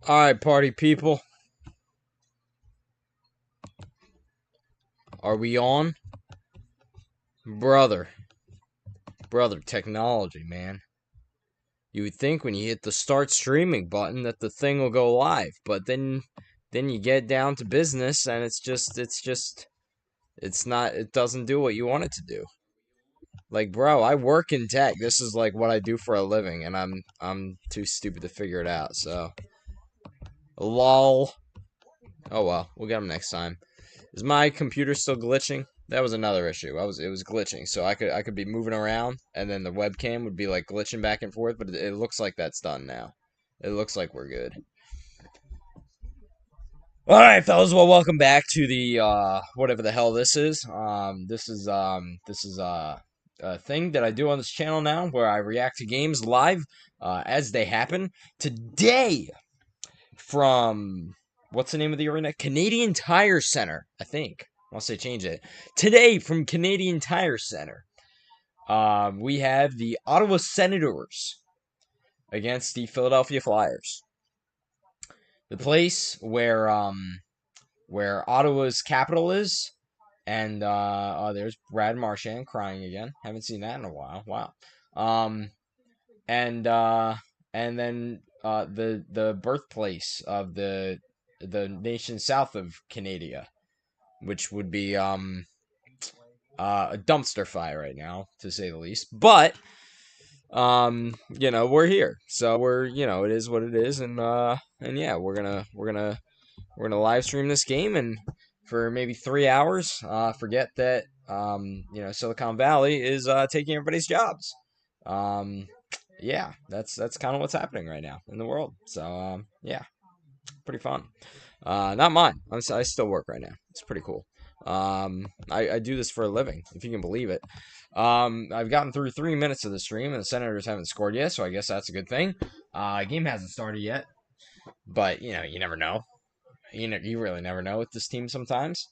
Alright, party people. Are we on? Brother. Brother, technology, man. You would think when you hit the start streaming button that the thing will go live, but then you get down to business and it doesn't do what you want it to do. Like, bro, I work in tech. This is like what I do for a living, and I'm too stupid to figure it out. So, lol. Oh well, we'll get them next time. Is my computer still glitching? That was another issue. It was glitching, so I could be moving around, and then the webcam would be like glitching back and forth. But it looks like that's done now. It looks like we're good. All right, fellas. Well, welcome back to the whatever the hell this is. This is a thing that I do on this channel now, where I react to games live as they happen. Today, from what's the name of the arena? Canadian Tire Center, I think. Unless they change it. Today from Canadian Tire Center, we have the Ottawa Senators against the Philadelphia Flyers. The place where Ottawa's capital is, and there's Brad Marchand crying again. Haven't seen that in a while. Wow. Um, and then the birthplace of the nation south of Canada, which would be a dumpster fire right now, to say the least. But we're here, so it is what it is, and yeah, we're gonna live stream this game, and for maybe 3 hours, forget that Silicon Valley is taking everybody's jobs. Yeah, that's kind of what's happening right now in the world. So yeah, pretty fun. Not mine. I still work right now. It's pretty cool. I do this for a living, if you can believe it. I've gotten through 3 minutes of the stream, and the Senators haven't scored yet, so I guess that's a good thing. Game hasn't started yet, but you never know. You really never know with this team sometimes.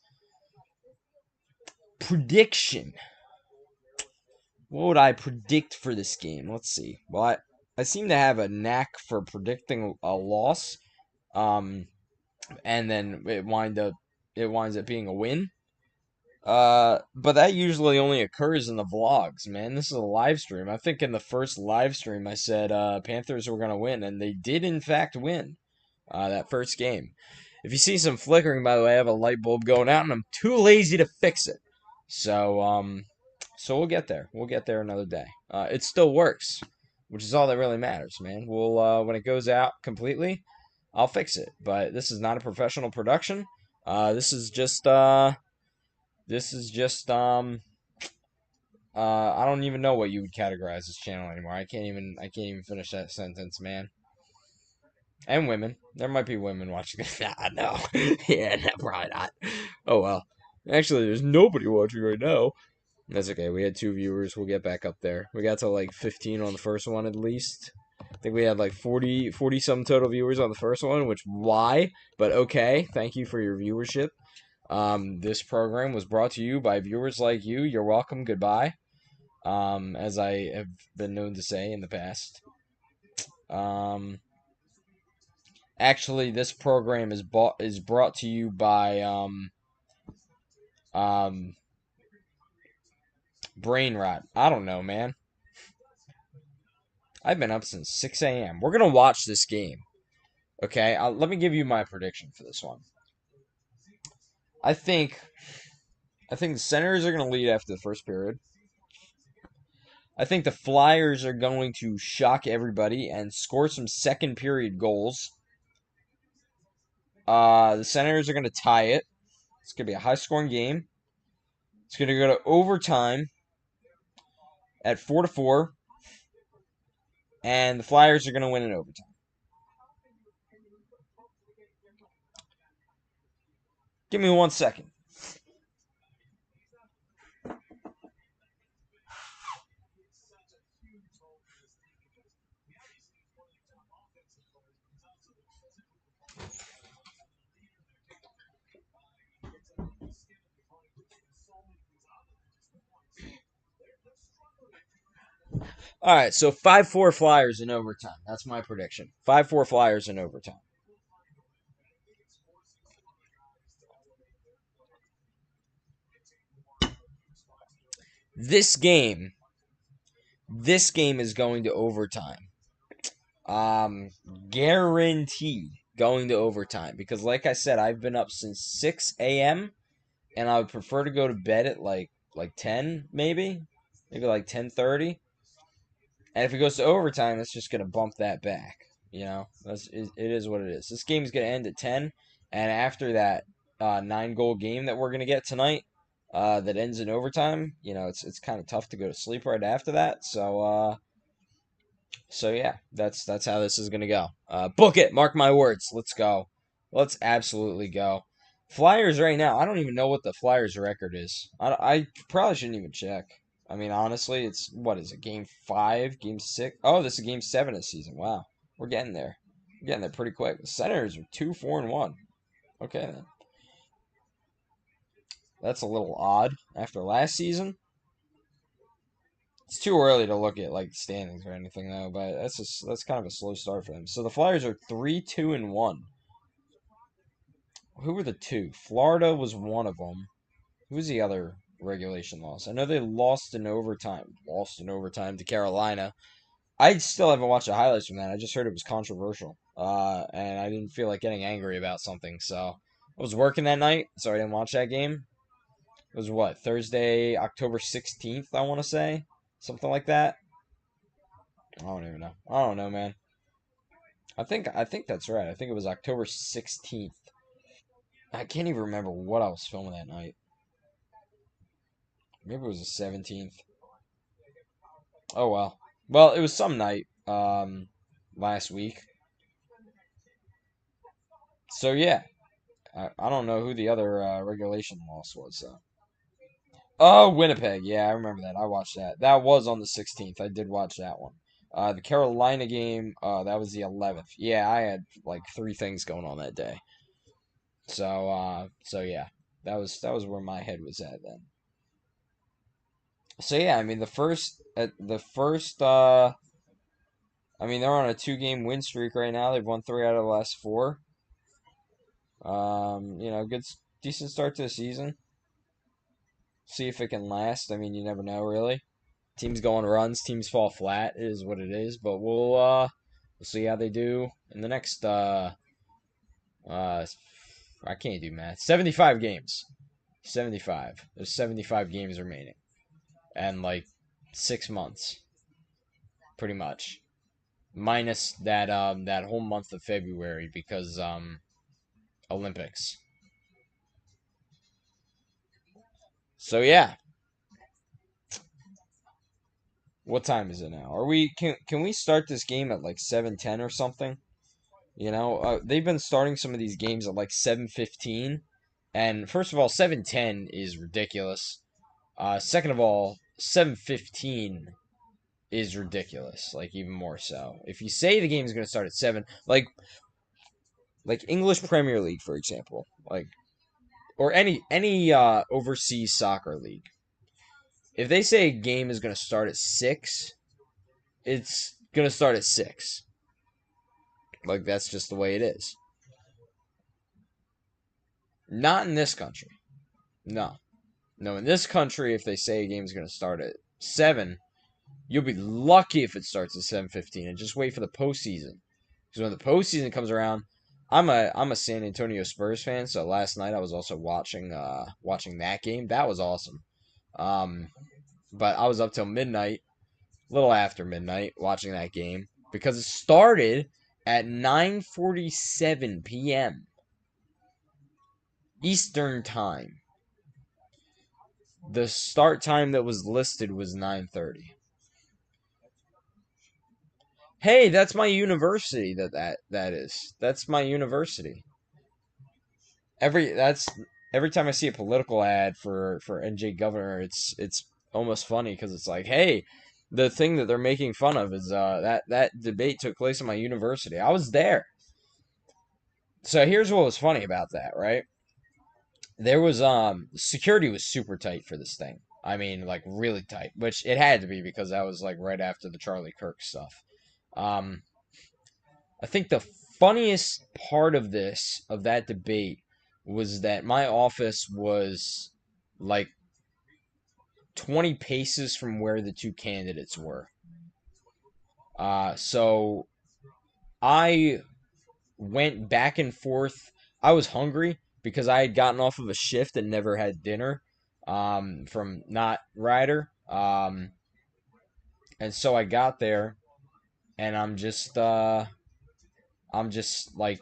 Prediction. What would I predict for this game? Let's see. Well, I seem to have a knack for predicting a loss, and then it winds up being a win. But that usually only occurs in the vlogs, man. This is a live stream. I think in the first live stream I said Panthers were gonna win, and they did in fact win that first game. If you see some flickering, by the way, I have a light bulb going out, and I'm too lazy to fix it. So we'll get there. We'll get there another day. It still works, which is all that really matters, man. We'll when it goes out completely, I'll fix it. But this is not a professional production. This is just I don't even know what you would categorize this channel anymore. I can't even finish that sentence, man. And women. There might be women watching this. Nah, no. Yeah, no, probably not. Oh well. Actually, there's nobody watching right now. That's okay. We had 2 viewers. We'll get back up there. We got to like 15 on the first one at least. I think we had like 40 some total viewers on the first one, which why? But okay. Thank you for your viewership. This program was brought to you by viewers like you. You're welcome. Goodbye. As I have been known to say in the past. Actually, this program is brought to you by brain rot. I don't know, man. I've been up since 6 a.m. We're gonna watch this game. Okay, let me give you my prediction for this one. I think the Senators are gonna lead after the first period. I think the Flyers are going to shock everybody and score some second period goals. The Senators are going to tie it. It's going to be a high-scoring game. It's going to go to overtime at 4-4. And the Flyers are going to win in overtime. Give me 1 second. All right, so 5-4 Flyers in overtime. That's my prediction. 5-4 Flyers in overtime. This game, this game is going to overtime. Um, Guaranteed going to overtime because, like I said, I've been up since 6 a.m. and I would prefer to go to bed at like 10, maybe like 10:30. And if it goes to overtime, that's just gonna bump that back. It is what it is. This game is gonna end at 10, and after that 9 goal game that we're gonna get tonight, that ends in overtime. It's kind of tough to go to sleep right after that. So yeah, that's how this is gonna go. Book it. Mark my words. Let's go. Let's absolutely go. Flyers right now. I don't even know what the Flyers record is. I probably shouldn't even check. I mean, honestly, it's what is it? Game 5, game 6. Oh, this is game 7 of the season. Wow, we're getting there. We're getting there pretty quick. The Senators are 2-4-1. Okay, then. That's a little odd after last season. It's too early to look at like standings or anything though, but that's kind of a slow start for them. So the Flyers are 3-2-1. Who were the two? Florida was one of them. Who was the other regulation loss? I know they lost in overtime. Lost in overtime to Carolina. I still haven't watched the highlights from that. I just heard it was controversial. And I didn't feel like getting angry about something, so I was working that night, so I didn't watch that game. It was what, Thursday, October 16th, I want to say? Something like that. I don't even know. I don't know, man. I think that's right. I think it was October 16th. I can't even remember what I was filming that night. Maybe it was the 17th. Oh well. Well, it was some night last week. So yeah, I don't know who the other regulation loss was though. Oh, Winnipeg. Yeah, I remember that. I watched that. That was on the 16th. I did watch that one. The Carolina game, that was the 11th. Yeah, I had like 3 things going on that day. So yeah, that was where my head was at then. So yeah, I mean I mean they're on a 2-game win streak right now. They've won 3 out of the last 4. Good decent start to the season. See if it can last. I mean, you never know really. Teams go on runs, teams fall flat. It is what it is. But we'll see how they do in the next uh I can't do math. 75 games. 75. There's 75 games remaining. And like 6 months, pretty much. Minus that whole month of February because Olympics. So yeah, what time is it now? Are we can we start this game at like 7:10 or something? They've been starting some of these games at like 7:15, and first of all, 7:10 is ridiculous. Second of all, 7:15 is ridiculous, like even more so. If you say the game is going to start at 7, like English Premier League for example, like or any overseas soccer league. If they say a game is going to start at 6, it's going to start at 6. Like that's just the way it is. Not in this country. No. No, in this country if they say a game is going to start at 7, you'll be lucky if it starts at 7:15 and just wait for the postseason. Because when the postseason comes around, I'm a San Antonio Spurs fan, so last night I was also watching that game. That was awesome. Um, but I was up till midnight, a little after midnight, watching that game because it started at 9:47 p.m. Eastern time. The start time that was listed was 9:30. Hey, that's my university that is. That's my university. Every time I see a political ad for NJ governor, it's almost funny because it's like, hey, the thing that they're making fun of is that debate took place in my university. I was there. So here's what was funny about that, right? There was security was super tight for this thing. I mean, like really tight, which it had to be because that was like right after the Charlie Kirk stuff. Um, I think the funniest part of that debate was that my office was like 20 paces from where the two candidates were. So I went back and forth. I was hungry because I had gotten off of a shift and never had dinner from not Ryder. And so I got there and I'm just like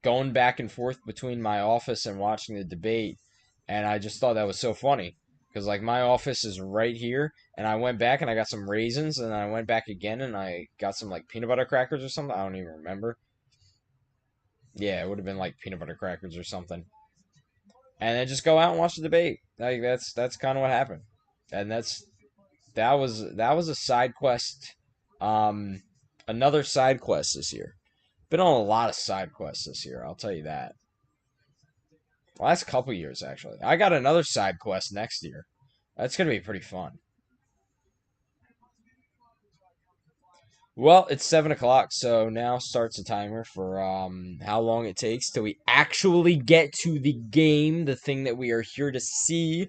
going back and forth between my office and watching the debate, and I just thought that was so funny because like my office is right here, and I went back and I got some raisins, and I went back again and I got some like peanut butter crackers or something. I don't even remember. Yeah, it would have been like peanut butter crackers or something, and then just go out and watch the debate. Like that's kind of what happened, and that was a side quest. Um, Another side quest this year. Been on a lot of side quests this year, I'll tell you that. Last couple years, actually. I got another side quest next year. That's going to be pretty fun. Well, it's 7 o'clock, so now starts a timer for how long it takes till we actually get to the game, the thing that we are here to see.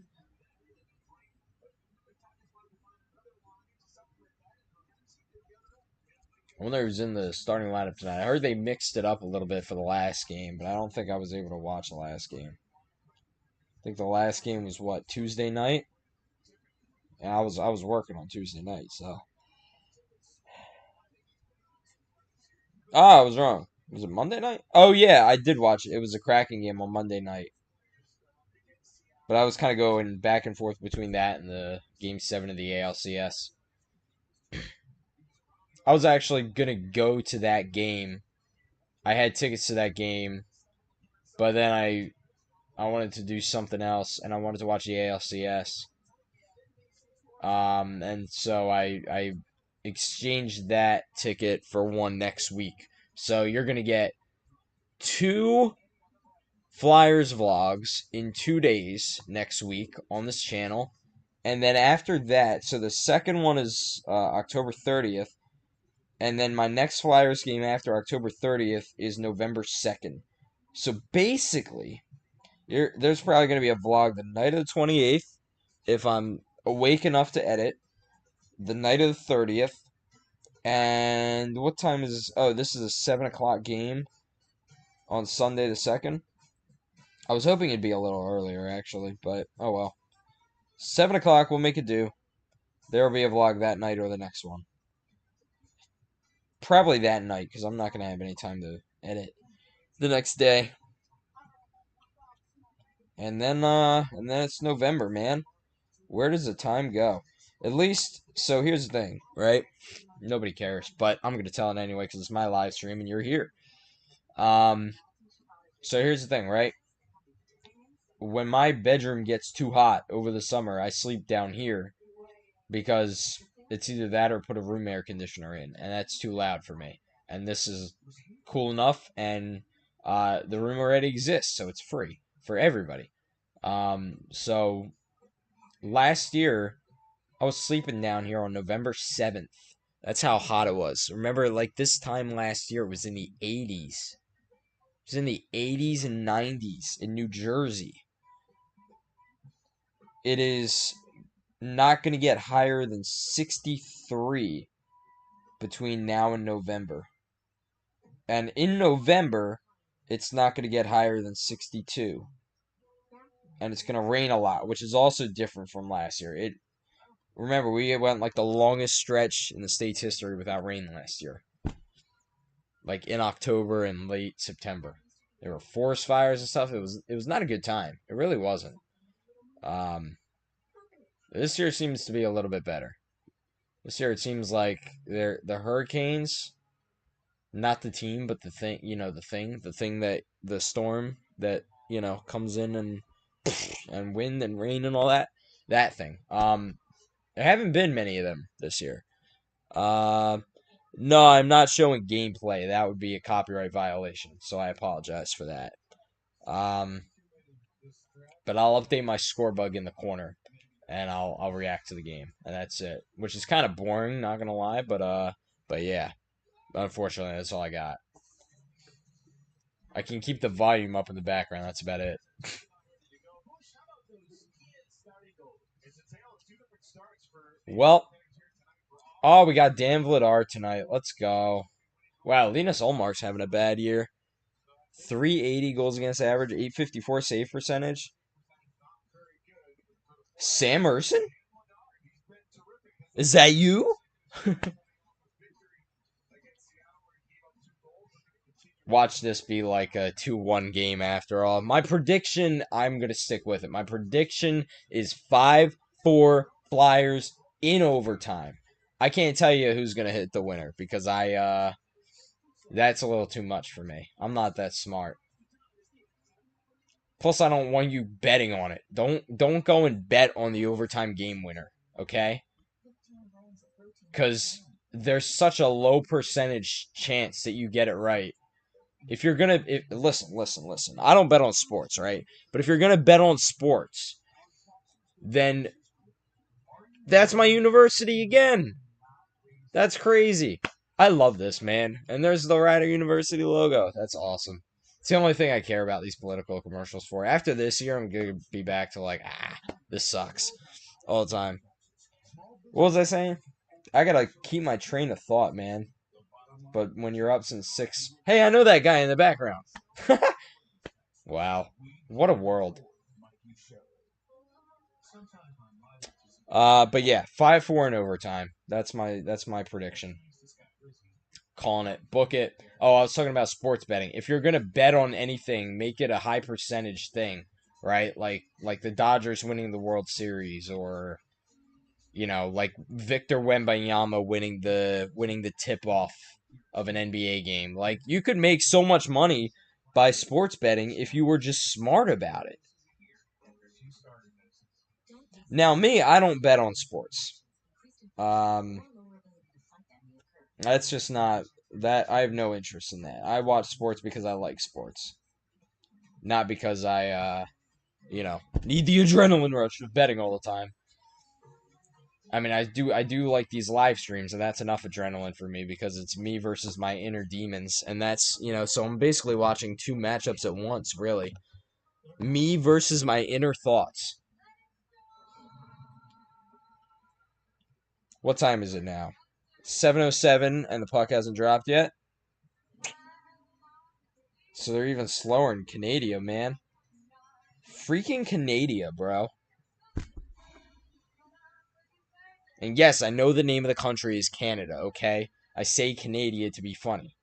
I wonder who's in the starting lineup tonight. I heard they mixed it up a little bit for the last game, but I don't think I was able to watch the last game. I think the last game was what, Tuesday night? And I was working on Tuesday night, so. Oh, I was wrong. Was it Monday night? Oh yeah, I did watch it. It was a cracking game on Monday night. But I was kind of going back and forth between that and the game 7 of the ALCS. I was actually gonna go to that game. I had tickets to that game, but then I wanted to do something else and I wanted to watch the ALCS. And so I exchanged that ticket for one next week. So you're gonna get two Flyers vlogs in 2 days next week on this channel. And then after that, so the second one is October 30th. And then my next Flyers game after October 30th is November 2nd. So basically, there's probably going to be a vlog the night of the 28th if I'm awake enough to edit. The night of the 30th. And what time is... Oh, this is a 7 o'clock game on Sunday the 2nd. I was hoping it'd be a little earlier, actually, but oh well. 7 o'clock, we'll make it do. There will be a vlog that night or the next one. Probably that night, because I'm not going to have any time to edit the next day. And then it's November, man. Where does the time go? At least, so here's the thing, right? Nobody cares, but I'm going to tell it anyway, because it's my live stream and you're here. So here's the thing, right? When my bedroom gets too hot over the summer, I sleep down here because it's either that or put a room air conditioner in, and that's too loud for me. And this is cool enough, and the room already exists, so it's free for everybody. So last year, I was sleeping down here on November 7th. That's how hot it was. Remember, like this time last year, it was in the 80s. It was in the 80s and 90s in New Jersey. It is not going to get higher than 63 between now and November. And in November, it's not going to get higher than 62. And it's going to rain a lot, which is also different from last year. Remember, we went like the longest stretch in the state's history without rain last year. Like in October and late September. There were forest fires and stuff. It was not a good time. It really wasn't. This year seems to be a little bit better. This year it seems like the Hurricanes, not the team, but the thing, the thing that the storm that comes in and wind and rain and all that thing. There haven't been many of them this year. No, I'm not showing gameplay. That would be a copyright violation, so I apologize for that. Um, but I'll update my score bug in the corner, and I'll react to the game, and that's it. Which is kind of boring, not gonna lie, but yeah. Unfortunately, that's all I got. I can keep the volume up in the background. That's about it. Well, oh, we got Dan Vladar tonight. Let's go. Wow, Linus Olmark's having a bad year. 380 goals against average, 854 save percentage. Sam Merson? Is that you? Watch this be like a 2-1 game after all. My prediction, I'm going to stick with it. My prediction is 5-4 Flyers in overtime. I can't tell you who's going to hit the winner because that's a little too much for me. I'm not that smart. Plus, I don't want you betting on it. Don't go and bet on the overtime game winner, okay? Because there's such a low percentage chance that you get it right. If you're gonna listen. I don't bet on sports, right? But if you're gonna bet on sports, then that's my university again. That's crazy. I love this, man. And there's the Rider University logo. That's awesome. It's the only thing I care about these political commercials for. After this year, I'm gonna be back to like, this sucks all the time. What was I saying? I gotta keep my train of thought, man. But when you're up since 6... Hey, I know that guy in the background. Wow. What a world. But yeah, 5-4 in overtime. That's my prediction. Calling it. Book it. Oh, I was talking about sports betting. If you're gonna bet on anything, make it a high percentage thing, right? Like the Dodgers winning the World Series, or like Victor Wembanyama winning the tip-off of an NBA game. Like, you could make so much money by sports betting if you were just smart about it. Now, me, I don't bet on sports. That's just not that. I have no interest in that. I watch sports because I like sports, not because I need the adrenaline rush of betting all the time. I mean, I do like these live streams, and that's enough adrenaline for me because it's me versus my inner demons, and that's, so I'm basically watching two matchups at once, really. Me versus my inner thoughts. What time is it now? 7:07, and the puck hasn't dropped yet. So they're even slower in Canada, man. Freaking Canada, bro. And yes, I know the name of the country is Canada, okay? I say Canada to be funny.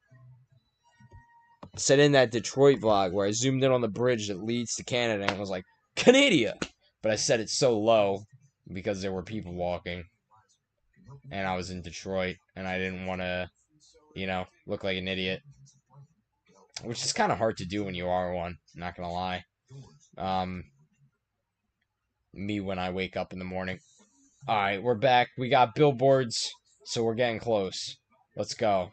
I said in that Detroit vlog where I zoomed in on the bridge that leads to Canada and was like, Canada! But I said it so low because there were people walking. And I was in Detroit, and I didn't want to, look like an idiot. Which is kind of hard to do when you are one, not gonna lie. Me when I wake up in the morning. Alright, we're back. We got billboards, so we're getting close. Let's go.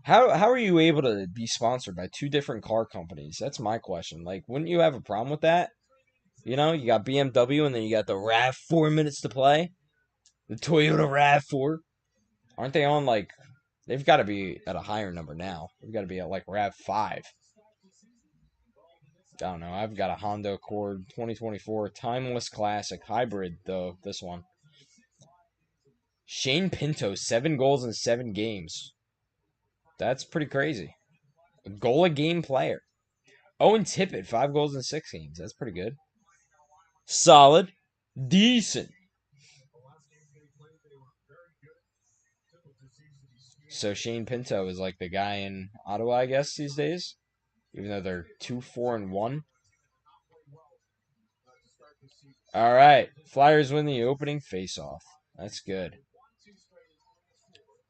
How are you able to be sponsored by two different car companies? That's my question. Like, wouldn't you have a problem with that? You got BMW, and then you got the RAV4 minutes to play. The Toyota RAV4. Aren't they on, like... They've got to be at a higher number now. They've got to be at, like, RAV5. I don't know. I've got a Honda Accord 2024 Timeless Classic Hybrid, though, this one. Shane Pinto, 7 goals in 7 games. That's pretty crazy. A goal a game player. Owen Tippett, 5 goals in 6 games. That's pretty good. Solid. Decent. So Shane Pinto is like the guy in Ottawa, I guess, these days? Even though they're 2-4-1. All right. Flyers win the opening faceoff. That's good.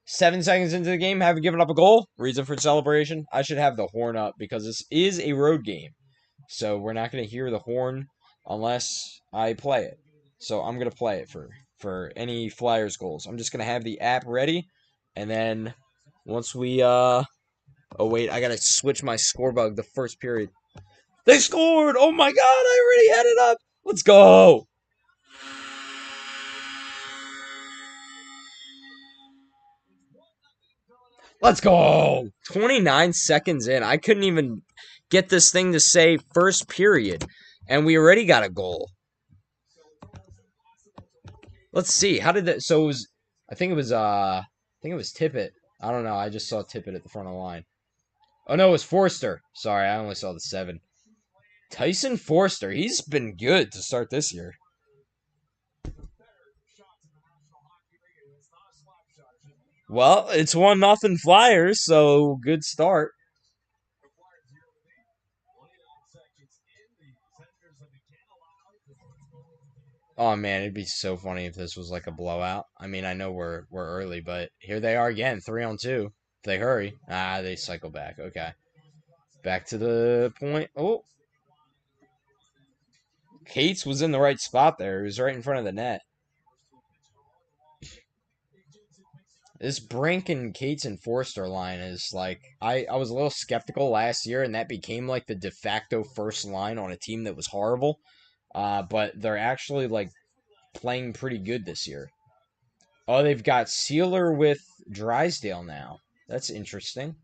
7 seconds into the game, haven't given up a goal. Reason for celebration. I should have the horn up because this is a road game. So we're not going to hear the horn unless I play it. So I'm going to play it for any Flyers goals. I'm just going to have the app ready. And then once we... Oh, wait. I got to switch my score bug the first period. They scored! Oh, my God. I already had it up. Let's go. Let's go. 29 seconds in. I couldn't even get this thing to say first period. And we already got a goal. Let's see. How did that? So it was. I think it was. I think it was Tippett. I don't know. I just saw Tippett at the front of the line. Oh no, it was Forster. Sorry, I only saw the 7. Tyson Forster. He's been good to start this year. Well, it's 1-0 Flyers, so good start. Oh man, it'd be so funny if this was like a blowout. I mean, I know we're early, but here they are again, 3-2. If they hurry, they cycle back. Okay, back to the point. Oh, Cates was in the right spot there. He was right in front of the net. This Brink and Cates and Forster line is like I was a little skeptical last year, and that became like the de facto first line on a team that was horrible. But they're actually like playing pretty good this year. Oh, they've got Sealer with Drysdale now. That's interesting.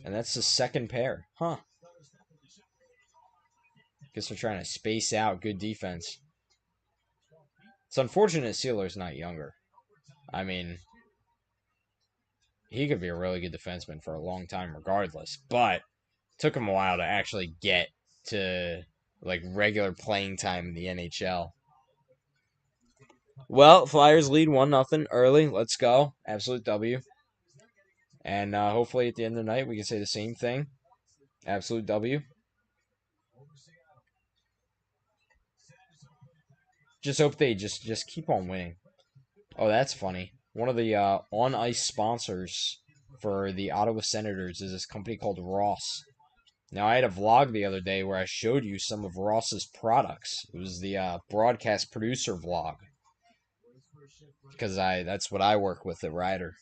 And that's the second pair. Huh. Guess they're trying to space out good defense. It's unfortunate Sealer's not younger. I mean, he could be a really good defenseman for a long time regardless, but took him a while to actually get to like regular playing time in the NHL. Well, Flyers lead 1-0 early. Let's go. Absolute W. And hopefully at the end of the night we can say the same thing. Absolute W. Just hope they just keep on winning. Oh, that's funny. One of the on ice sponsors for the Ottawa Senators is this company called Ross. Now, I had a vlog the other day where I showed you some of Ross's products. It was the broadcast producer vlog because I that's what I work with at Ryder.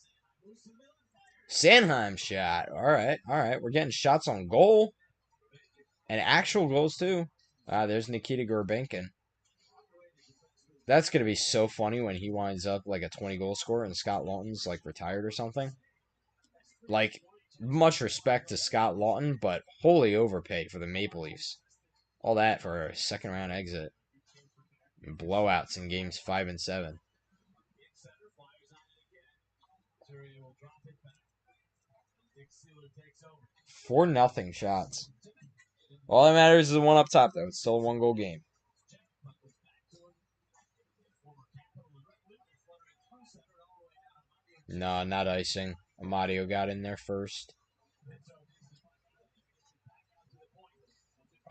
Sanheim shot. All right. We're getting shots on goal and actual goals too. There's Nikita Gorbenkin. That's gonna be so funny when he winds up like a 20 goal scorer and Scott Lawton's like retired or something. Like, much respect to Scott Lawton, but wholly overpaid for the Maple Leafs. All that for a second round exit. And blowouts in games 5 and 7. 4-0 shots. All that matters is the one up top, though. It's still a 1-goal game. No, not icing. Amadio got in there first.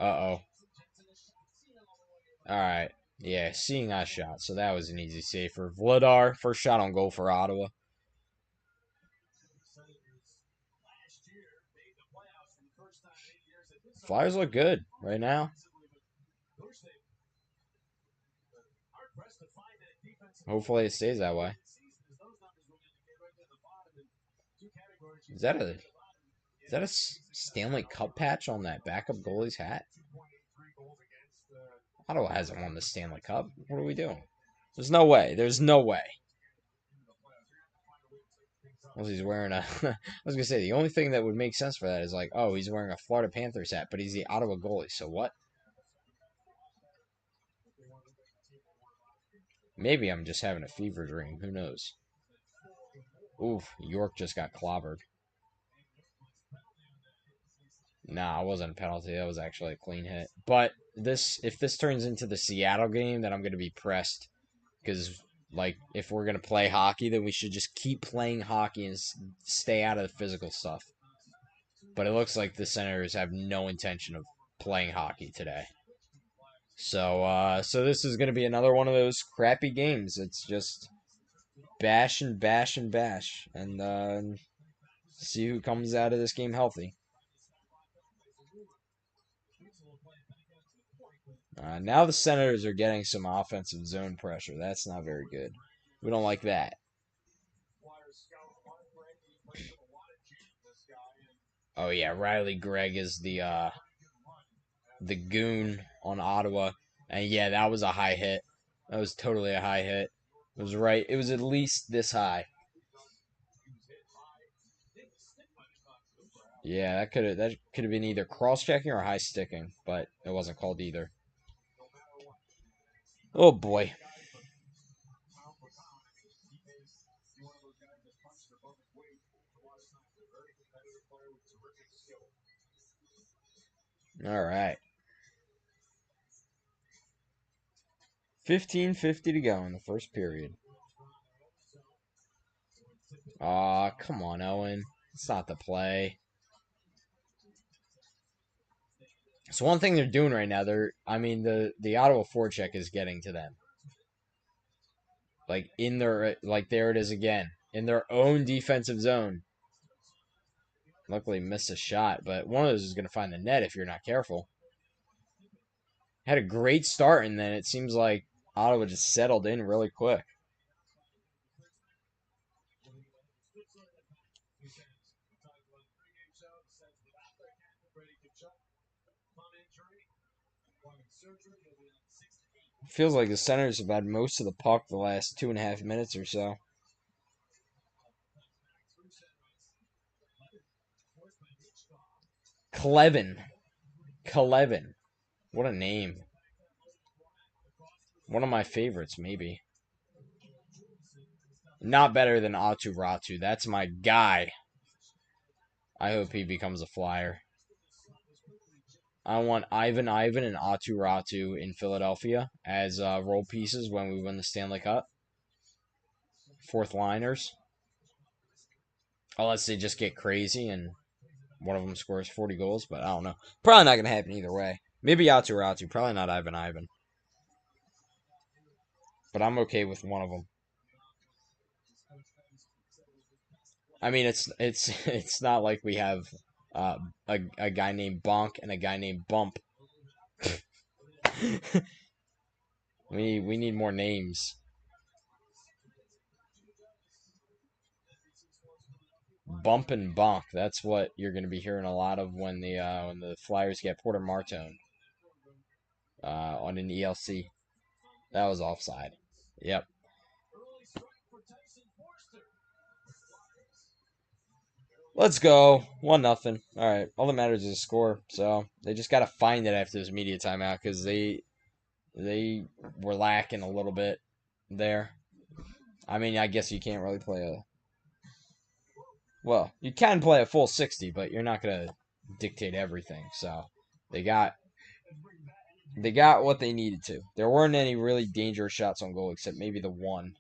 Uh-oh. All right. Yeah, seeing eye shot. So that was an easy save for Vladar. First shot on goal for Ottawa. Flyers look good right now. Hopefully it stays that way. Is that a Stanley Cup patch on that backup goalie's hat? Ottawa hasn't won the Stanley Cup. What are we doing? There's no way. There's no way. Well, he's wearing a. I was gonna say the only thing that would make sense for that is like, oh, he's wearing a Florida Panthers hat, but he's the Ottawa goalie. So what? Maybe I'm just having a fever dream. Who knows? Oof, York just got clobbered. Nah, it wasn't a penalty. That was actually a clean hit. But if this turns into the Seattle game, then I'm gonna be pressed because like if we're gonna play hockey, then we should just keep playing hockey and stay out of the physical stuff. But it looks like the Senators have no intention of playing hockey today. So this is gonna be another one of those crappy games. It's just bash and bash and bash, and see who comes out of this game healthy. Now the Senators are getting some offensive zone pressure. That's not very good. We don't like that. Oh yeah, Riley Gregg is the goon on Ottawa, and yeah, that was a high hit. That was totally a high hit. It was right. It was at least this high. Yeah, that could have been either cross checking or high sticking, but it wasn't called either. Oh boy. All right. 15:50 to go in the first period. Aw, come on, Owen. It's not the play. So one thing they're doing right now, the Ottawa forecheck is getting to them. Like in their there it is again. In their own defensive zone. Luckily missed a shot, but one of those is gonna find the net if you're not careful. Had a great start and then it seems like Ottawa just settled in really quick. Feels like the Senators have had most of the puck the last 2.5 minutes or so. Clevin. Clevin. What a name. One of my favorites, maybe. Not better than Atu Ratu. That's my guy. I hope he becomes a Flyer. I want Ivan and Atu Ratu in Philadelphia as role pieces when we win the Stanley Cup. Fourth liners. Unless they just get crazy and one of them scores 40 goals, but I don't know. Probably not going to happen either way. Maybe Atu Ratu. Probably not Ivan. But I'm okay with one of them. I mean, it's not like we have a guy named Bonk and a guy named Bump. we need more names. Bump and Bonk. That's what you're going to be hearing a lot of when the Flyers get Porter Martone on an ELC. That was offside. Yep. Let's go. 1-0. All right. All that matters is a score. So they just got to find it after this media timeout because they were lacking a little bit there. I mean, I guess you can't really play a. Well, you can play a full 60, but you're not gonna dictate everything. So they got what they needed to. There weren't any really dangerous shots on goal except maybe the one.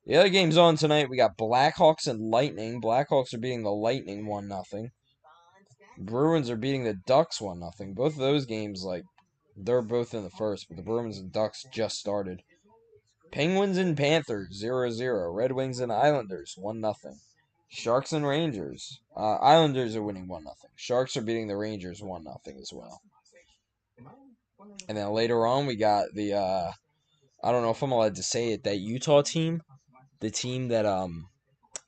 The other games on tonight, we got Blackhawks and Lightning. Blackhawks are beating the Lightning 1-0. Bruins are beating the Ducks 1-0. Both of those games, they're both in the first, but the Bruins and Ducks just started. Penguins and Panthers 0-0. Red Wings and Islanders 1-0. Sharks and Rangers. Islanders are winning 1-0. Sharks are beating the Rangers 1-0 as well. And then later on, we got the I don't know if I'm allowed to say it, that Utah team, the team that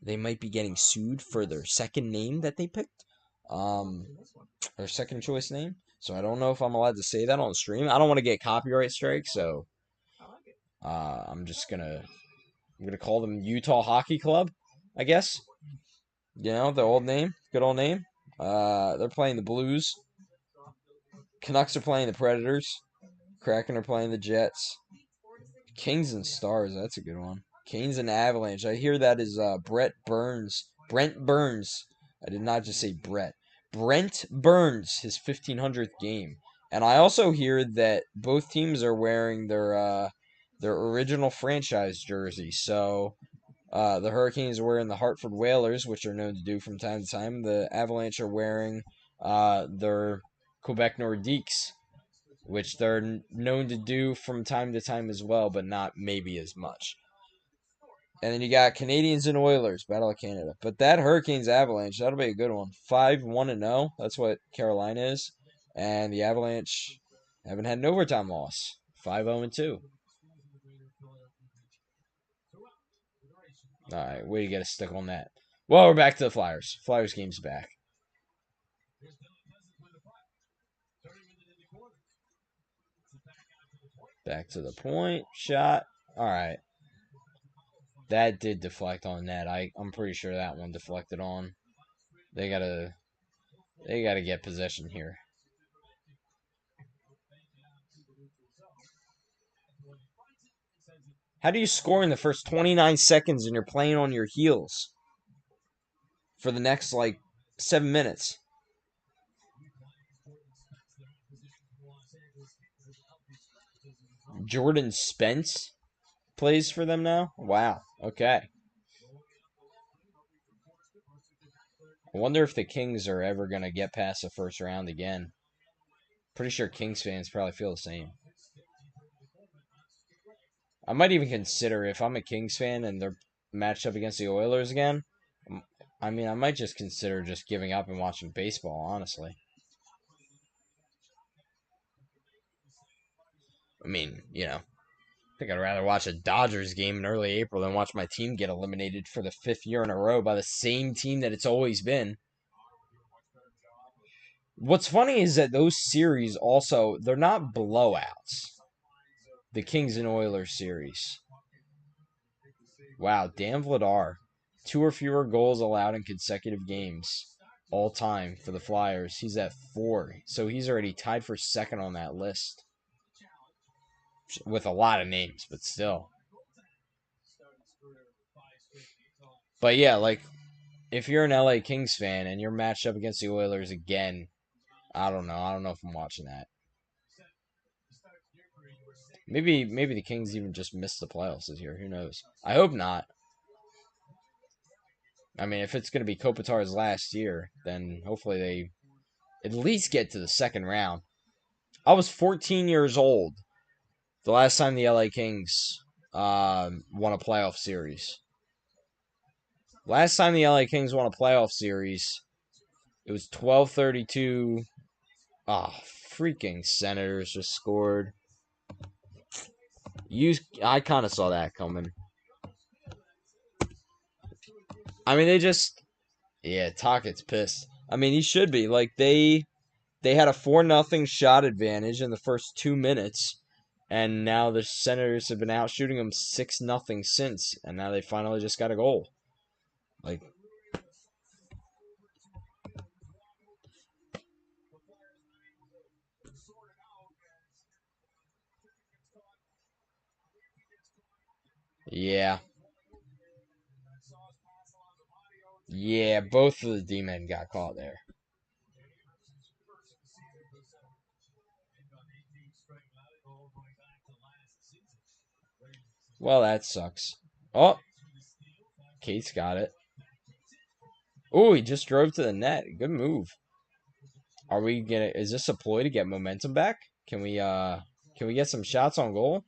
they might be getting sued for their second name that they picked, their second choice name. So I don't know if I'm allowed to say that on stream. I don't want to get copyright strike, so I'm gonna call them Utah Hockey Club, I guess. You know, the old name, good old name. They're playing the Blues. Canucks are playing the Predators. Kraken are playing the Jets. Kings and Stars, that's a good one. Canes and Avalanche. I hear that is Brent Burns. I did not just say Brett. Brent Burns, his 1500th game. And I also hear that both teams are wearing their original franchise jersey. So the Hurricanes are wearing the Hartford Whalers, which are known to do from time to time. The Avalanche are wearing their Quebec Nordiques, which they're known to do from time to time as well, but not maybe as much. And then you got Canadians and Oilers, Battle of Canada. But that Hurricanes Avalanche, that'll be a good one. 5-1-0. That's what Carolina is. And the Avalanche haven't had an overtime loss. 5-0-2. All right, way to get a stick on that. Well, we're back to the Flyers. Flyers game's back. Back to the point. Shot. All right. That did deflect on net. I'm pretty sure that one deflected on. They gotta get possession here. How do you score in the first 29 seconds and you're playing on your heels for the next, like, 7 minutes? Jordan Spence plays for them now? Wow. Okay. I wonder if the Kings are ever going to get past the first round again. Pretty sure Kings fans probably feel the same. I might even consider if I'm a Kings fan and they're matched up against the Oilers again. I mean, I might just consider just giving up and watching baseball, honestly. I mean, I think I'd rather watch a Dodgers game in early April than watch my team get eliminated for the 5th year in a row by the same team that it's always been. What's funny is that those series also, they're not blowouts. The Kings and Oilers series. Wow, Dan Vladar. 2 or fewer goals allowed in consecutive games all time for the Flyers. He's at 4. So he's already tied for second on that list. With a lot of names, but still. But yeah, like, if you're an LA Kings fan and you're matched up against the Oilers again, I don't know. I don't know if I'm watching that. Maybe the Kings even just missed the playoffs this year. Who knows? I hope not. I mean, if it's going to be Kopitar's last year, then hopefully they at least get to the second round. I was 14 years old the last time the LA Kings won a playoff series. Last time the LA Kings won a playoff series, it was 12:32. Ah, freaking Senators just scored. I kind of saw that coming. I mean, yeah, Tocchet's pissed. I mean, he should be. Like, they had a 4-0 shot advantage in the first 2 minutes, and now the Senators have been out shooting them 6-0 since, and now they finally just got a goal. Like, yeah. Yeah, both of the D-men got caught there. Well, that sucks. Oh, Kate's got it. Oh, he just drove to the net. Good move. Is this a ploy to get momentum back? Can we get some shots on goal?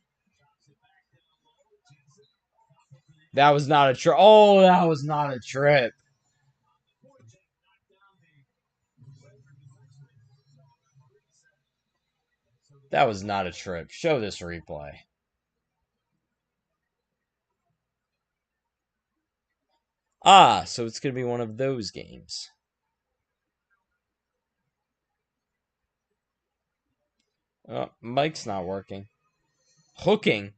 That was not a trip. Oh, that was not a trip. That was not a trip. Show this replay. Ah, so it's going to be one of those games. Oh, Mike's not working. Hooking.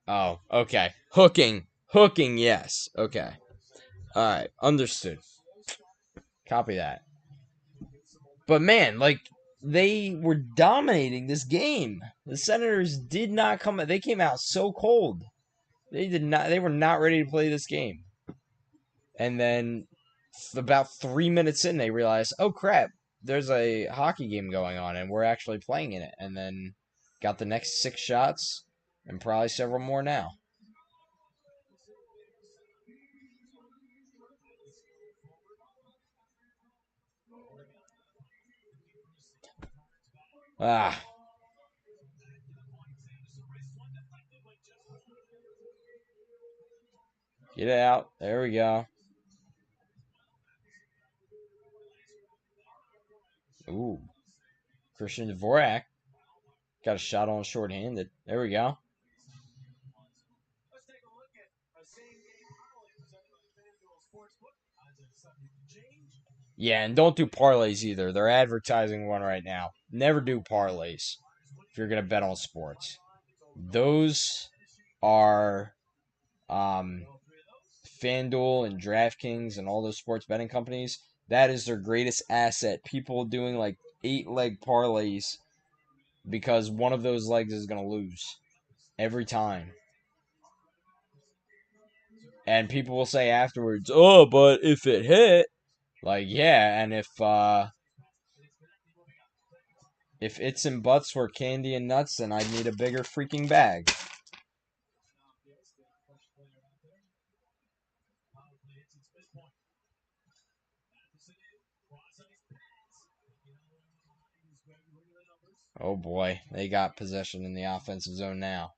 Oh, okay. Hooking, yes. Okay. Alright, understood. Copy that. But man, like, they were dominating this game. The Senators did not come. They came out so cold. They were not ready to play this game. And then about 3 minutes in, they realized, oh crap, there's a hockey game going on, and we're actually playing in it. And then got the next 6 shots, and probably several more now. Ah. Get it out. There we go. Ooh. Christian Dvorak got a shot on shorthanded. There we go. Yeah, and don't do parlays either. They're advertising one right now. Never do parlays if you're going to bet on sports. Those are FanDuel and DraftKings and all those sports betting companies. That is their greatest asset. People doing like 8-leg parlays because one of those legs is going to lose every time. And people will say afterwards, "Oh, but if it hit," like, yeah, and if its and butts were candy and nuts, then I'd need a bigger freaking bag. Oh boy, they got possession in the offensive zone now.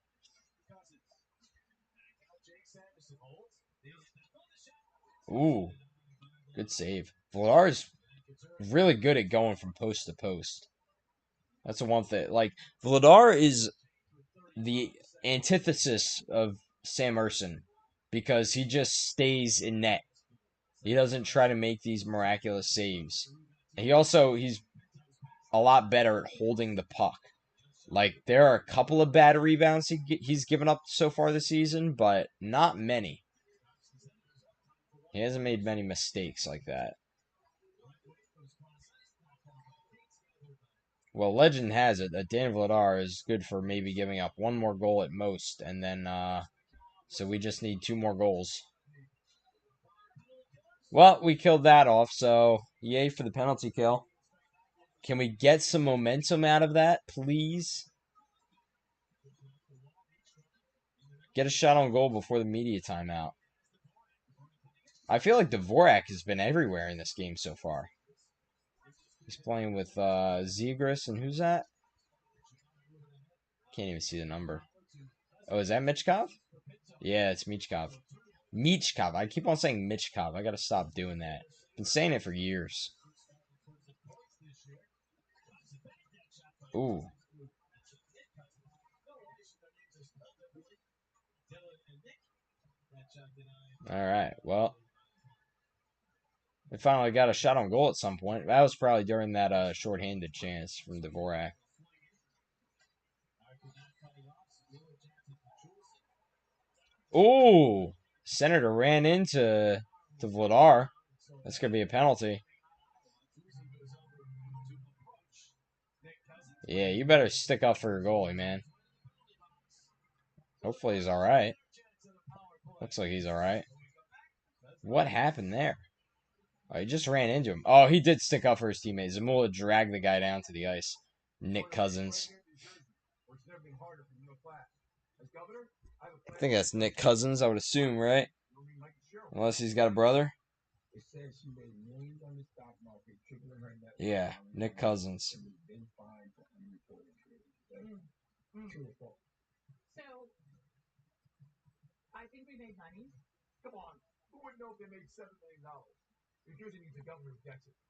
Ooh, good save. Vladar's really good at going from post to post. That's the one thing. Like, Vladar is the antithesis of Sam Erson because he just stays in net. He doesn't try to make these miraculous saves. He's a lot better at holding the puck. Like, there are a couple of bad rebounds he's given up so far this season, but not many. He hasn't made many mistakes like that. Well, legend has it that Dan Vladar is good for maybe giving up one more goal at most, and then, so we just need 2 more goals. Well, we killed that off, so yay for the penalty kill. Can we get some momentum out of that, please? Get a shot on goal before the media timeout. I feel like Dvorak has been everywhere in this game so far. He's playing with Zegras, and who's that? Can't even see the number. Oh, is that Michkov? Yeah, it's Michkov. Michkov. I keep on saying Michkov. I gotta stop doing that. Been saying it for years. Ooh. Alright, well. We finally got a shot on goal at some point. That was probably during that shorthanded chance from Dvorak. Ooh! Senator ran into Vladar. That's going to be a penalty. Yeah, you better stick up for your goalie, man. Hopefully he's alright. Looks like he's alright. What happened there? Oh, he just ran into him. Oh, he did stick up for his teammate. Zamula dragged the guy down to the ice. Nick Cousins. I think that's Nick Cousins, I would assume, right? Unless he's got a brother. Yeah, Nick Cousins.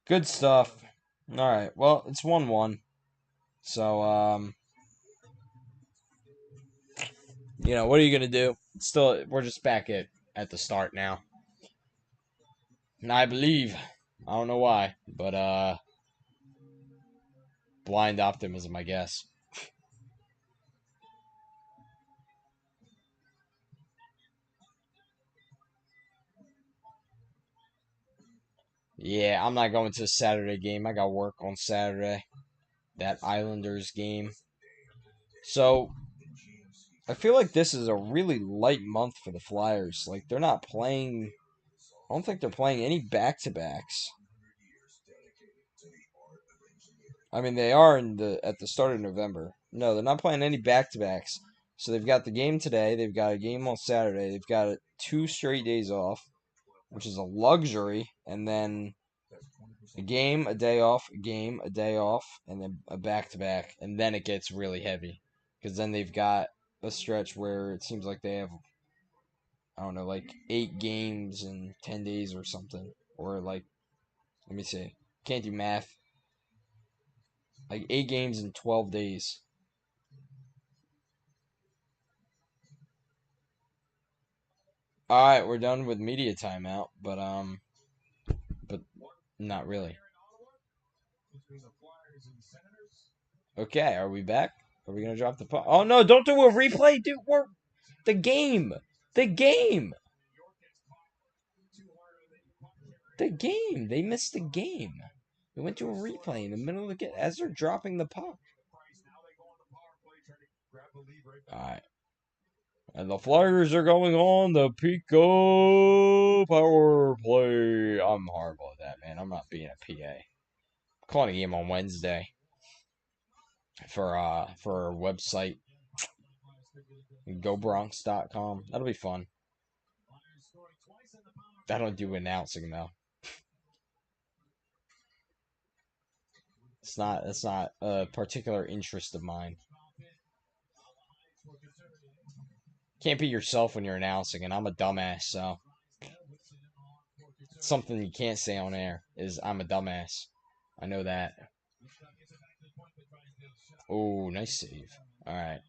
Good stuff. All right. Well, it's 1-1. So, what are you going to do? Still, we're just back at the start now. And I believe, I don't know why, but blind optimism, I guess. Yeah, I'm not going to the Saturday game. I got work on Saturday. That Islanders game. So, I feel like this is a really light month for the Flyers. Like, they're not playing. I don't think they're playing any back-to-backs. I mean, they are at the start of November. No, they're not playing any back-to-backs. So they've got the game today. They've got a game on Saturday. They've got 2 straight days off, which is a luxury. And then a game, a day off, a game, a day off, and then a back-to-back. And then it gets really heavy. Because then they've got a stretch where it seems like they have, I don't know, like 8 games in 10 days or something. Or like, let me see. Can't do math. Like 8 games in 12 days. All right, we're done with media timeout, but not really. Okay, are we back? Are we gonna drop the puck? Oh no! Don't do a replay, dude. We're the game. The game. The game. They missed the game. They went to a replay in the middle of the game as they're dropping the puck. Alright. And the Flyers are going on the Pico power play. I'm horrible at that, man. I'm not being a PA. I'm calling a game on Wednesday for our website, gobronx.com. That'll be fun. I don't do announcing though. It's not a particular interest of mine. Can't be yourself when you're announcing, and I'm a dumbass, so something you can't say on air is I'm a dumbass. I know that. Oh, nice save. Alright.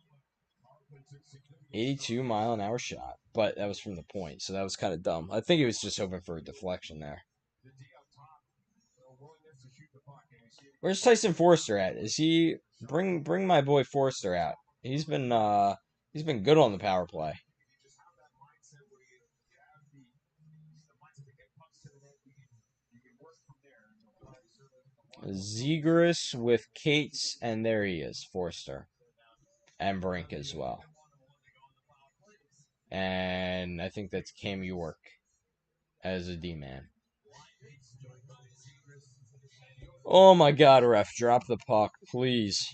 82-mile-an-hour shot. But that was from the point, so that was kind of dumb. I think he was just hoping for a deflection there. Where's Tyson Forster at? Is he... Bring my boy Forster out. He's been good on the power play. Zegras with Cates, and there he is, Forster. And Brink as well. And I think that's Cam York as a D-man. Oh my god, ref, drop the puck, please.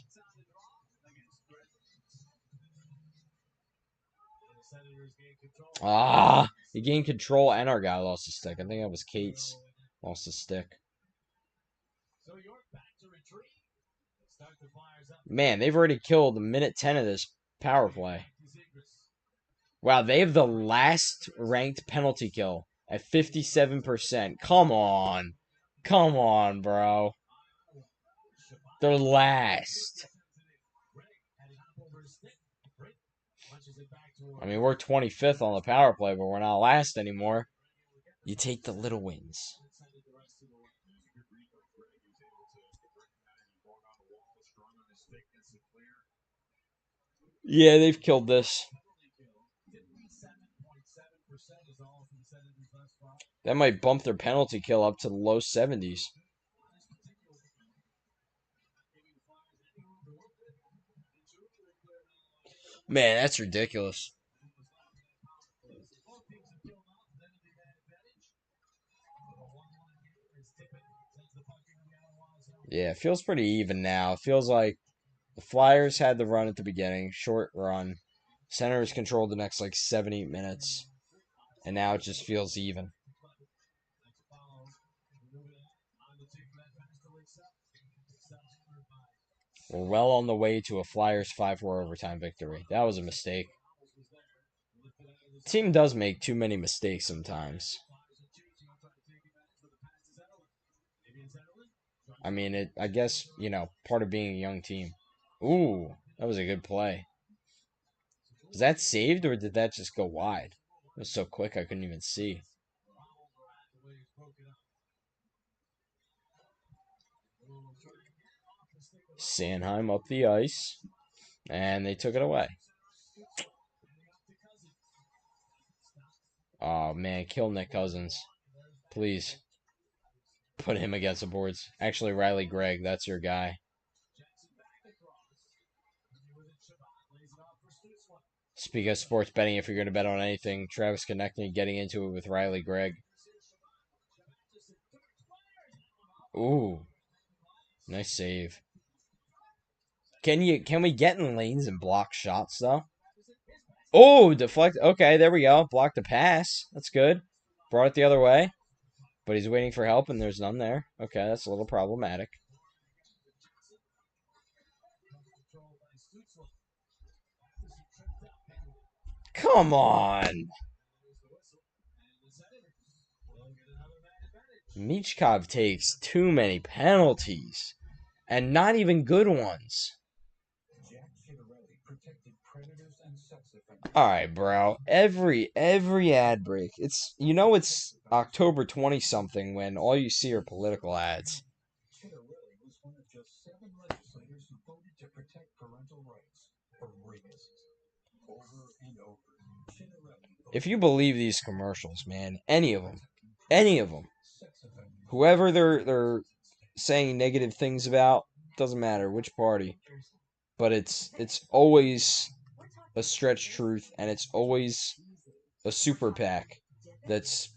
Ah, he gained control and our guy lost his stick. I think that was Cates. Lost his stick. Man, they've already killed a minute 10 of this power play. Wow, they have the last ranked penalty kill at 57%. Come on. Come on, bro. They're last. I mean, we're 25th on the power play, but we're not last anymore. You take the little wins. Yeah, they've killed this. That might bump their penalty kill up to the low 70s. Man, that's ridiculous. Yeah, it feels pretty even now. It feels like the Flyers had the run at the beginning, short run. Senators controlled the next, 7-8 minutes. And now it just feels even. We're well on the way to a Flyers 5-4 overtime victory. That was a mistake. The team does make too many mistakes sometimes. I mean, I guess, part of being a young team. Ooh, that was a good play. Was that saved, or did that just go wide? It was so quick I couldn't even see. Sanheim up the ice, and they took it away. Oh, man, kill Nick Cousins. Please. Put him against the boards. Actually, Riley Gregg, that's your guy. Speaking of sports betting, if you're going to bet on anything, Travis Konechny getting into it with Riley Gregg. Ooh. Nice save. Can we get in lanes and block shots, though? Oh, deflect. Okay, there we go. Block the pass. That's good. Brought it the other way. But he's waiting for help, and there's none there. Okay, that's a little problematic. Come on. Michkov takes too many penalties. And not even good ones. Alright, bro. Every ad break. It's October 20-something when all you see are political ads. If you believe these commercials, man, any of them, Whoever they're saying negative things about, doesn't matter which party, but it's always a stretch truth, and it's always a super PAC that's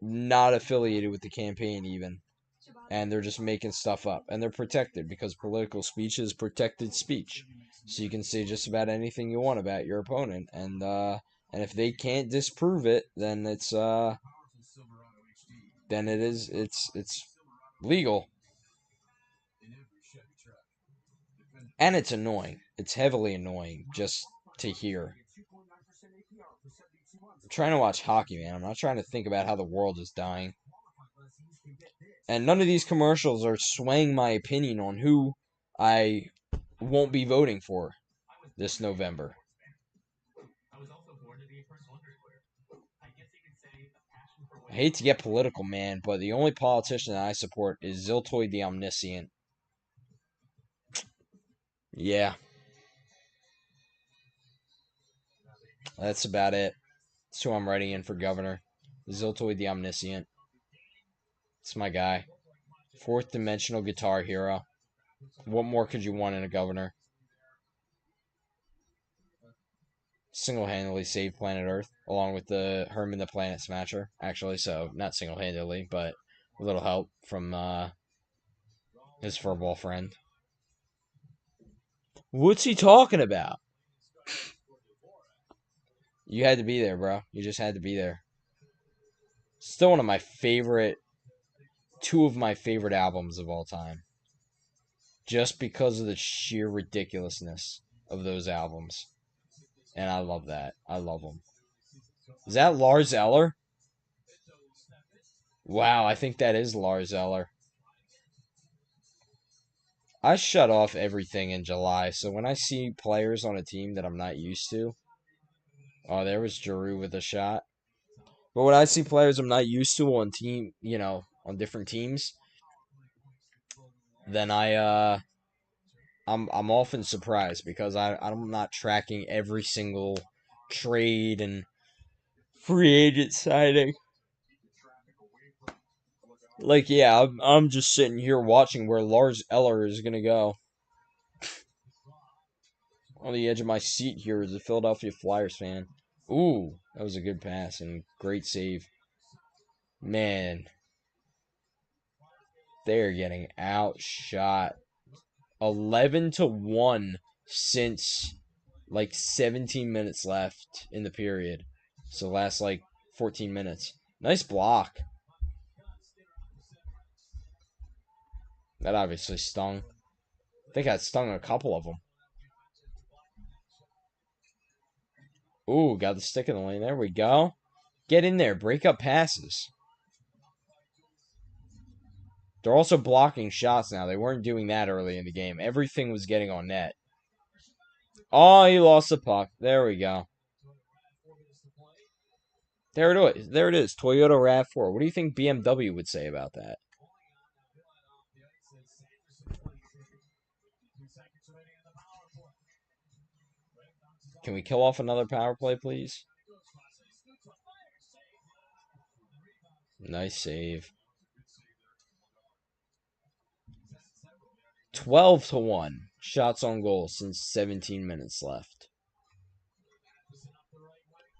not affiliated with the campaign even, and they're just making stuff up, and they're protected because political speech is protected speech, so you can say just about anything you want about your opponent, and if they can't disprove it, then it's legal, and it's annoying. It's heavily annoying just to hear. I'm trying to watch hockey, man. I'm not trying to think about how the world is dying. And none of these commercials are swaying my opinion on who I won't be voting for this November. I hate to get political, man, but the only politician that I support is Ziltoid the Omniscient. Yeah, that's about it. That's who I'm writing in for governor. Ziltoid the Omniscient. It's my guy. Fourth dimensional guitar hero. What more could you want in a governor? Single-handedly saved planet Earth, along with the Herman the Planet Smasher, actually, so not single-handedly, but a little help from his furball friend. What's he talking about? You had to be there, bro. You just had to be there. Still one of my favorite, two of my favorite albums of all time. Just because of the sheer ridiculousness of those albums. And I love that. I love them. Is that Lars Eller? Wow, I think that is Lars Eller. I shut off everything in July, so when I see players on a team that I'm not used to, oh, there was Giroux with a shot. But when I see players I'm not used to on team, on different teams, then I'm often surprised because I'm not tracking every single trade and free agent signing. Like, yeah, I'm just sitting here watching where Lars Eller is gonna go. On the edge of my seat here as a Philadelphia Flyers fan. Ooh, that was a good pass and great save. Man, they're getting outshot. 11-1 since like 17 minutes left in the period. So last like 14 minutes. Nice block. That obviously stung. I think I stung a couple of them. Ooh, got the stick in the lane. There we go. Get in there. Break up passes. They're also blocking shots now. They weren't doing that early in the game. Everything was getting on net. Oh, he lost the puck. There we go. There it is. There it is. Toyota RAV4. What do you think BMW would say about that? Can we kill off another power play, please? Nice save. 12-1 shots on goal since 17 minutes left.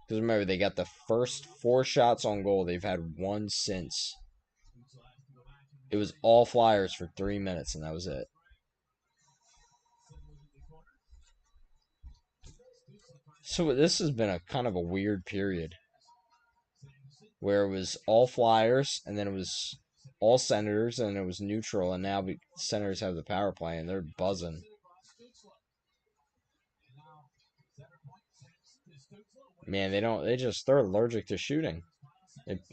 Because remember, they got the first 4 shots on goal. They've had one since. It was all Flyers for 3 minutes, and that was it. So this has been a kind of a weird period. Where it was all Flyers, and then it was all Senators, and it was neutral, and now the Senators have the power play, and they're buzzing. Man, they're allergic to shooting.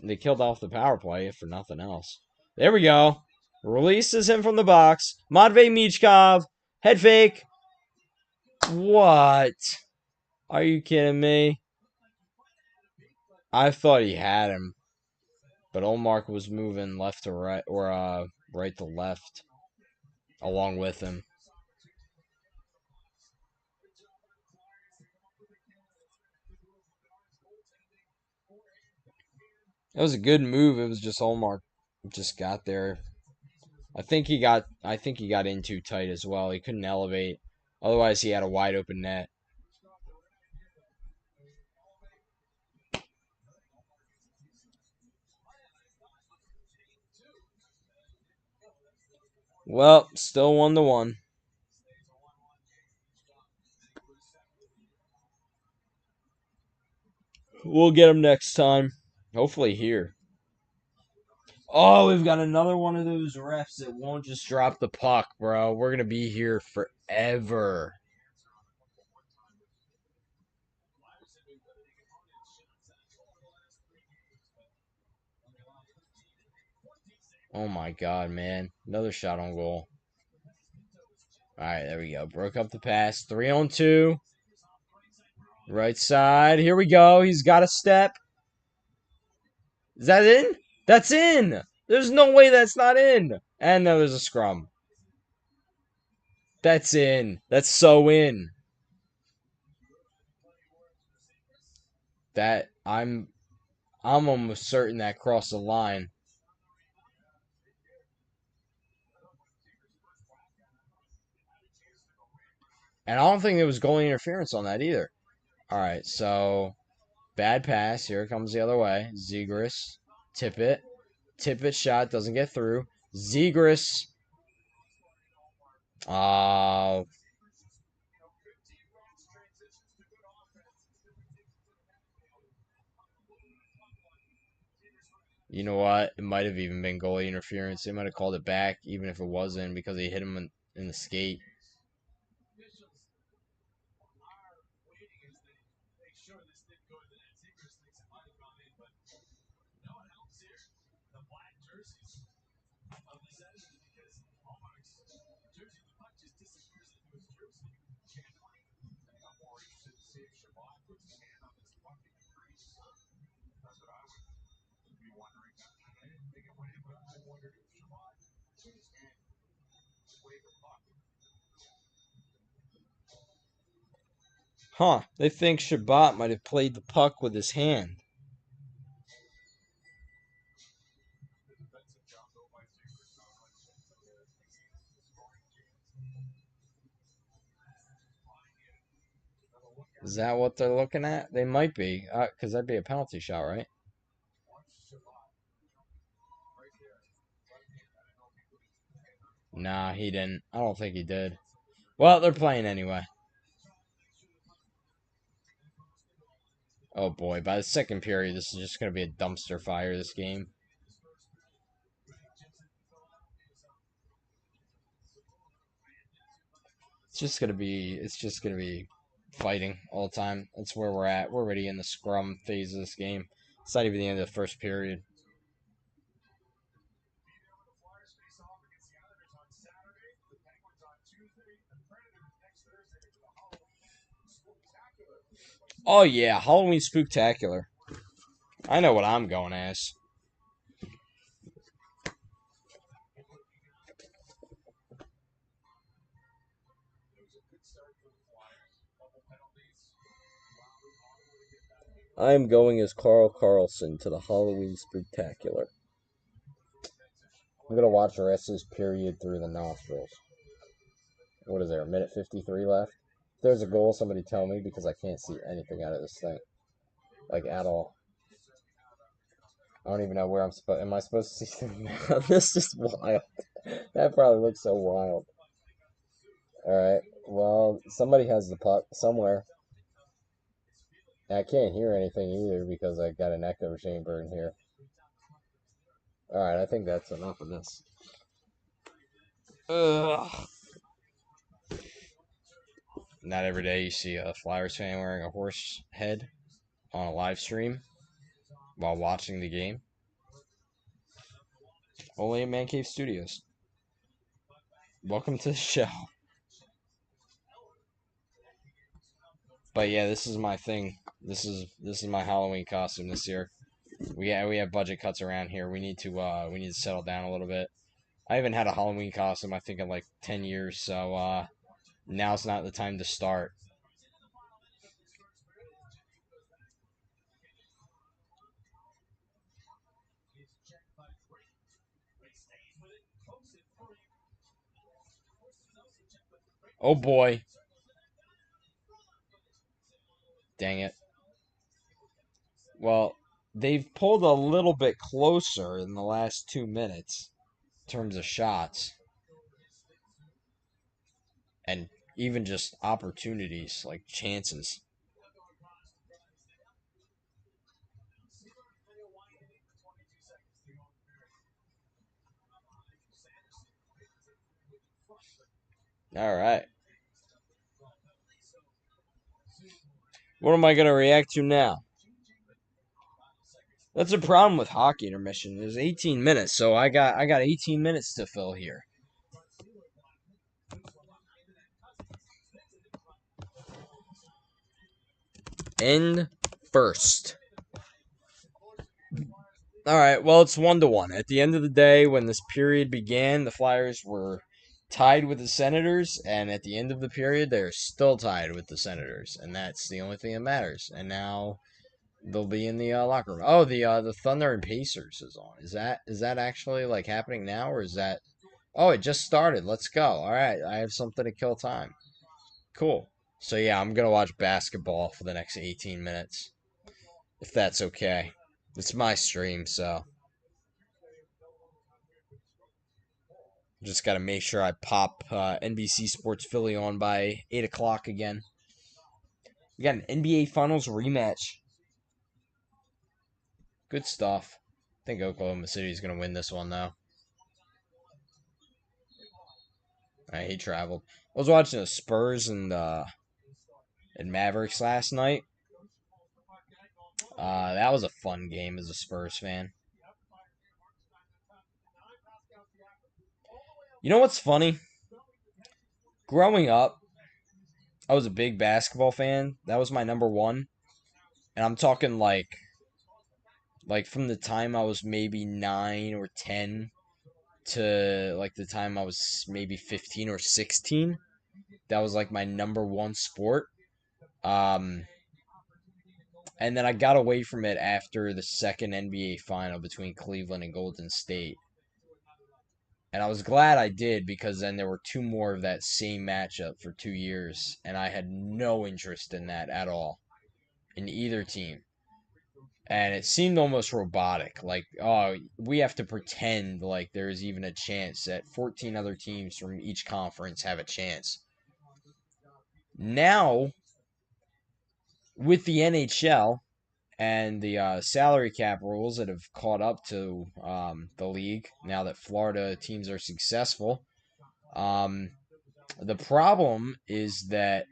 They killed off the power play, if for nothing else. There we go. Releases him from the box. Matvei Michkov. Head fake. What? Are you kidding me? I thought he had him. But Olmark was moving left to right, or right to left, along with him. It was a good move. It was just Olmark Just got there. I think he got in too tight as well. He couldn't elevate. Otherwise, he had a wide open net. Well, still 1-1. We'll get him next time. Hopefully here. Oh, we've got another one of those refs that won't just drop the puck, bro. We're gonna be here forever. Oh my god, man. Another shot on goal. Alright, there we go. Broke up the pass. 3-on-2. Right side. Here we go. He's got a step. Is that in? That's in! There's no way that's not in! And now there's a scrum. That's in. That's so in. That I'm almost certain that crossed the line. And I don't think there was goalie interference on that either. Alright, so bad pass. Here it comes the other way. Zegras. Tip it. Tip it shot. Doesn't get through. Zegras. Uh, you know what? It might have even been goalie interference. They might have called it back, even if it wasn't, because he hit him in the skate. Huh. They think Shabbat might have played the puck with his hand. Is that what they're looking at? They might be, because that'd be a penalty shot, right? Nah, he didn't. I don't think he did. Well, they're playing anyway. Oh boy, by the second period, this is just going to be a dumpster fire, this game. It's just going to be fighting all the time. That's where we're at. We're already in the scrum phase of this game. It's not even the end of the first period. Oh yeah, Halloween Spooktacular. I know what I'm going as. I am going as Carl Carlson to the Halloween Spooktacular. I'm gonna watch the rest of this period through the nostrils. What is there? A minute 53 left. If there's a goal, somebody tell me because I can't see anything out of this thing, like at all. I don't even know where I'm supposed. Am I supposed to see the This is wild. That probably looks so wild. All right. Well, somebody has the puck somewhere. I can't hear anything either because I got an echo chamber in here. All right. I think that's enough of this. Ugh. Not every day you see a Flyers fan wearing a horse head on a live stream while watching the game. Only at Man Cave Studios. Welcome to the show. But yeah, this is my thing. This is my Halloween costume this year. We have budget cuts around here. We need to settle down a little bit. I haven't had a Halloween costume I think in like 10 years, so now's not the time to start. Oh boy. Dang it. Well, they've pulled a little bit closer in the last 2 minutes in terms of shots and even just opportunities, like chances. All right. What am I going to react to now? That's a problem with hockey intermission. There's 18 minutes, so I got 18 minutes to fill here. End first. All right. Well, it's 1-1. At the end of the day, when this period began, the Flyers were tied with the Senators, and at the end of the period, they're still tied with the Senators, and that's the only thing that matters. And now they'll be in the locker room. Oh, the Thunder and Pacers is on. Is that actually like happening now, or is that? Oh, it just started. Let's go. All right, I have something to kill time. Cool. So yeah, I'm gonna watch basketball for the next 18 minutes, if that's okay. It's my stream, so just gotta make sure I pop NBC Sports Philly on by 8 o'clock again. We got an NBA Finals rematch. Good stuff. I think Oklahoma City is gonna win this one though. He traveled. I was watching the Spurs and Mavericks last night. That was a fun game as a Spurs fan. You know what's funny? Growing up, I was a big basketball fan. That was my number one, and I'm talking like from the time I was maybe 9 or 10 to like the time I was maybe 15 or 16. That was like my number one sport. Um, and then I got away from it after the second NBA final between Cleveland and Golden State. And I was glad I did because then there were two more of that same matchup for 2 years, and I had no interest in that at all in either team. And it seemed almost robotic. Like, oh, we have to pretend like there's even a chance that 14 other teams from each conference have a chance. Now, with the NHL and the salary cap rules that have caught up to the league, now that Florida teams are successful, the problem is that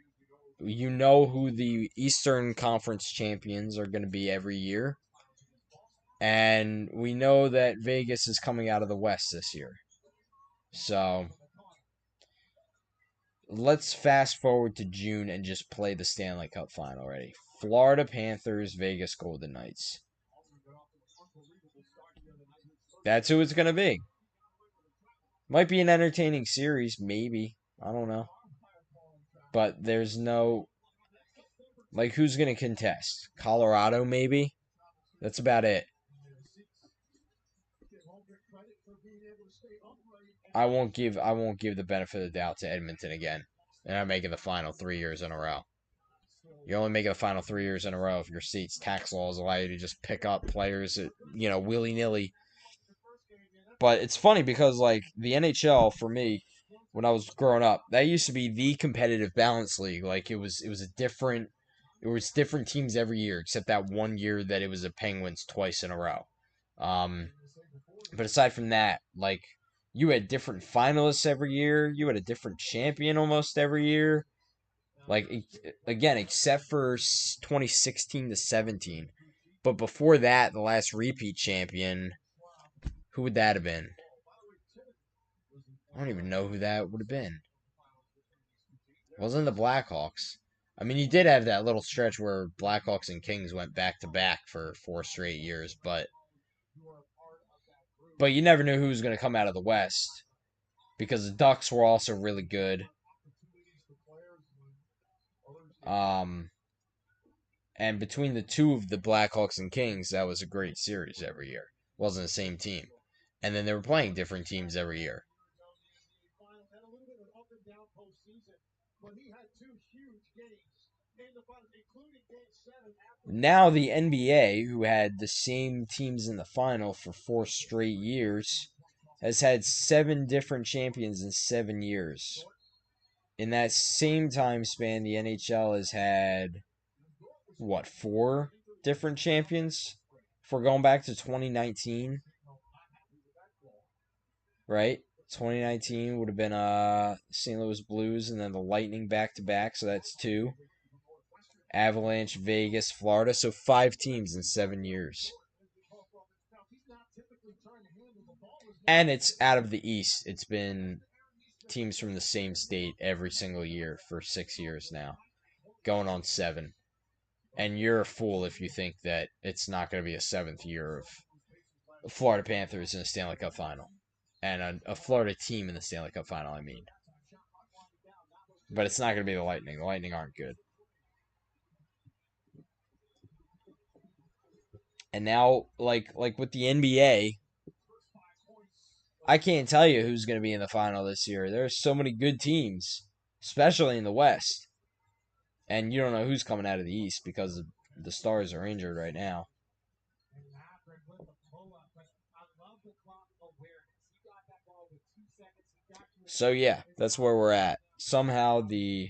you know who the Eastern Conference champions are going to be every year. And we know that Vegas is coming out of the West this year. So let's fast forward to June and just play the Stanley Cup final already. Florida Panthers, Vegas Golden Knights. That's who it's going to be. Might be an entertaining series, maybe. I don't know. But there's no. Like, who's going to contest? Colorado, maybe? That's about it. I won't give the benefit of the doubt to Edmonton again. They're not making the final 3 years in a row. You're only making the final 3 years in a row if your state's tax laws allow you to just pick up players, willy nilly. But it's funny because like the NHL for me, when I was growing up, that used to be the competitive balance league. Like it was different teams every year, except that one year that it was the Penguins twice in a row. Um, but aside from that, like you had different finalists every year. You had a different champion almost every year. Like again, except for 2016 to 17. But before that, the last repeat champion, who would that have been? I don't even know who that would have been. It wasn't the Blackhawks. I mean, you did have that little stretch where Blackhawks and Kings went back to back for 4 straight years, but you never knew who was going to come out of the West because the Ducks were also really good. Um, and between the two of the Blackhawks and Kings, that was a great series every year. It wasn't the same team, and then they were playing different teams every year. Now the NBA, who had the same teams in the final for 4 straight years, has had 7 different champions in 7 years. In that same time span, the NHL has had, what, 4 different champions? If we're going back to 2019, right? 2019 would have been St. Louis Blues and then the Lightning back to back, so that's 2. Avalanche, Vegas, Florida, so 5 teams in 7 years. And it's out of the East. It's been teams from the same state every single year for 6 years now, going on 7. And you're a fool if you think that it's not going to be a 7th year of Florida Panthers in a Stanley Cup final. And a Florida team in the Stanley Cup final, I mean. But it's not going to be the Lightning. The Lightning aren't good. And now, like with the NBA, I can't tell you who's going to be in the final this year. There's so many good teams, especially in the West. And you don't know who's coming out of the East because the stars are injured right now. So yeah, that's where we're at. Somehow the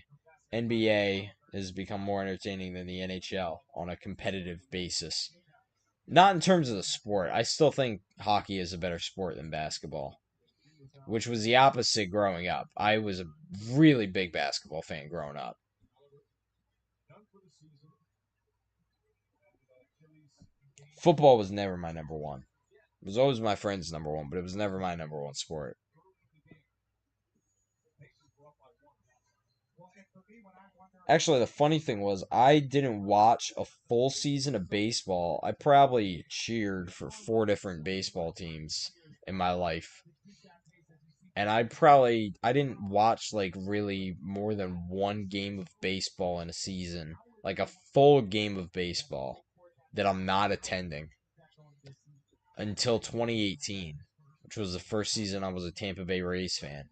NBA has become more entertaining than the NHL on a competitive basis. Not in terms of the sport. I still think hockey is a better sport than basketball, which was the opposite growing up. I was a really big basketball fan growing up. Football was never my number one. It was always my friend's number one, but it was never my number one sport. Actually, the funny thing was, I didn't watch a full season of baseball. I probably cheered for 4 different baseball teams in my life. And I didn't watch like really more than one game of baseball in a season. Like a full game of baseball that I'm not attending until 2018, which was the first season I was a Tampa Bay Rays fan.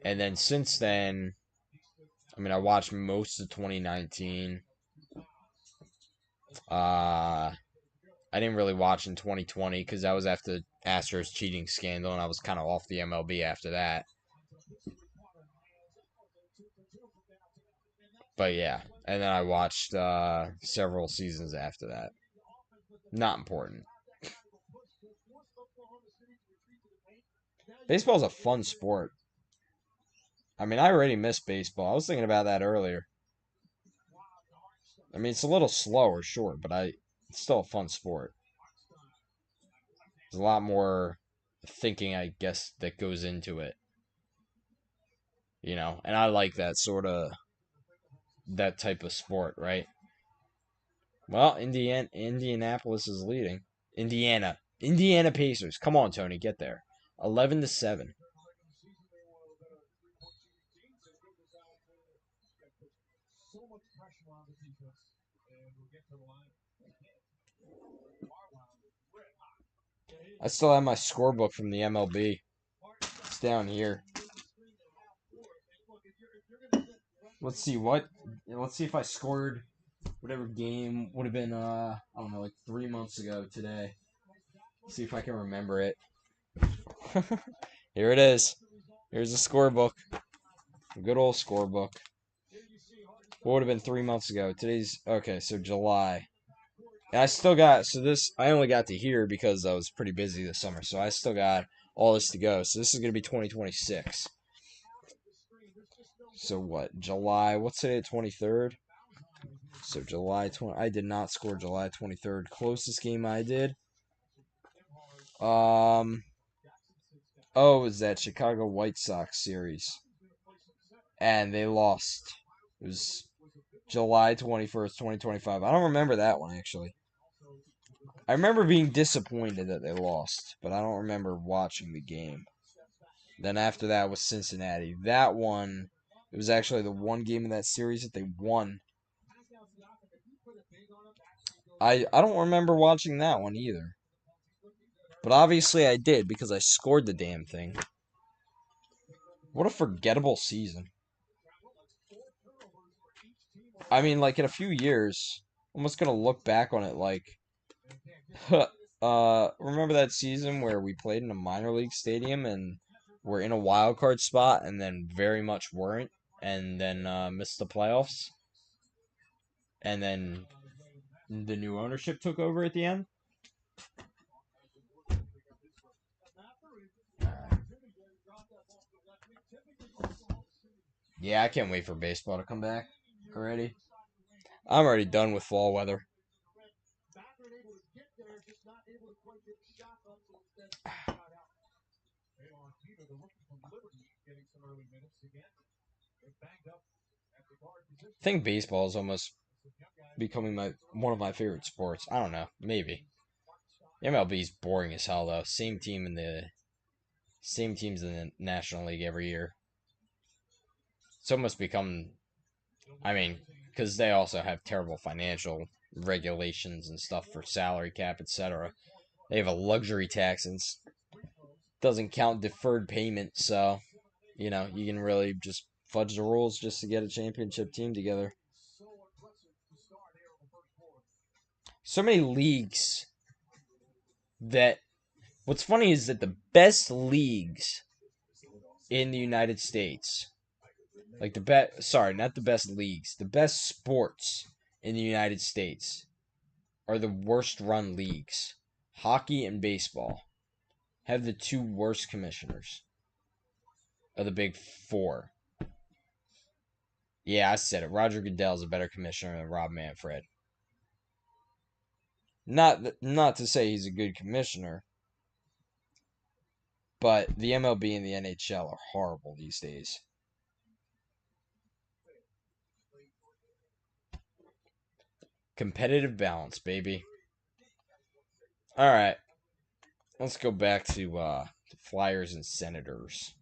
And then since then, I mean, I watched most of 2019. I didn't really watch in 2020 because that was after the Astros cheating scandal, and I was kind of off the MLB after that. But yeah, and then I watched several seasons after that. Not important. Baseball's a fun sport. I mean, I already miss baseball. I was thinking about that earlier. I mean, it's a little slower, sure, but it's still a fun sport. There's a lot more thinking, I guess, that goes into it. And I like that type of sport, right? Well, Indianapolis is leading. Indiana Pacers. Come on, Tony, get there. 11-7. I still have my scorebook from the MLB. It's down here. Let's see if I scored whatever game would have been I don't know, like 3 months ago today. See if I can remember it. Here it is. Here's the scorebook. A good old scorebook. What would have been 3 months ago? Today's okay, so July. And I only got to here because I was pretty busy this summer, so I still got all this to go. So this is gonna be 2026. So what? July, what's today, 23rd? So July 20, I did not score July 23rd. Closest game I did. It was that Chicago White Sox series. And they lost. It was July 21st, 2025. I don't remember that one, actually. I remember being disappointed that they lost, but I don't remember watching the game. Then after that was Cincinnati. That one, it was actually the one game in that series that they won. I don't remember watching that one either. But obviously I did because I scored the damn thing. What a forgettable season. I mean, like, in a few years, I'm just gonna look back on it like, remember that season where we played in a minor league stadium and we're in a wild card spot and then very much weren't and then missed the playoffs and then the new ownership took over at the end? Yeah, I can't wait for baseball to come back already. I'm already done with fall weather. I think baseball is almost becoming one of my favorite sports. I don't know, maybe. MLB is boring as hell though. Same teams in the National League every year. It's almost become, I mean, because they also have terrible financial regulations and stuff for salary cap, etc. They have a luxury tax and doesn't count deferred payment, so you can really just fudge the rules just to get a championship team together. So many leagues that what's funny is that the best leagues in the United States, like not the best leagues, the best sports in the United States are the worst run leagues. Hockey and baseball have the two worst commissioners of the big four. Yeah, I said it. Roger Goodell's a better commissioner than Rob Manfred. Not to say he's a good commissioner, but the MLB and the NHL are horrible these days. Competitive balance, baby. All right, let's go back to Flyers and Senators.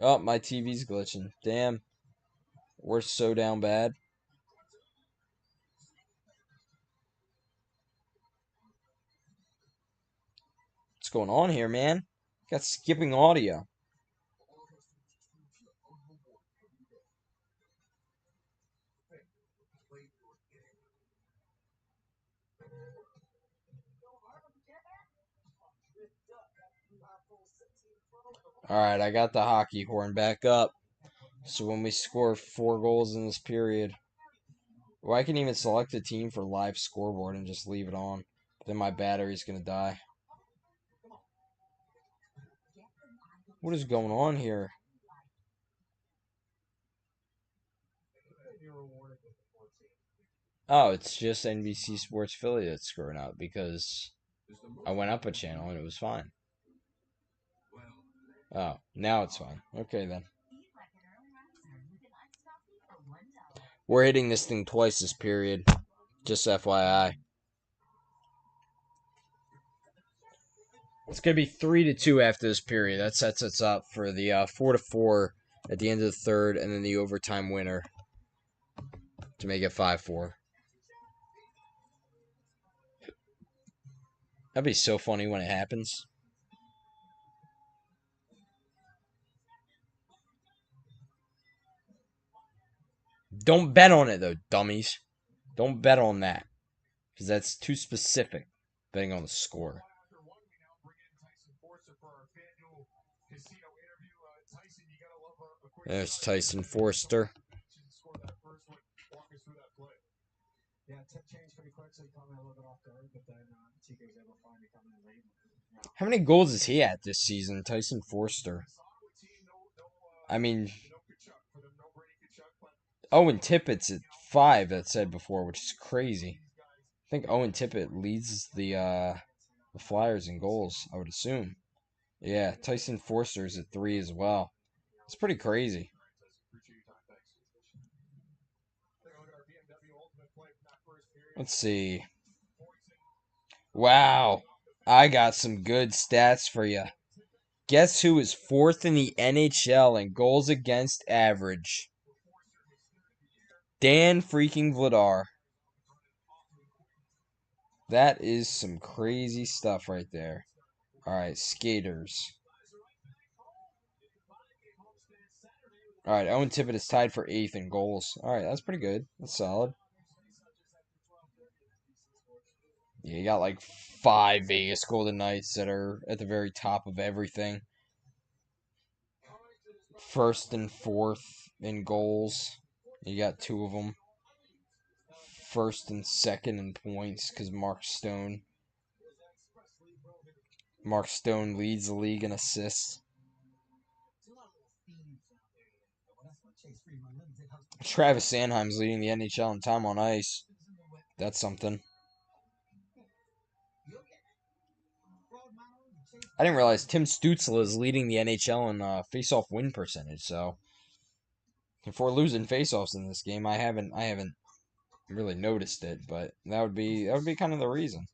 Oh, my TV's glitching. Damn, we're so down bad. What's going on here, man? Got skipping audio. Alright, I got the hockey horn back up. So when we score 4 goals in this period, well, I can even select a team for live scoreboard and just leave it on. Then my battery's gonna die. What is going on here? Oh, it's just NBC Sports Philly that's screwing up because I went up a channel and it was fine. Oh, now it's fine. Okay then. We're hitting this thing twice this period. Just FYI. It's going to be 3-2 after this period. That sets us up for the 4-4 at the end of the third, and then the overtime winner to make it 5-4. That'd be so funny when it happens. Don't bet on it, though, dummies. Don't bet on that. Because that's too specific, betting on the score. There's Tyson Forster. How many goals is he at this season, Tyson Forster? I mean, Owen Tippett's at 5, that said before, which is crazy. I think Owen Tippett leads the Flyers in goals, I would assume. Yeah, Tyson Forster's at 3 as well. It's pretty crazy. Let's see. Wow. I got some good stats for you. Guess who is 4th in the NHL in goals against average? Dan freaking Vladar. That is some crazy stuff right there. All right, skaters. All right, Owen Tippett is tied for 8th in goals. All right, that's pretty good. That's solid. Yeah, you got like 5 Vegas Golden Knights that are at the very top of everything. 1st and 4th in goals. You got 2 of them. 1st and 2nd in points because Mark Stone leads the league in assists. Travis Sanheim's leading the NHL in time on ice. That's something. I didn't realize Tim Stützle is leading the NHL in face-off win percentage. So if we're losing face-offs in this game, I haven't really noticed it, but that would be kind of the reason.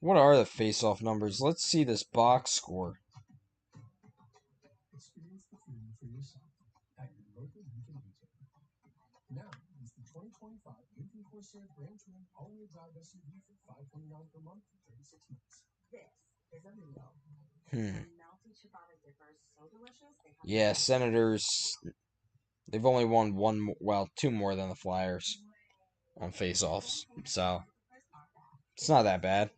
What are the face-off numbers? Let's see this box score. Yeah, Senators. They've only won well, 2 more than the Flyers on face-offs, so it's not that bad.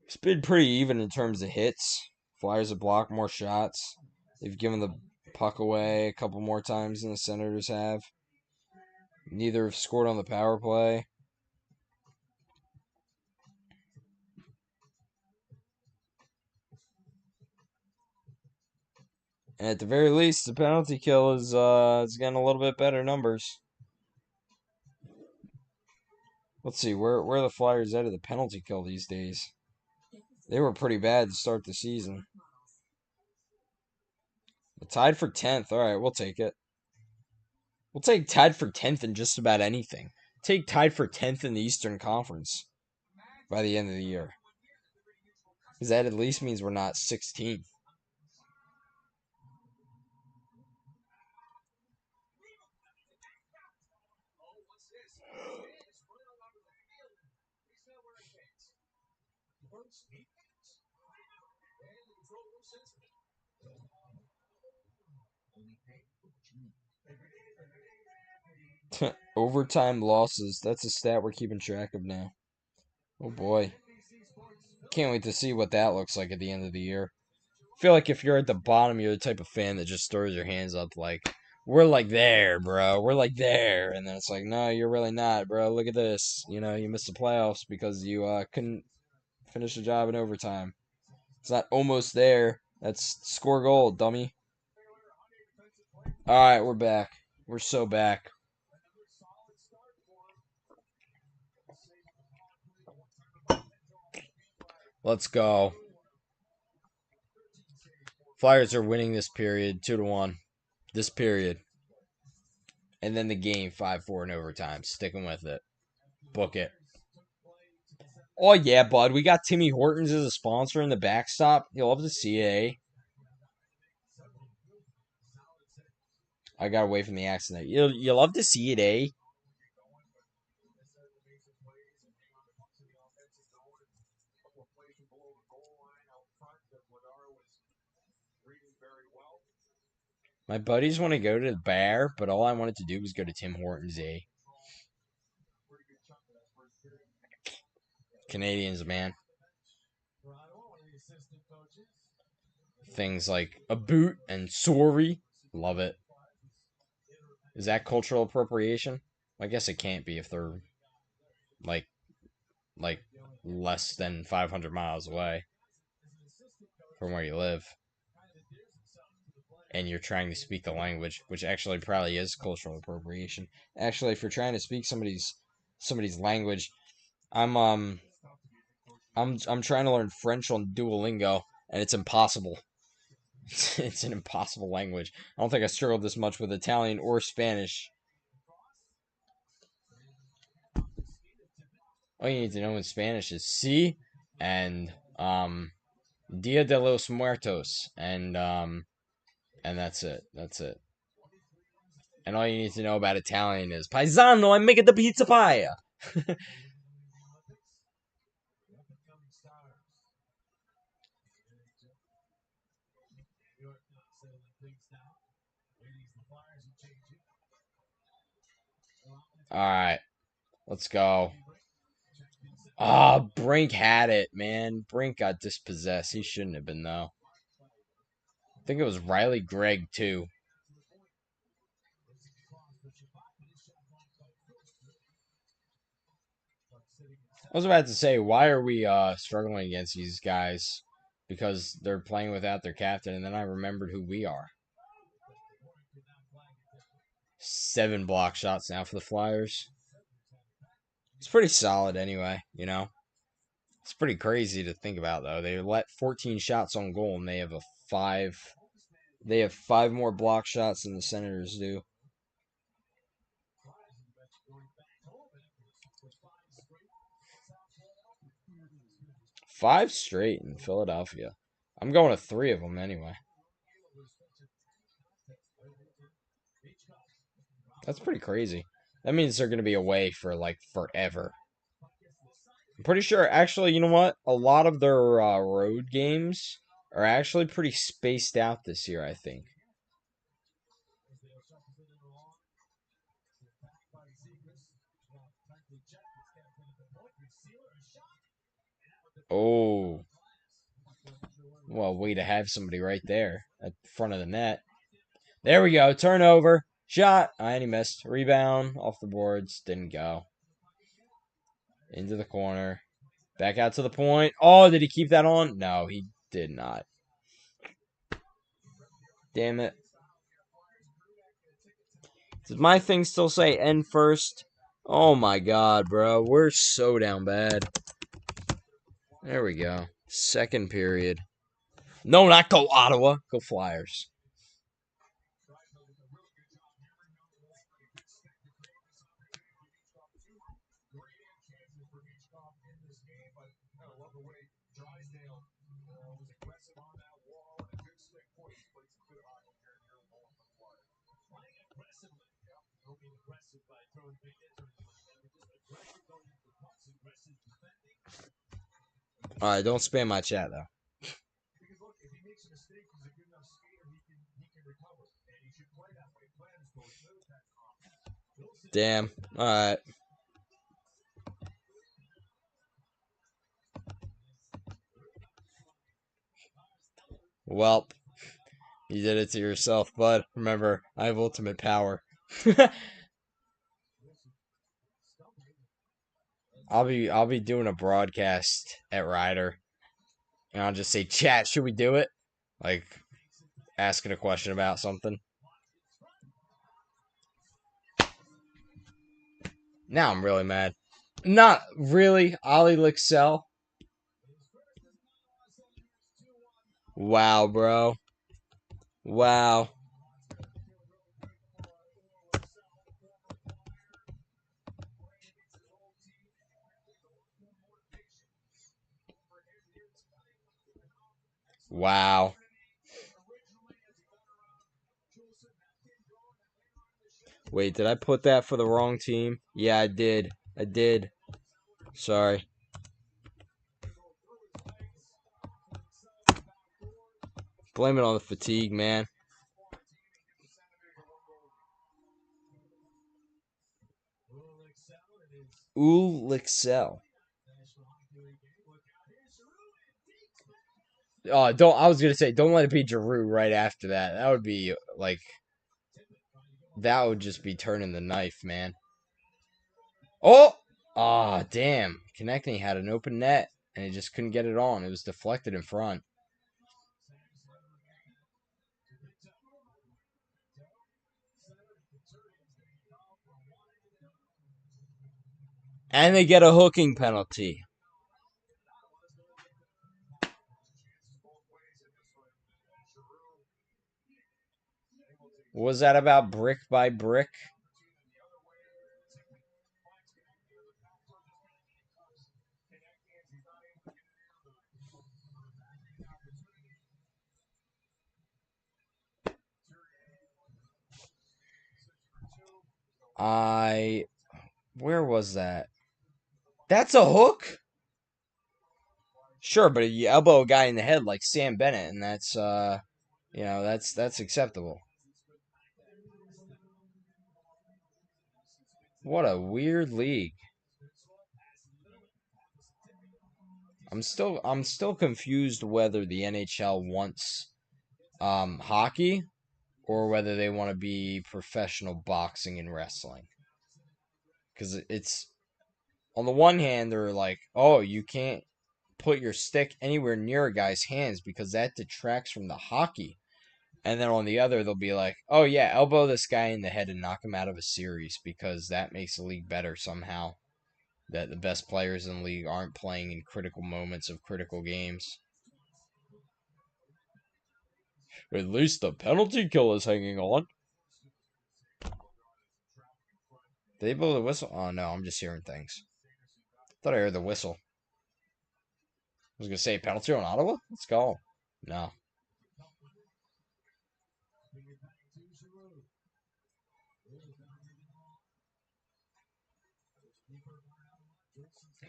It's been pretty even in terms of hits. Flyers have blocked more shots. They've given the puck away a couple more times than the Senators have. Neither have scored on the power play. And at the very least, the penalty kill is getting a little bit better numbers. Let's see, where are the Flyers at of the penalty kill these days? They were pretty bad to start the season. Tied for 10th. All right, we'll take it. We'll take tied for 10th in just about anything. Take tied for 10th in the Eastern Conference by the end of the year. Because that at least means we're not 16th. Overtime losses. That's a stat we're keeping track of now. Oh boy. Can't wait to see what that looks like at the end of the year. I feel like if you're at the bottom, you're the type of fan that just throws your hands up like, we're like there, bro. We're like there. And then it's like, no, you're really not, bro. Look at this. You know, you missed the playoffs because you couldn't finish the job in overtime. It's not almost there. That's score goal, dummy. All right, we're back. We're so back. Let's go. Flyers are winning this period 2-1. This period. And then the game 5-4 in overtime. Sticking with it. Book it. Oh yeah, bud. We got Timmy Hortons as a sponsor in the backstop. You'll love to see it, eh? I got away from the accident. You'll love to see it, eh? My buddies want to go to the bar, but all I wanted to do was go to Tim Hortons, eh? Canadians, man. Things like a boot and sorry. Love it. Is that cultural appropriation? I guess it can't be if they're like like less than 500 miles away from where you live and you're trying to speak the language, which actually probably is cultural appropriation. Actually, if you're trying to speak somebody's language, I'm I'm trying to learn French on Duolingo and it's impossible. It's an impossible language. I don't think I struggled this much with Italian or Spanish. All you need to know in Spanish is "sí" and Dia de los Muertos, and that's it. That's it. And all you need to know about Italian is paisano. I'm making the pizza pie. All right, let's go. Ah, Brink had it, man. Brink got dispossessed. He shouldn't have been though. I think it was Riley Gregg too. I was about to say, why are we struggling against these guys? Because they're playing without their captain, and then I remembered who we are. 7 block shots now for the Flyers. It's pretty solid anyway, you know. It's pretty crazy to think about though. They let 14 shots on goal and they have a 5 they have 5 more block shots than the Senators do. 5 straight in Philadelphia. I'm going to 3 of them anyway. That's pretty crazy. That means they're going to be away for like forever. I'm pretty sure, actually, you know what? A lot of their road games are actually pretty spaced out this year, I think. Oh, well, way to have somebody right there at the front of the net. There we go. Turnover. Shot. And he missed. Rebound. Off the boards. Didn't go. Into the corner. Back out to the point. Oh, did he keep that on? No, he did not. Damn it. Does my thing still say end first? Oh my god, bro. We're so down bad. There we go. Second period. No, not go Ottawa. Go Flyers. Alright, don't spam my chat, though. Damn. Alright. Well, you did it to yourself, bud. Remember, I have ultimate power. I'll be doing a broadcast at Ryder, and I'll just say, "Chat, should we do it?" Like asking a question about something. Now I'm really mad. Not really. Ollie Lixell. Wow, bro. Wow. Wow. Wait, did I put that for the wrong team? Yeah, I did. I did. Sorry. Blame it on the fatigue, man. Lixell. Oh, don't. I was gonna say, don't let it be Giroux right after that. That would be like, that would just be turning the knife, man. Oh, ah, oh, damn. Connecting had an open net, and he just couldn't get it on. It was deflected in front. And they get a hooking penalty. Was that about brick by brick? I where was that? That's a hook? Sure, but you elbow a guy in the head like Sam Bennett, and that's that's acceptable. What a weird league. I'm still confused whether the NHL wants hockey or whether they want to be professional boxing and wrestling. Because it's on the one hand they're like, oh, you can't put your stick anywhere near a guy's hands because that detracts from the hockey. And then on the other, they'll be like, oh, yeah, elbow this guy in the head and knock him out of a series because that makes the league better somehow. That the best players in the league aren't playing in critical moments of critical games. At least the penalty kill is hanging on. Did they blow the whistle? Oh, no, I'm just hearing things. Thought I heard the whistle. I was going to say penalty on Ottawa? Let's go. No.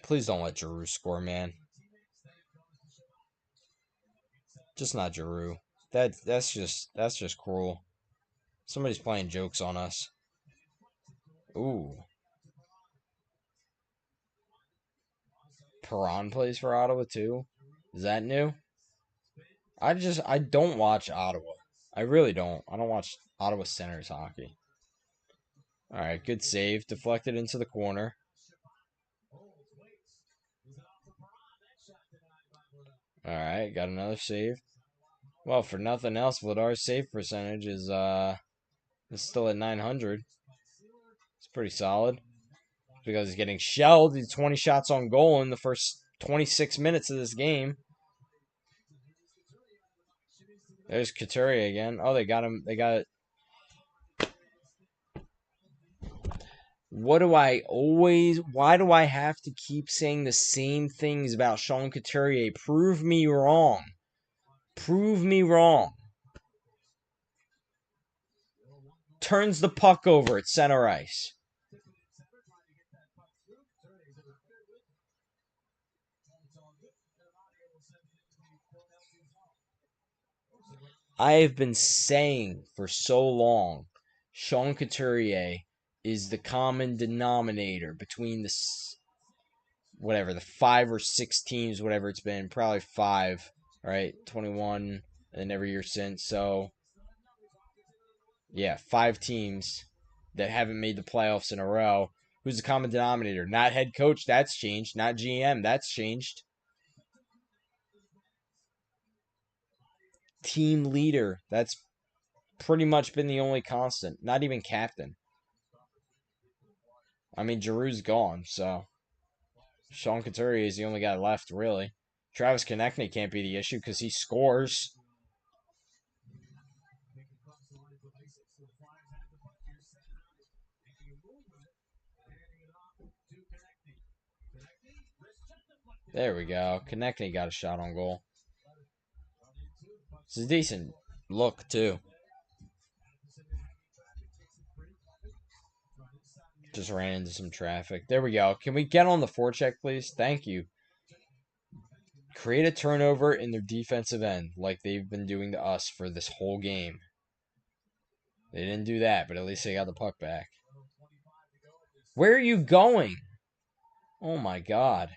Please don't let Giroux score, man. Just not Giroux. That's just cruel. Somebody's playing jokes on us. Ooh. Perron plays for Ottawa too. Is that new? I don't watch Ottawa. I really don't. I don't watch Ottawa Senators hockey. All right, good save. Deflected into the corner. All right, got another save. Well, for nothing else, Vladar's save percentage is still at 900. It's pretty solid because he's getting shelled. He's 20 shots on goal in the first 26 minutes of this game. There's Couturier again. Oh, they got him. They got it. Why do I have to keep saying the same things about Sean Couturier? Prove me wrong. Prove me wrong. Turns the puck over at center ice. I have been saying for so long, Sean Couturier is the common denominator between the 5 or 6 teams, whatever it's been, probably 5, right? 21, and then every year since. So, yeah, 5 teams that haven't made the playoffs in a row. Who's the common denominator? Not head coach, that's changed. Not GM, that's changed. Team leader, that's pretty much been the only constant. Not even captain. I mean, Giroux's gone, so Sean Couturier is the only guy left, really. Travis Konechny can't be the issue because he scores. There we go. Konechny got a shot on goal. It's a decent look, too. Just ran into some traffic. There we go. Can we get on the forecheck, please? Thank you. Create a turnover in their defensive end like they've been doing to us for this whole game. They didn't do that, but at least they got the puck back. Where are you going? Oh my god.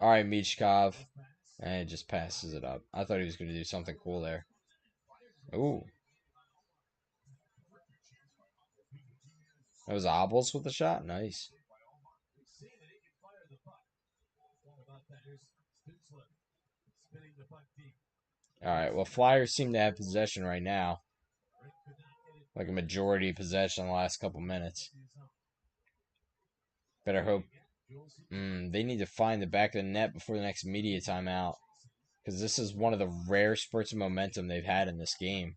All right, Michkov. And it just passes it up. I thought he was going to do something cool there. Ooh. That was Obels with the shot? Nice. All right, well, Flyers seem to have possession right now. Like a majority possession in the last couple minutes. Better hope. They need to find the back of the net before the next media timeout. Because this is one of the rare spurts of momentum they've had in this game.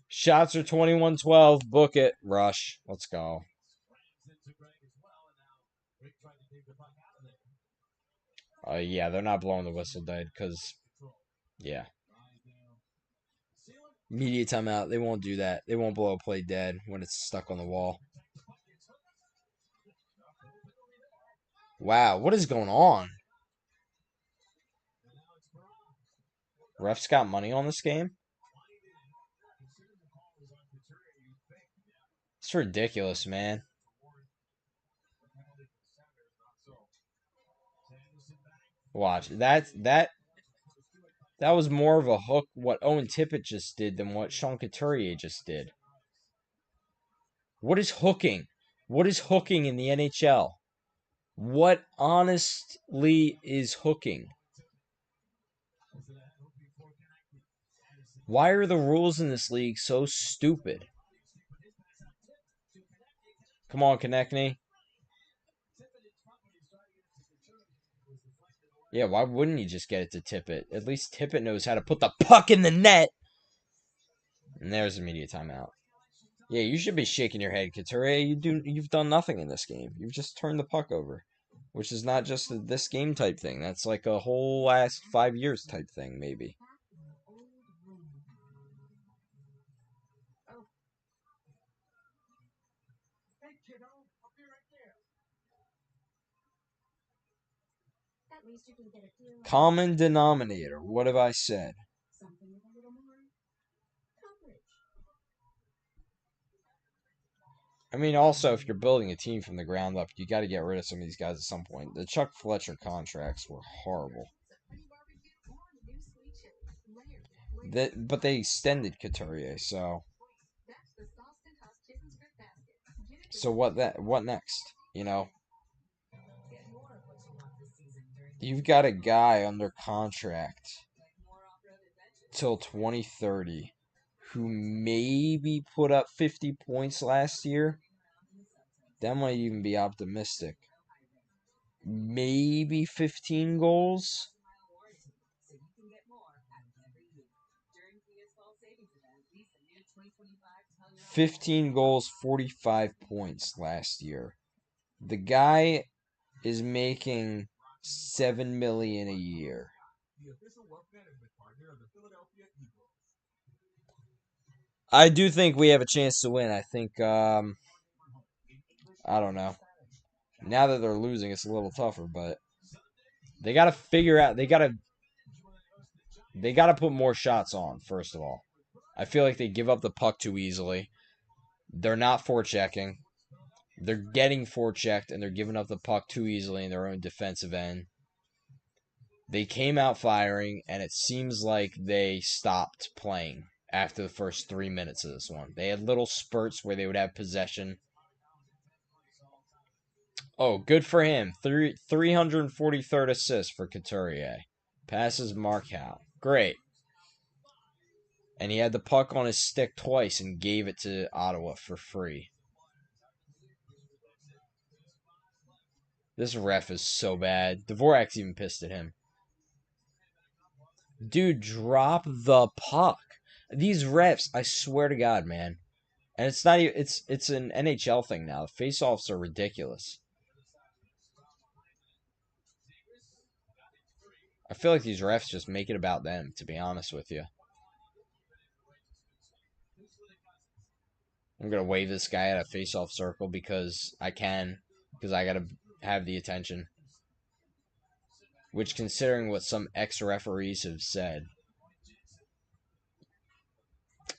Shots are 21-12. Book it. Rush. Let's go. Yeah, they're not blowing the whistle, dude, because, yeah. Media timeout. They won't do that. They won't blow a play dead when it's stuck on the wall. Wow, what is going on? Refs got money on this game? It's ridiculous, man. Watch. That was more of a hook what Owen Tippett just did than what Sean Couturier just did. What is hooking? What is hooking in the NHL? What honestly is hooking? Why are the rules in this league so stupid? Come on, Konechny. Yeah, why wouldn't you just get it to Tippett? At least Tippett knows how to put the puck in the net. And there's immediate timeout. Yeah, you should be shaking your head, Couturier. You've done nothing in this game. You've just turned the puck over, which is not just a this game type thing. That's like a whole last 5 years type thing, maybe. Common denominator. What have I said? I mean, also, if you're building a team from the ground up, you got to get rid of some of these guys at some point. The Chuck Fletcher contracts were horrible. But they extended Couturier, so what next? You know, you've got a guy under contract till 2030 who maybe put up 50 points last year. That might even be optimistic. Maybe 15 goals. 15 goals, 45 points last year. The guy is making $7 million a year. I do think we have a chance to win. I think I don't know. Now that they're losing, it's a little tougher, but they got to figure out. They got to put more shots on. First of all, I feel like they give up the puck too easily. They're not forechecking. They're getting forechecked and they're giving up the puck too easily in their own defensive end. They came out firing, and it seems like they stopped playing after the first 3 minutes of this one. They had little spurts where they would have possession. Oh, good for him. 343rd assist for Couturier. Passes Markow. Great. And he had the puck on his stick twice and gave it to Ottawa for free. This ref is so bad. Dvorak's even pissed at him. Dude, drop the puck. These refs, I swear to God, man. And it's not even it's an NHL thing now. The face-offs are ridiculous. I feel like these refs just make it about them, to be honest with you. I'm gonna wave this guy at a face-off circle because I can, because I gotta have the attention. Which, considering what some ex-referees have said,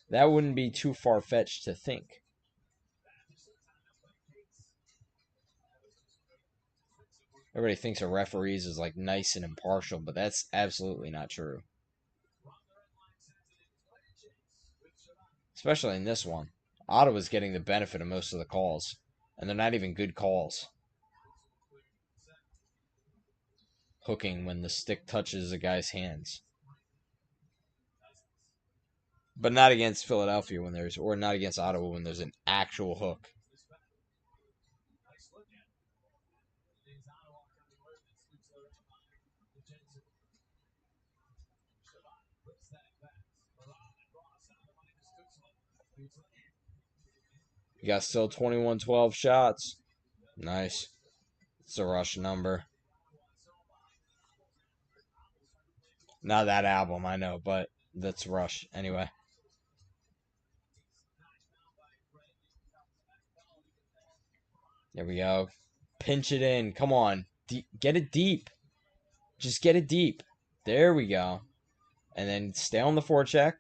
that wouldn't be too far-fetched to think. Everybody thinks of referees as like nice and impartial, but that's absolutely not true. Especially in this one. Ottawa's getting the benefit of most of the calls, and they're not even good calls. Hooking when the stick touches a guy's hands. But not against Philadelphia or not against Ottawa when there's an actual hook. You got still 21-12 shots. Nice. It's a rush number. Not that album, I know, but that's rush anyway. There we go. Pinch it in. Come on. Get it deep. Just get it deep. There we go. And then stay on the forecheck.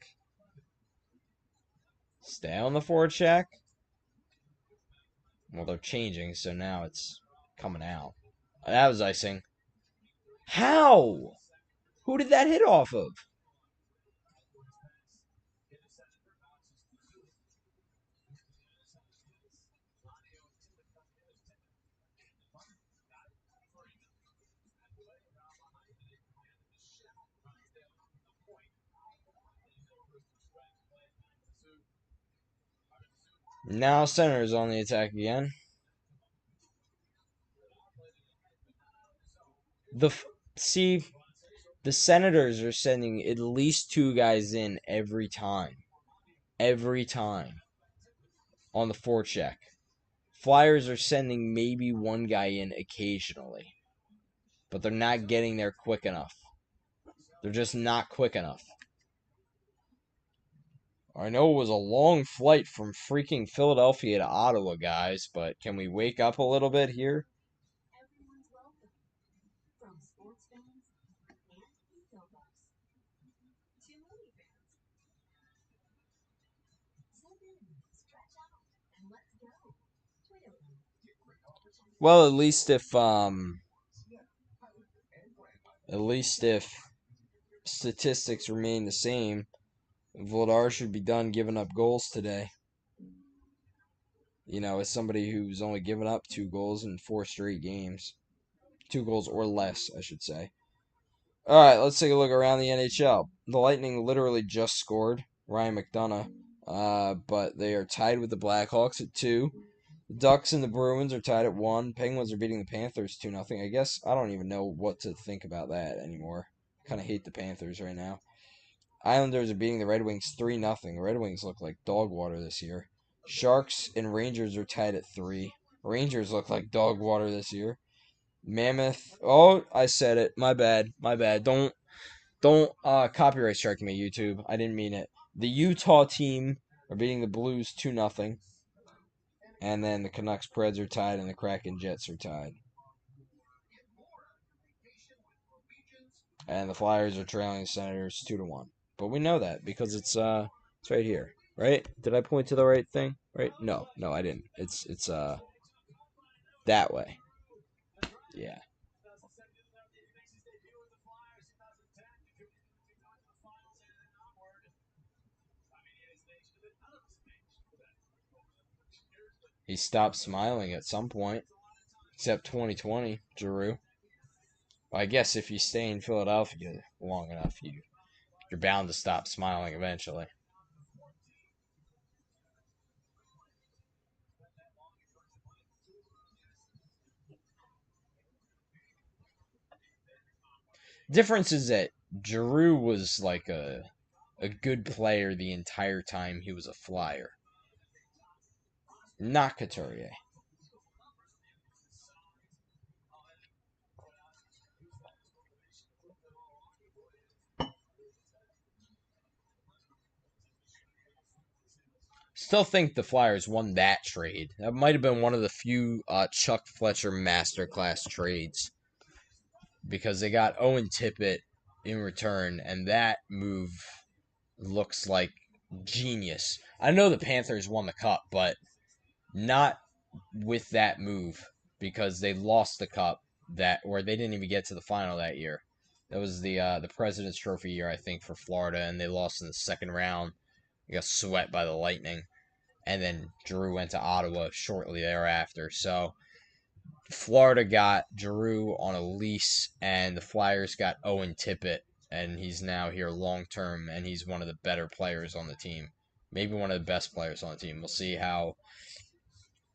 Stay on the forecheck. Well, they're changing, so now it's coming out. That was icing. How? Who did that hit off of? Now Senator's on the attack again. See, the Senators are sending at least two guys in every time. Every time. On the forecheck. Flyers are sending maybe one guy in occasionally. But they're not getting there quick enough. They're just not quick enough. I know it was a long flight from freaking Philadelphia to Ottawa, guys, but can we wake up a little bit here? Well, at least if statistics remain the same, Vladar should be done giving up goals today. You know, as somebody who's only given up 2 goals in 4 straight games. 2 goals or less, I should say. All right, let's take a look around the NHL. The Lightning literally just scored, Ryan McDonough, but they are tied with the Blackhawks at 2. The Ducks and the Bruins are tied at 1. Penguins are beating the Panthers 2-0. I guess I don't even know what to think about that anymore. Kind of hate the Panthers right now. Islanders are beating the Red Wings 3-0. The Red Wings look like dog water this year. Sharks and Rangers are tied at 3. Rangers look like dog water this year. Mammoth. Oh, I said it. My bad. My bad. Don't copyright strike me, YouTube. I didn't mean it. The Utah team are beating the Blues 2-0. And then the Canucks Preds are tied and the Kraken Jets are tied. And the Flyers are trailing the Senators 2-1. But we know that because it's right here. Right? Did I point to the right thing? Right? No, I didn't. It's that way. Yeah. He stopped smiling at some point. Except 2020, Giroux. Well, I guess if you stay in Philadelphia long enough, you're bound to stop smiling eventually. Difference is that Giroux was like a good player the entire time he was a Flyer. Not Couturier. Still think the Flyers won that trade. That might have been one of the few Chuck Fletcher masterclass trades because they got Owen Tippett in return, and that move looks like genius. I know the Panthers won the cup, but not with that move because they lost the cup or they didn't even get to the final that year. That was the President's Trophy year, I think, for Florida, and they lost in the second round. They got swept by the Lightning, and then Giroux went to Ottawa shortly thereafter. So Florida got Giroux on a lease, and the Flyers got Owen Tippett, and he's now here long term, and he's one of the better players on the team, maybe one of the best players on the team. We'll see how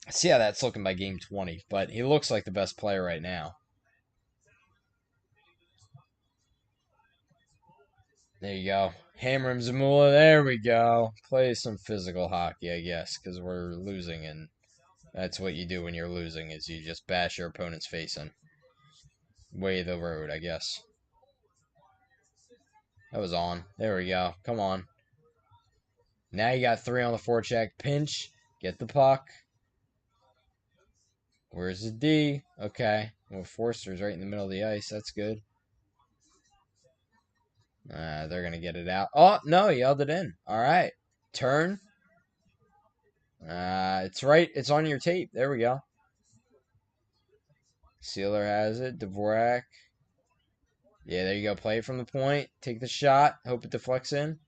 that's looking by game 20, but he looks like the best player right now. There you go. Hammer him, Zamula. There we go. Play some physical hockey, I guess, because we're losing, and that's what you do when you're losing, is you just bash your opponent's face in. Way the road, I guess. That was on. There we go. Come on. Now you got 3 on the forecheck. Pinch. Get the puck. Where's the D? Okay. Well, Forster's right in the middle of the ice. That's good. They're going to get it out. Oh, no, he held it in. All right. Turn. It's right. It's on your tape. There we go. Sealer has it. Dvorak. Yeah, there you go. Play it from the point. Take the shot. Hope it deflects in.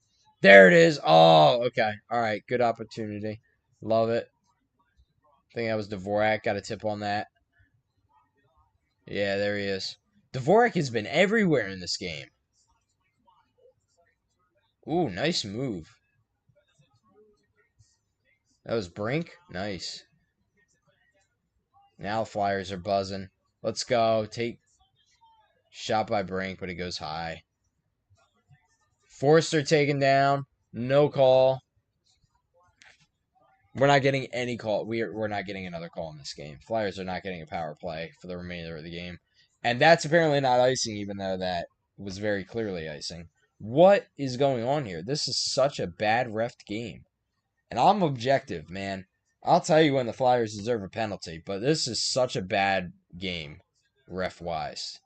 There it is. Oh, okay. All right. Good opportunity. Love it. I think that was Dvorak. Got a tip on that. Yeah, there he is. Dvorak has been everywhere in this game. Ooh, nice move. That was Brink. Nice. Now Flyers are buzzing. Let's go. Take shot by Brink, but it goes high. Forster taken down. No call. We're not getting any call. We're not getting another call in this game. Flyers are not getting a power play for the remainder of the game. And that's apparently not icing, even though that was very clearly icing. What is going on here? This is such a bad ref game. And I'm objective, man. I'll tell you when the Flyers deserve a penalty, but this is such a bad game, ref-wise.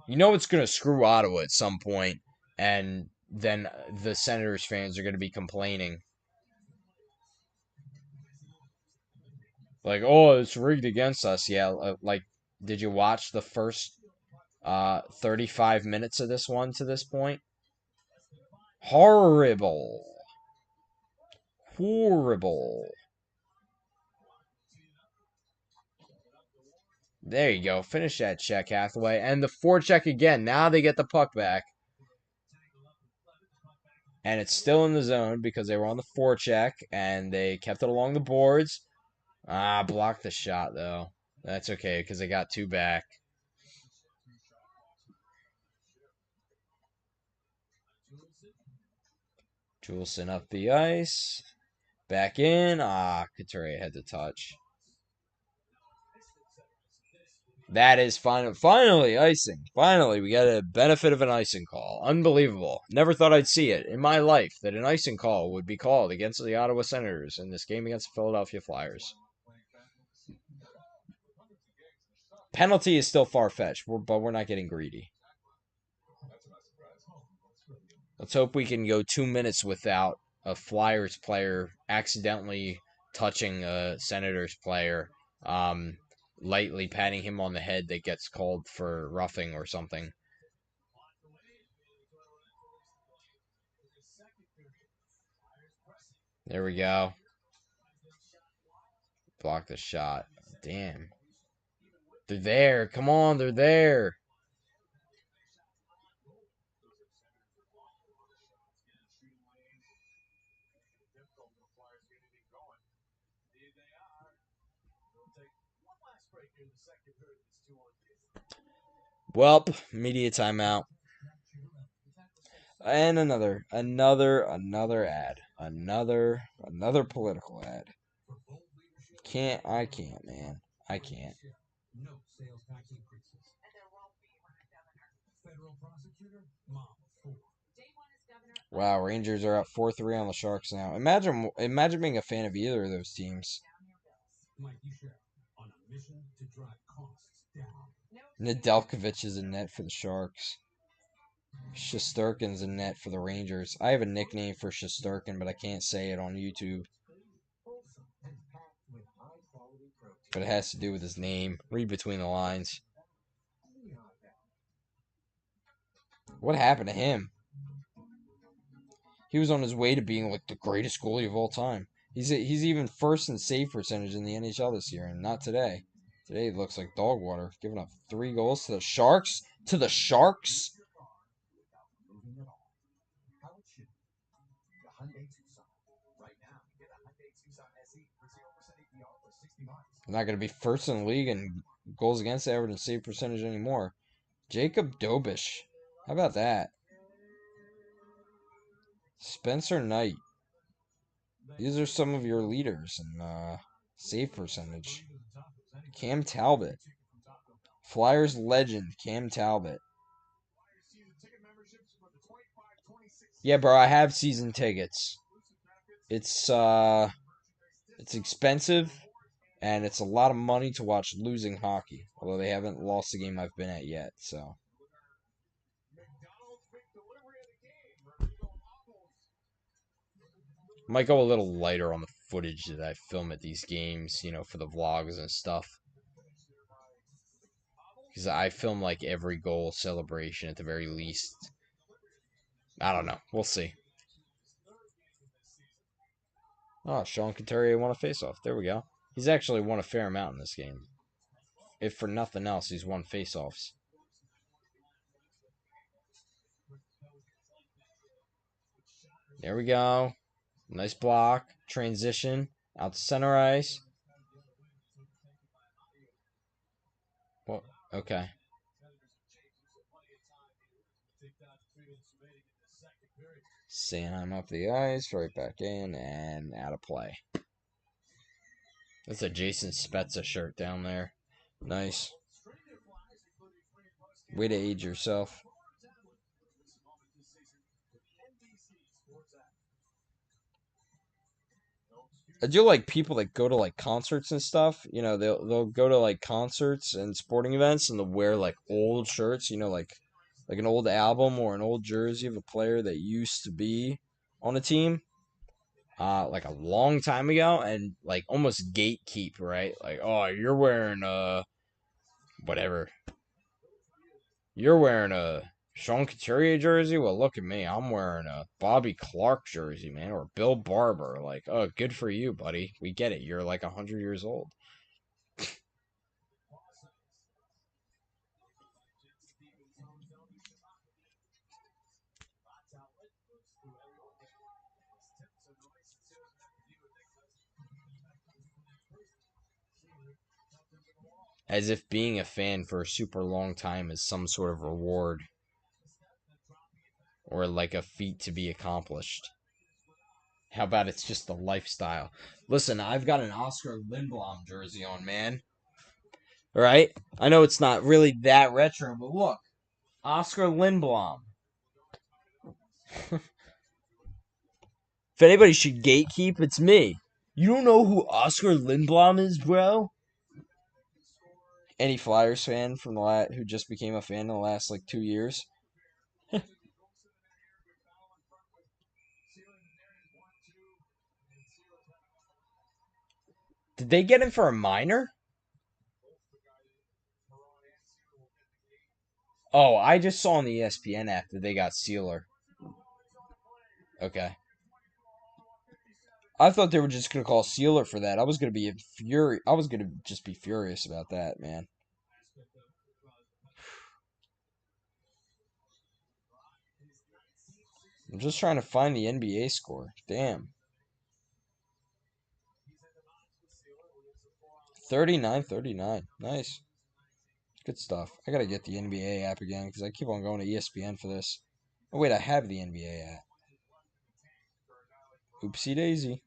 You know it's going to screw Ottawa at some point, and then the Senators fans are going to be complaining. Like, oh, it's rigged against us. Yeah, like, did you watch the first 35 minutes of this one to this point? Horrible. Horrible. There you go. Finish that check, Hathaway. And the forecheck again. Now they get the puck back. And it's still in the zone because they were on the forecheck and they kept it along the boards. Blocked the shot, though. That's okay because they got two back. Juleson up the ice. Back in. Couturier had to touch. That is finally icing. Finally, we got a benefit of an icing call. Unbelievable. Never thought I'd see it in my life that an icing call would be called against the Ottawa Senators in this game against the Philadelphia Flyers. Penalty is still far-fetched, but we're not getting greedy. Let's hope we can go 2 minutes without a Flyers player accidentally touching a Senators player. Lightly patting him on the head that gets called for roughing or something. There we go. Block the shot. Damn. They're there. Come on, they're there. Welp, media timeout. And another ad. Another political ad. I can't, man. I can't. Wow, Rangers are up 4-3 on the Sharks now. Imagine being a fan of either of those teams. Nedeljkovic is in net for the Sharks. Shesterkin's in net for the Rangers. I have a nickname for Shesterkin, but I can't say it on YouTube. But it has to do with his name. Read between the lines. What happened to him? He was on his way to being like the greatest goalie of all time. He's even first in save percentage in the NHL this year, and not today. Today it looks like dog water, giving up 3 goals to the Sharks. To the Sharks? Not going to be first in the league in goals against average and save percentage anymore. Jacob Dobish. How about that? Spencer Knight. These are some of your leaders in save percentage. Cam Talbot. Flyers legend, Cam Talbot. Yeah, bro, I have season tickets. It's expensive, And it's a lot of money to watch losing hockey, although they haven't lost a game I've been at yet, so. Might go a little lighter on the footage that I film at these games, for the vlogs and stuff. Because I film like every goal celebration at the very least. I don't know. We'll see. Oh, Sean Couturier won a faceoff. There we go. He's actually won a fair amount in this game. If for nothing else, he's won faceoffs. There we go. Nice block. Transition. Out to center ice. Well, okay. Sanheim up the ice, right back in, and out of play. That's a Jason Spezza shirt down there. Nice. Way to age yourself. I do like people that go to like concerts and stuff. They'll go to like concerts and sporting events and they'll wear like old shirts. Like an old album or an old jersey of a player that used to be on a team, like a long time ago, and like almost gatekeep, right? Like, oh, you're wearing whatever. You're wearing a Sean Couturier jersey? Well, look at me. I'm wearing a Bobby Clark jersey, man, or Bill Barber. Like, oh, good for you, buddy. We get it. You're like 100 years old. As if being a fan for a super long time is some sort of reward or like a feat to be accomplished. How about it's just a lifestyle? Listen, I've got an Oscar Lindblom jersey on, man. All right? I know it's not really that retro, but look, Oscar Lindblom. If anybody should gatekeep, it's me. You don't know who Oscar Lindblom is, bro? Any Flyers fan from who just became a fan in the last like 2 years? Did they get him for a minor? Oh, I just saw on the ESPN app that they got Sealer. Okay. I thought they were just gonna call Sealer for that. I was gonna be I was gonna just be furious about that, man. I'm just trying to find the NBA score. Damn. 39-39. Nice. Good stuff. I gotta get the NBA app again because I keep on going to ESPN for this. Oh wait, I have the NBA app. Oopsie daisy.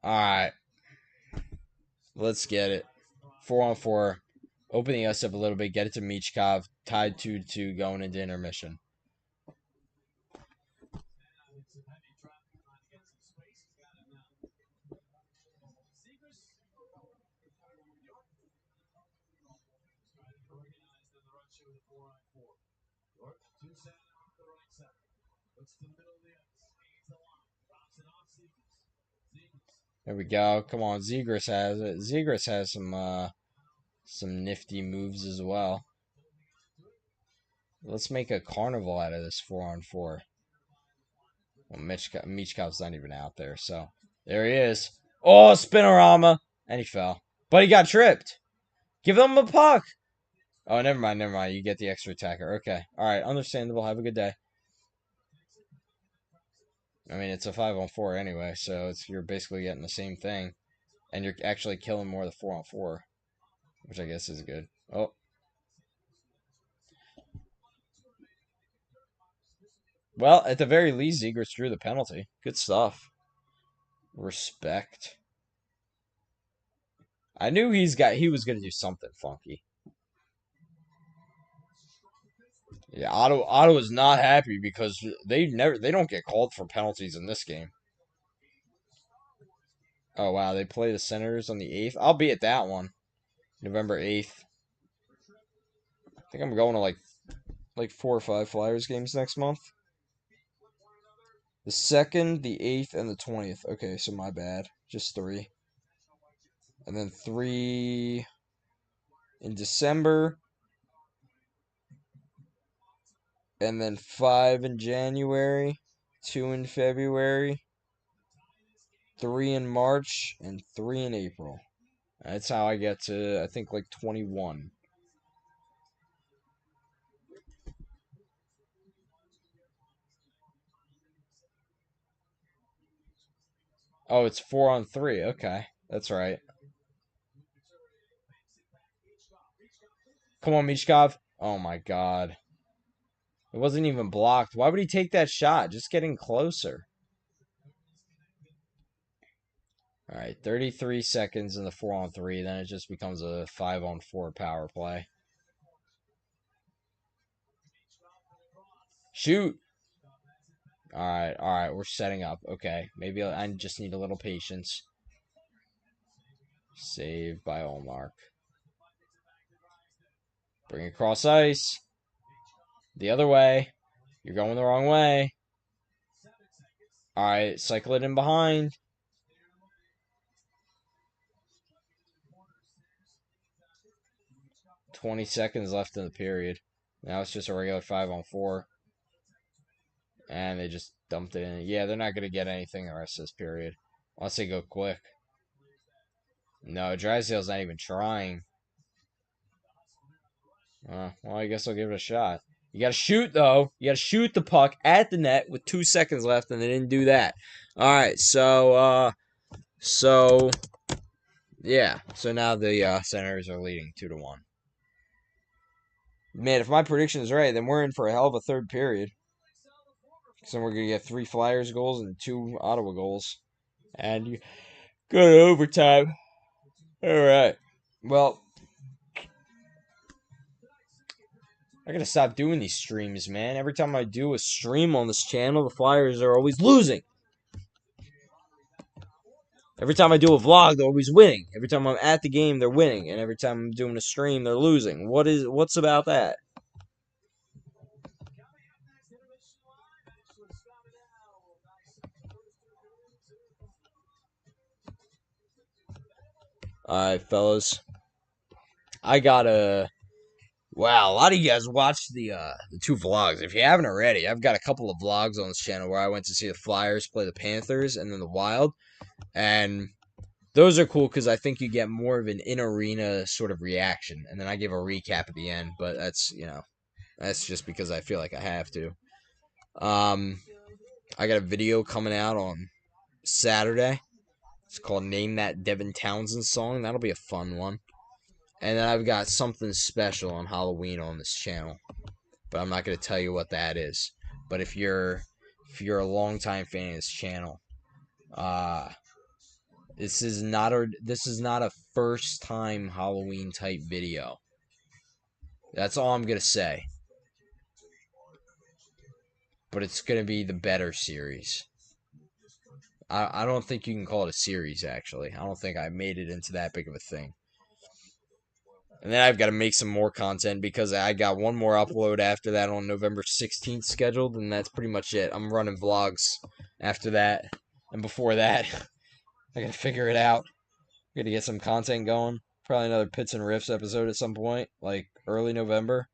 Alright. Let's get it. 4-on-4. Opening us up a little bit. Get it to Michkov. Tied 2-2 going into intermission. There we go. Come on, Zegras has it. Zegras has some nifty moves as well. Let's make a carnival out of this 4-on-4. Well, Michkov's not even out there, so there he is. Oh, spinorama, and he fell, but he got tripped. Give him a puck. Oh, never mind. You get the extra attacker. Okay, all right, understandable. Have a good day. I mean, it's a 5-on-4 anyway, so you're basically getting the same thing, and you're actually killing more of the 4-on-4, which I guess is good. Oh. Well, at the very least, Zegers drew the penalty. Good stuff. Respect. I knew he was going to do something funky. Yeah, Ottawa's not happy because they don't get called for penalties in this game. Oh wow, they play the Senators on the 8th. I'll be at that one, November 8th. I think I'm going to like 4 or 5 Flyers games next month. The 2nd, the 8th, and the 20th. Okay, so my bad. Just 3. And then 3 in December, and then 5 in January, 2 in February, 3 in March, and 3 in April. That's how I get to, I think, like 21. Oh, it's 4-on-3. Okay, that's right. Come on, Mishkov. Oh my God. It wasn't even blocked. Why would he take that shot? Just getting closer. All right, 33 seconds in the 4-on-3. Then it just becomes a 5-on-4 power play. Shoot. All right, we're setting up. Okay, maybe I just need a little patience. Save by Olmark. Bring it across ice. The other way. You're going the wrong way. All right, cycle it in behind. 20 seconds left in the period. Now it's just a regular 5-on-4. And they just dumped it in. Yeah, they're not going to get anything the rest of this period. Unless they go quick. No, Drysdale's not even trying. Well, I guess I'll give it a shot. You gotta shoot, though. You gotta shoot the puck at the net with 2 seconds left, and they didn't do that. Alright, yeah. So now the Senators are leading 2-1. Man, if my prediction is right, then we're in for a hell of a third period. So we're gonna get 3 Flyers goals and 2 Ottawa goals. And you go to overtime. Alright. Well, I gotta stop doing these streams, man. Every time I do a stream on this channel, the Flyers are always losing. Every time I do a vlog, they're always winning. Every time I'm at the game, they're winning. And every time I'm doing a stream, they're losing. What's about that? Alright, fellas. I got a Wow, a lot of you guys watched the 2 vlogs. If you haven't already, I've got a couple of vlogs on this channel where I went to see the Flyers play the Panthers and then the Wild. And those are cool because I think you get more of an in-arena sort of reaction. And then I give a recap at the end, but that's just because I feel like I have to. I got a video coming out on Saturday. It's called Name That Devin Townsend Song. That'll be a fun one. And then I've got something special on Halloween on this channel. But I'm not going to tell you what that is. But if you're a longtime fan of this channel, this is not a first time Halloween type video. That's all I'm going to say. But it's going to be the better series. I don't think you can call it a series, actually. I don't think I made it into that big of a thing. And then I've got to make some more content because I got one more upload after that on November 16th scheduled, and that's pretty much it. I'm running vlogs after that, and before that, I got to figure it out. I got to get some content going. Probably another Pits and Riffs episode at some point, like early November.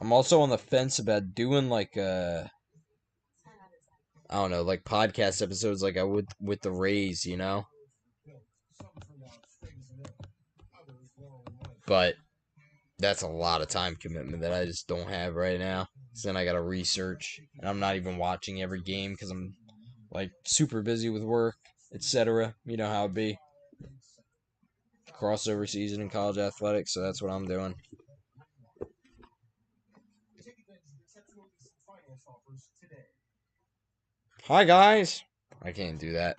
I'm also on the fence about doing like I don't know, like podcast episodes like I would with the Rays, you know? But that's a lot of time commitment that I just don't have right now. So then I gotta research, and I'm not even watching every game because I'm like super busy with work, etc. You know how it be. Crossover season in college athletics, so that's what I'm doing. Hi, guys. I can't do that.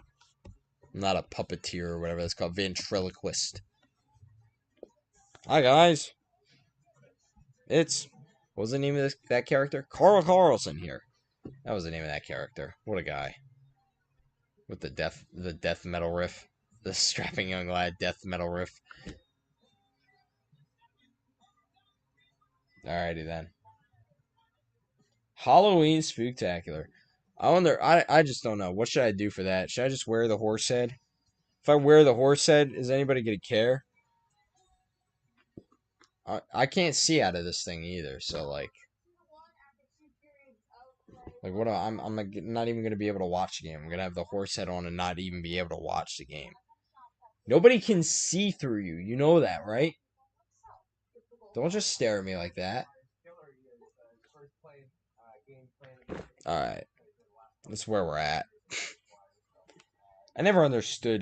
I'm not a puppeteer or whatever that's called. Ventriloquist. Hi, guys. It's... What was the name of that character? Carl Carlson here. That was the name of that character. What a guy. With the death metal riff. The strapping young lad death metal riff. Alrighty then. Halloween Spooktacular. I wonder, I just don't know. What should I do for that? Should I just wear the horse head? If I wear the horse head, is anybody going to care? I can't see out of this thing either, so like what? I'm like not even gonna be able to watch the game. I'm gonna have the horse head on and not even be able to watch the game. Nobody can see through you. You know that, right? Don't just stare at me like that. All right, that's where we're at. I never understood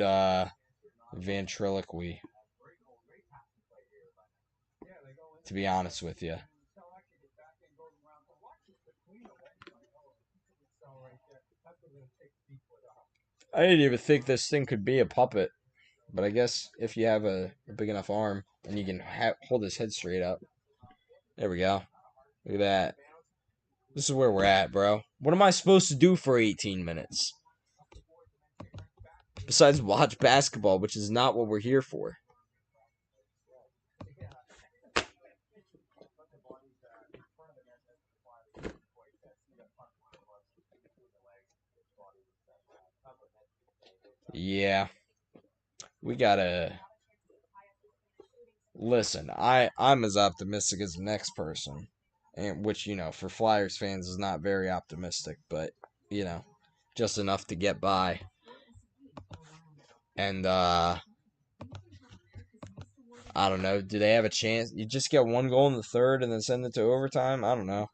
ventriloquy, to be honest with you. I didn't even think this thing could be a puppet. But I guess if you have a big enough arm and you can hold his head straight up. There we go. Look at that. This is where we're at, bro. What am I supposed to do for 18 minutes? Besides watch basketball, which is not what we're here for. Yeah. We gotta... Listen, I'm as optimistic as the next person. And which, for Flyers fans is not very optimistic, but, just enough to get by. And, I don't know. Do they have a chance? You just get one goal in the third and then send it to overtime? I don't know.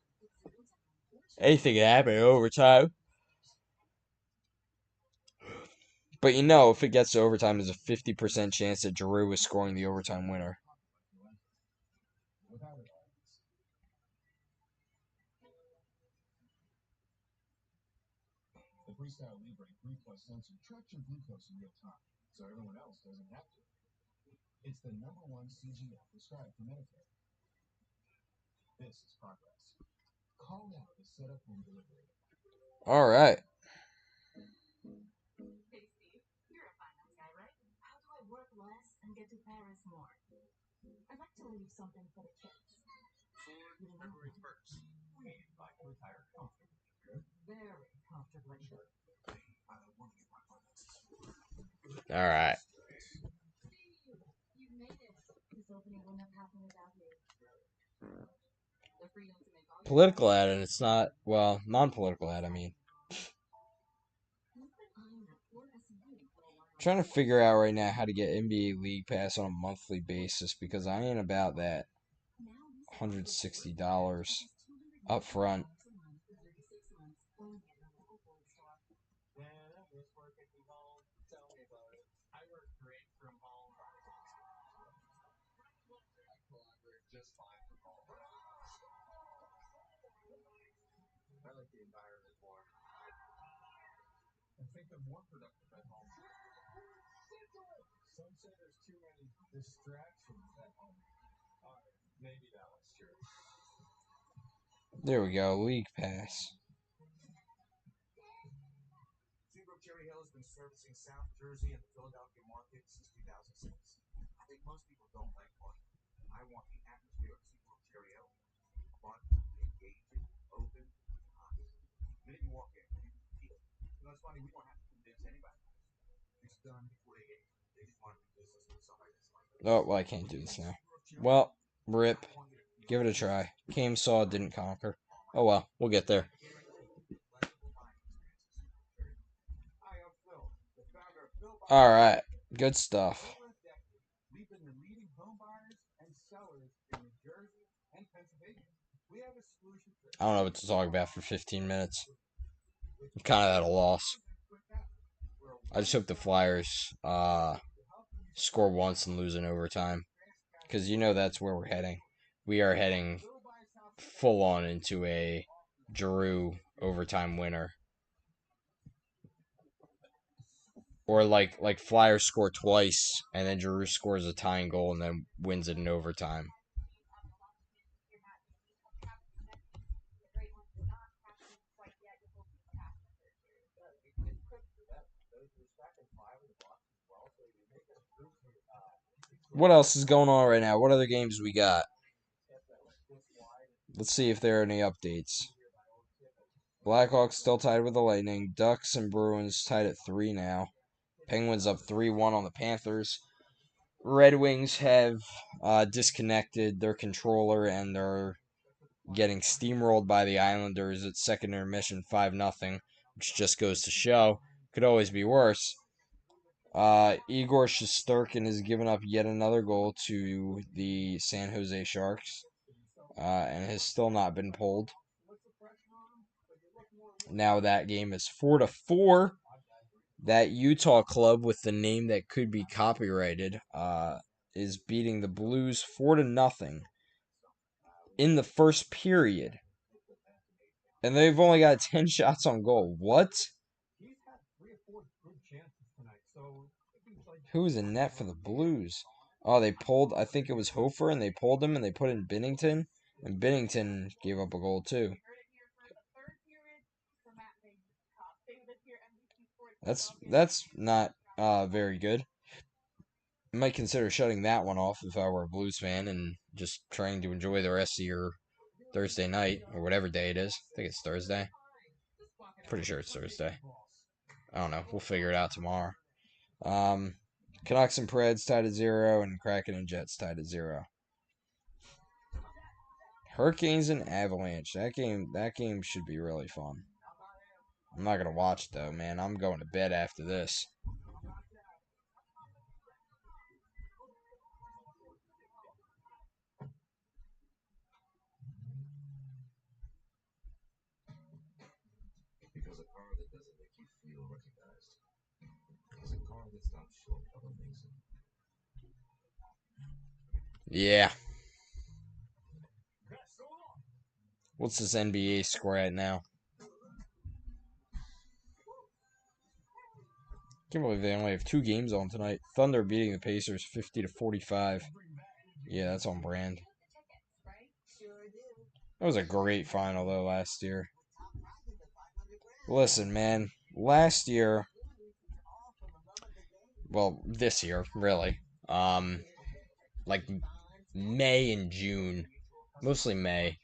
Anything can happen in overtime. But if it gets to overtime, there's a 50% chance that Giroux is scoring the overtime winner. The Freestyle Libre 3 Plus sensor tracks your glucose in real time, so everyone else doesn't have to. It's the #1 CGM prescribed for Medicare. This is progress. Call now to set up home delivery. All right. Hey Steve, you're a finance guy, right? How do I work less and get to Paris more? I'd like to leave something for the kids. For February 1st, we invite to retire comfortably. Very comfortably. All right. Political ad, and it's not, well, non-political ad, I mean. I'm trying to figure out right now how to get NBA League Pass on a monthly basis because I ain't about that $160 up front. I like the environment more. I think I'm more productive at home. Some say there's too many distractions at home. Maybe that was true. There we go, League Pass. Seabrook Cherry Hill has been servicing South Jersey and the Philadelphia market since 2006. I think most people don't like parking. I want the atmosphere of Seabrook Cherry Hill. Fun, engaging, open, honest. The minute you walk in, you can feel it. It's funny, we don't have to convince anybody. It's done before they get. They just want to do business with somebody that's like. Oh, well, I can't do this now. Well, rip. Give it a try. Came, saw, didn't conquer. Oh well, we'll get there. Alright, good stuff. I don't know what to talk about for 15 minutes. I'm kind of at a loss. I just hope the Flyers score once and lose in overtime. Because that's where we're heading. We are heading full on into a Giroux overtime winner. Or like Flyers score twice and then Giroux scores a tying goal and then wins it in overtime. What else is going on right now? What other games we got? Let's see if there are any updates. Blackhawks still tied with the Lightning. Ducks and Bruins tied at 3 now. Penguins up 3-1 on the Panthers. Red Wings have disconnected their controller and they're getting steamrolled by the Islanders at second intermission 5-0, which just goes to show could always be worse. Igor Shesterkin has given up yet another goal to the San Jose Sharks and has still not been pulled. Now that game is 4-4. That Utah club with the name that could be copyrighted is beating the Blues 4-0 in the first period. And they've only got 10 shots on goal. What? Who was in net for the Blues? Oh, they pulled, I think it was Hofer, and they pulled him, and they put in Binnington. And Binnington gave up a goal, too. That's not very good. I might consider shutting that one off if I were a Blues fan and just trying to enjoy the rest of your Thursday night, or whatever day it is. I think it's Thursday. Pretty sure it's Thursday. I don't know. We'll figure it out tomorrow. Canucks and Preds tied at 0, and Kraken and Jets tied at 0. Hurricanes and Avalanche. That game should be really fun. I'm not gonna watch it though, man. I'm going to bed after this. Yeah. What's this NBA score at now? Can't believe they only have 2 games on tonight. Thunder beating the Pacers 50-45. Yeah, that's on brand. That was a great final though last year. Listen, man, last year, well, this year, really. Like May and June, mostly May.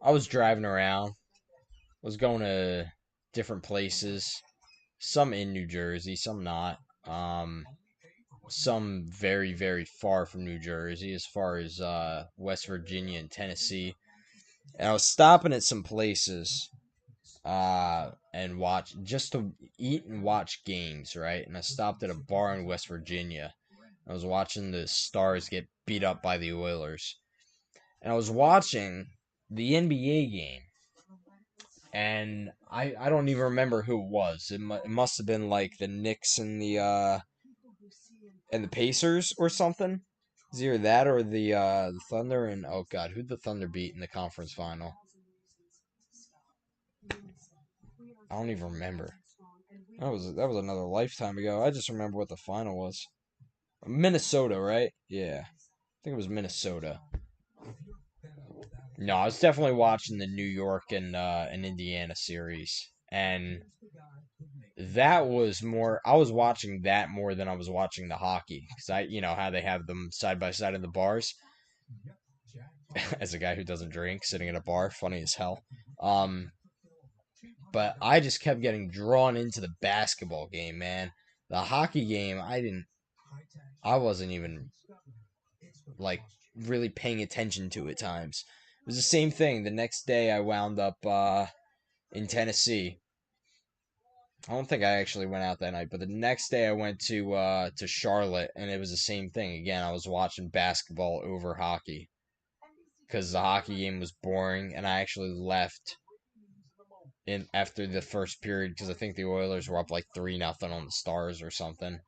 I was driving around. Was going to different places. Some in New Jersey, some not. Some very, very far from New Jersey, as far as West Virginia and Tennessee. And I was stopping at some places and watch just to eat and watch games, right? And I stopped at a bar in West Virginia. I was watching the Stars get beat up by the Oilers. And I was watching the NBA game. And I don't even remember who it was. It must have been like the Knicks and the Pacers or something. It's either that or the Thunder and oh god, who'd the Thunder beat in the conference final? I don't even remember. That was another lifetime ago. I just remember what the final was. Minnesota, right? Yeah. I think it was Minnesota. No, I was definitely watching the New York and Indiana series. And that was more I was watching that more than I was watching the hockey because how they have them side by side in the bars. As a guy who doesn't drink, sitting in a bar, funny as hell. Um, but I just kept getting drawn into the basketball game, man. The hockey game, I wasn't even like really paying attention to at times. It was the same thing. The next day, I wound up in Tennessee. I don't think I actually went out that night, but the next day I went to Charlotte, and it was the same thing. Again, I was watching basketball over hockey because the hockey game was boring, and I actually left in after the first period because I think the Oilers were up like 3-0 on the Stars or something,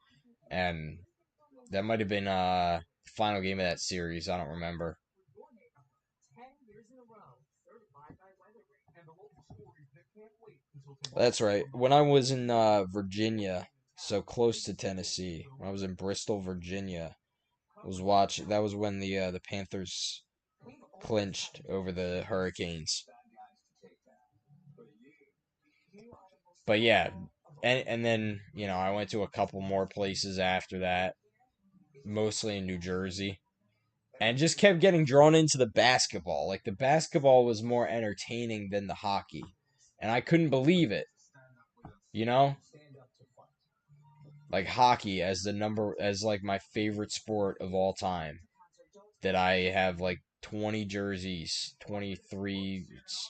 and that might have been the final game of that series. I don't remember. That's right. When I was in Virginia, so close to Tennessee. When I was in Bristol, Virginia, I was watching. That was when the Panthers clinched over the Hurricanes. But yeah, and then I went to a couple more places after that, mostly in New Jersey, and just kept getting drawn into the basketball. Like the basketball was more entertaining than the hockey, and I couldn't believe it. You know, like hockey as like my favorite sport of all time. That I have like 20 jerseys, 23,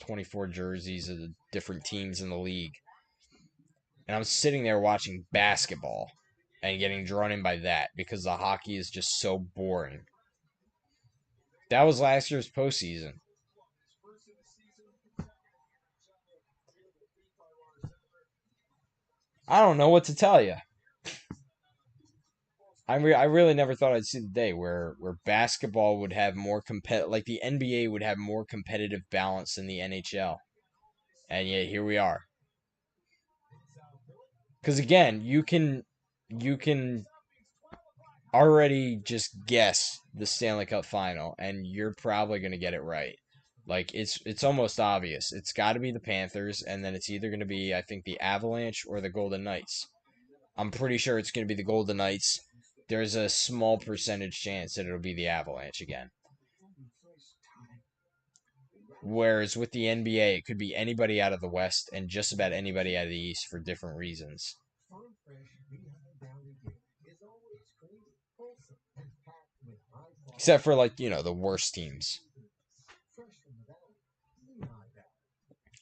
24 jerseys of the different teams in the league. And I'm sitting there watching basketball and getting drawn in by that because the hockey is just so boring. That was last year's postseason. I don't know what to tell you. I really never thought I'd see the day where basketball would have more like the NBA would have more competitive balance than the NHL. And yet here we are. Because again, you can already just guess the Stanley Cup final, and you're probably going to get it right. Like it's almost obvious. It's got to be the Panthers, and then it's either going to be I think the Avalanche or the Golden Knights. I'm pretty sure it's going to be the Golden Knights. There's a small percentage chance that it'll be the Avalanche again. Whereas with the NBA, it could be anybody out of the West and just about anybody out of the East for different reasons. Except for like, the worst teams.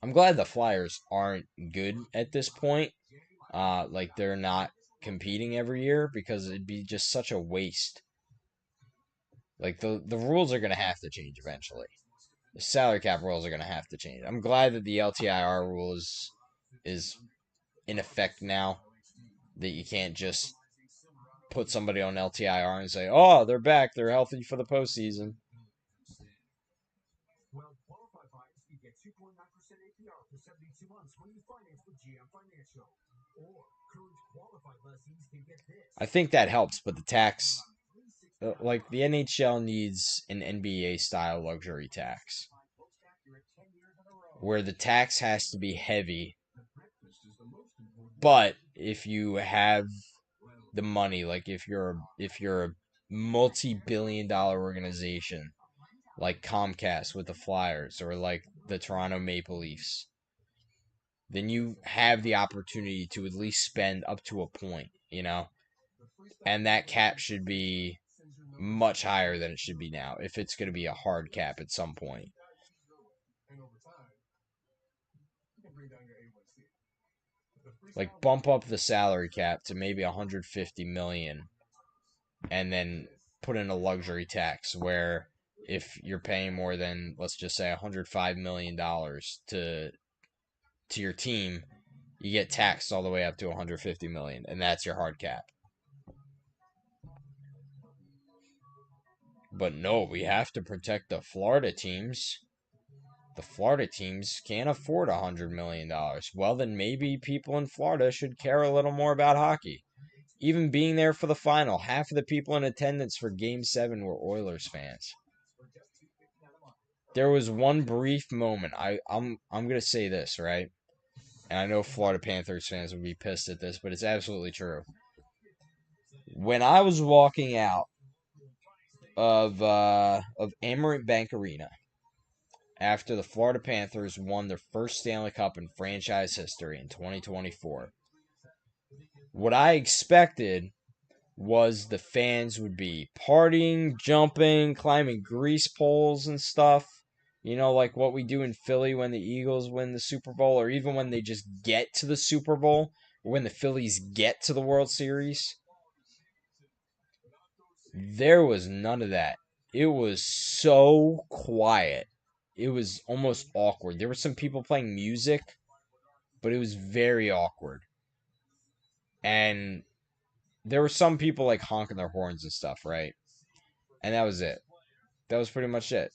I'm glad the Flyers aren't good at this point. Like they're not competing every year because it'd be just such a waste. Like the rules are gonna have to change eventually. The salary cap rules are gonna have to change. I'm glad that the LTIR rule is in effect now. That you can't just put somebody on LTIR and say, "Oh, they're back. They're healthy for the postseason." I think that helps, but the tax, like the NHL needs an NBA style luxury tax, where the tax has to be heavy, but if you have the money, like if you're a multi-billion-dollar organization like Comcast with the Flyers or like the Toronto Maple Leafs, then you have the opportunity to at least spend up to a point. And that cap should be much higher than it should be now if it's going to be a hard cap at some point. Like bump up the salary cap to maybe 150 million and then put in a luxury tax where if you're paying more than let's just say 105 million dollars to your team, you get taxed all the way up to 150 million and that's your hard cap. But no, we have to protect the Florida teams. The Florida teams can't afford $100 million. Well, then maybe people in Florida should care a little more about hockey. Even being there for the final, half of the people in attendance for Game 7 were Oilers fans. There was one brief moment. I'm gonna say this, right? And I know Florida Panthers fans would be pissed at this, but it's absolutely true. When I was walking out of Amerant Bank Arena after the Florida Panthers won their first Stanley Cup in franchise history in 2024, what I expected was the fans would be partying, jumping, climbing grease poles and stuff. Like what we do in Philly when the Eagles win the Super Bowl, or even when they just get to the Super Bowl, or when the Phillies get to the World Series. There was none of that. It was so quiet. It was almost awkward. There were some people playing music, but it was very awkward. And there were some people like honking their horns and stuff, right? And that was it. That was pretty much it.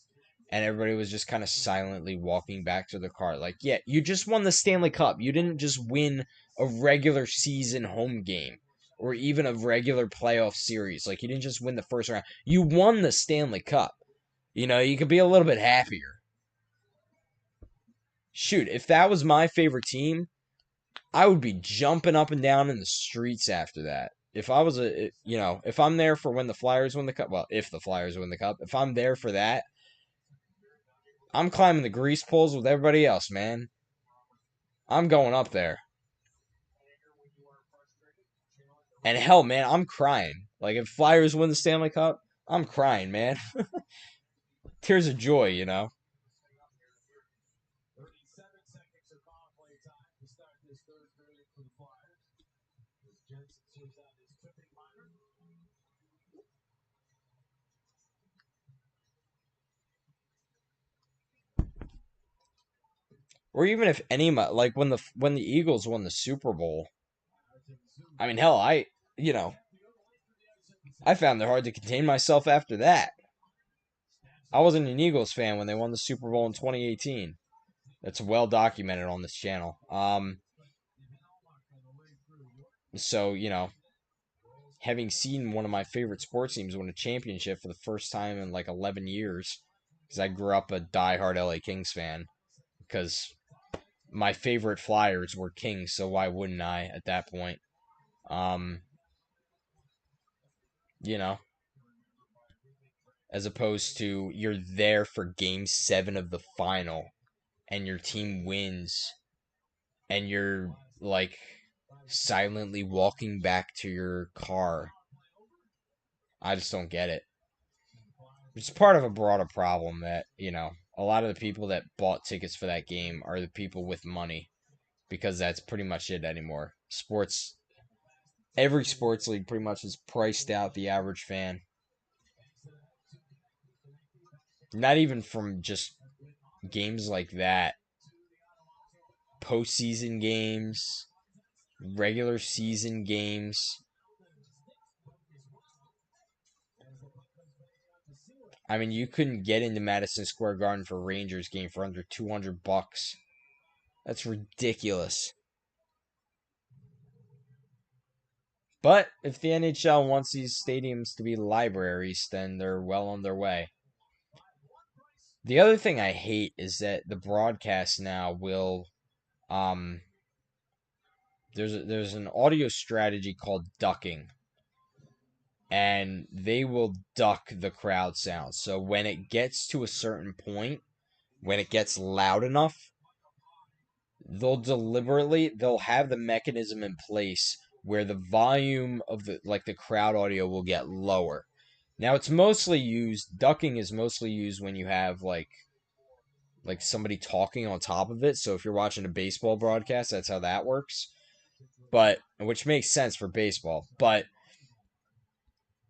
and everybody was just kind of silently walking back to the car. Like, yeah, you just won the Stanley Cup. You didn't just win a regular season home game or even a regular playoff series. Like, you didn't just win the first round. You won the Stanley Cup. You know, you could be a little bit happier. Shoot, if that was my favorite team, I would be jumping up and down in the streets after that. If I was if I'm there for when the Flyers win the cup, well, if the Flyers win the cup, if I'm there for that, I'm climbing the grease poles with everybody else, man. I'm going up there. And hell, man, I'm crying. Like, if Flyers win the Stanley Cup, I'm crying, man. Tears of joy, you know? Or even if any, like, when the Eagles won the Super Bowl, I mean, hell, you know, I found it hard to contain myself after that. I wasn't an Eagles fan when they won the Super Bowl in 2018. That's well documented on this channel. So, having seen one of my favorite sports teams win a championship for the first time in like 11 years, because I grew up a diehard LA Kings fan, because my favorite Flyers were Kings, so why wouldn't I at that point? Um, you know, as opposed to you're there for game 7 of the final and your team wins and you're like silently walking back to your car. I just don't get it. It's part of a broader problem that, a lot of the people that bought tickets for that game are the people with money because that's pretty much it anymore. Every sports league pretty much has priced out the average fan. Not even from just games like that, postseason games, regular season games. I mean, you couldn't get into Madison Square Garden for a Rangers game for under $200. That's ridiculous. But if the NHL wants these stadiums to be libraries, then they're well on their way. The other thing I hate is that the broadcast now will there's an audio strategy called ducking, and they will duck the crowd sound. So when it gets to a certain point, when it gets loud enough, they'll have the mechanism in place where the volume of the crowd audio will get lower. Now it's mostly used ducking is mostly used when you have like somebody talking on top of it. So if you're watching a baseball broadcast, that's how that works. But which makes sense for baseball. But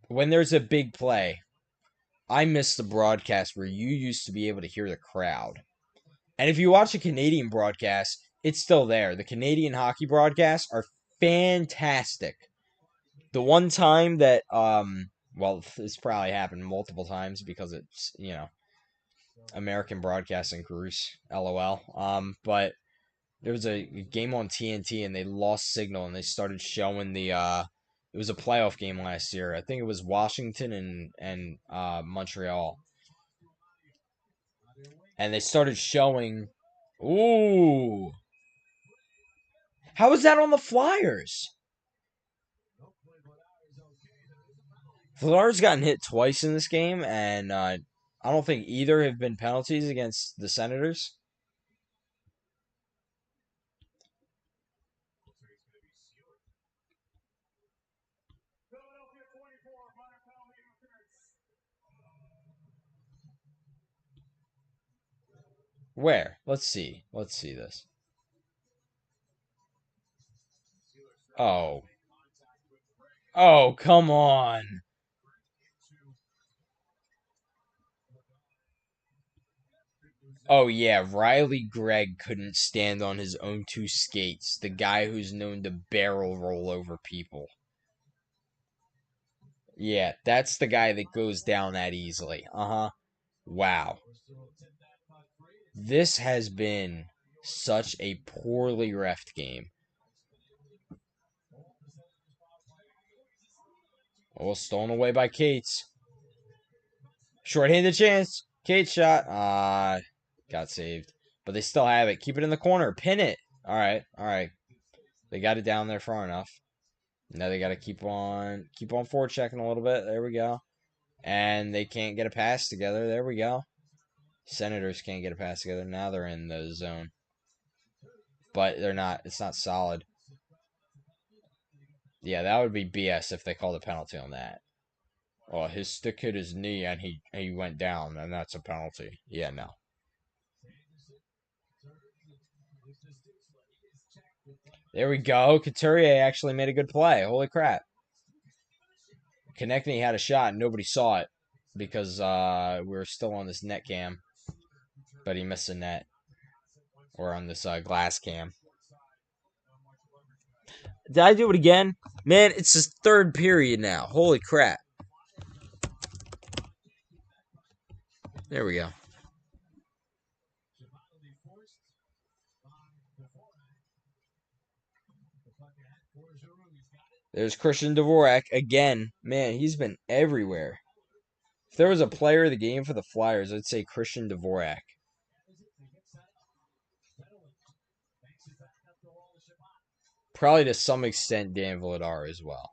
when there's a big play, I miss the broadcast where you used to be able to hear the crowd. And if you watch a Canadian broadcast, it's still there. The Canadian hockey broadcasts are fantastic. The one time that well, this probably happened multiple times because it's, American broadcasting crews, LOL. But there was a game on TNT and they lost signal and they started showing it was a playoff game last year. I think it was Washington and Montreal. And they started showing. Ooh. How is that on the Flyers? Flyers gotten hit twice in this game, and I don't think either have been penalties against the Senators. Where? Let's see. Let's see this. Oh. Oh, come on. Oh, yeah. Riley Gregg couldn't stand on his own two skates. The guy who's known to barrel roll over people. Yeah, that's the guy that goes down that easily. Uh huh. Wow. This has been such a poorly refed game. Oh, stolen away by Cates. Short-handed chance. Cates shot. Got saved. But they still have it. Keep it in the corner. Pin it. All right. All right. They got it down there far enough. Now they got to keep on forechecking a little bit. There we go. And they can't get a pass together. There we go. Senators can't get a pass together. Now they're in the zone. But they're not. It's not solid. Yeah, that would be BS if they called a penalty on that. Oh, his stick hit his knee and he went down, and that's a penalty. Yeah, no. There we go. Couturier actually made a good play. Holy crap. Konechny had a shot and nobody saw it because we were still on this net cam. But he missed a net. Or on this glass cam. Did I do it again? Man, it's his third period now. Holy crap. There we go. There's Christian Dvorak again. Man, he's been everywhere. If there was a player of the game for the Flyers, I'd say Christian Dvorak. Probably to some extent Dan Vladar as well.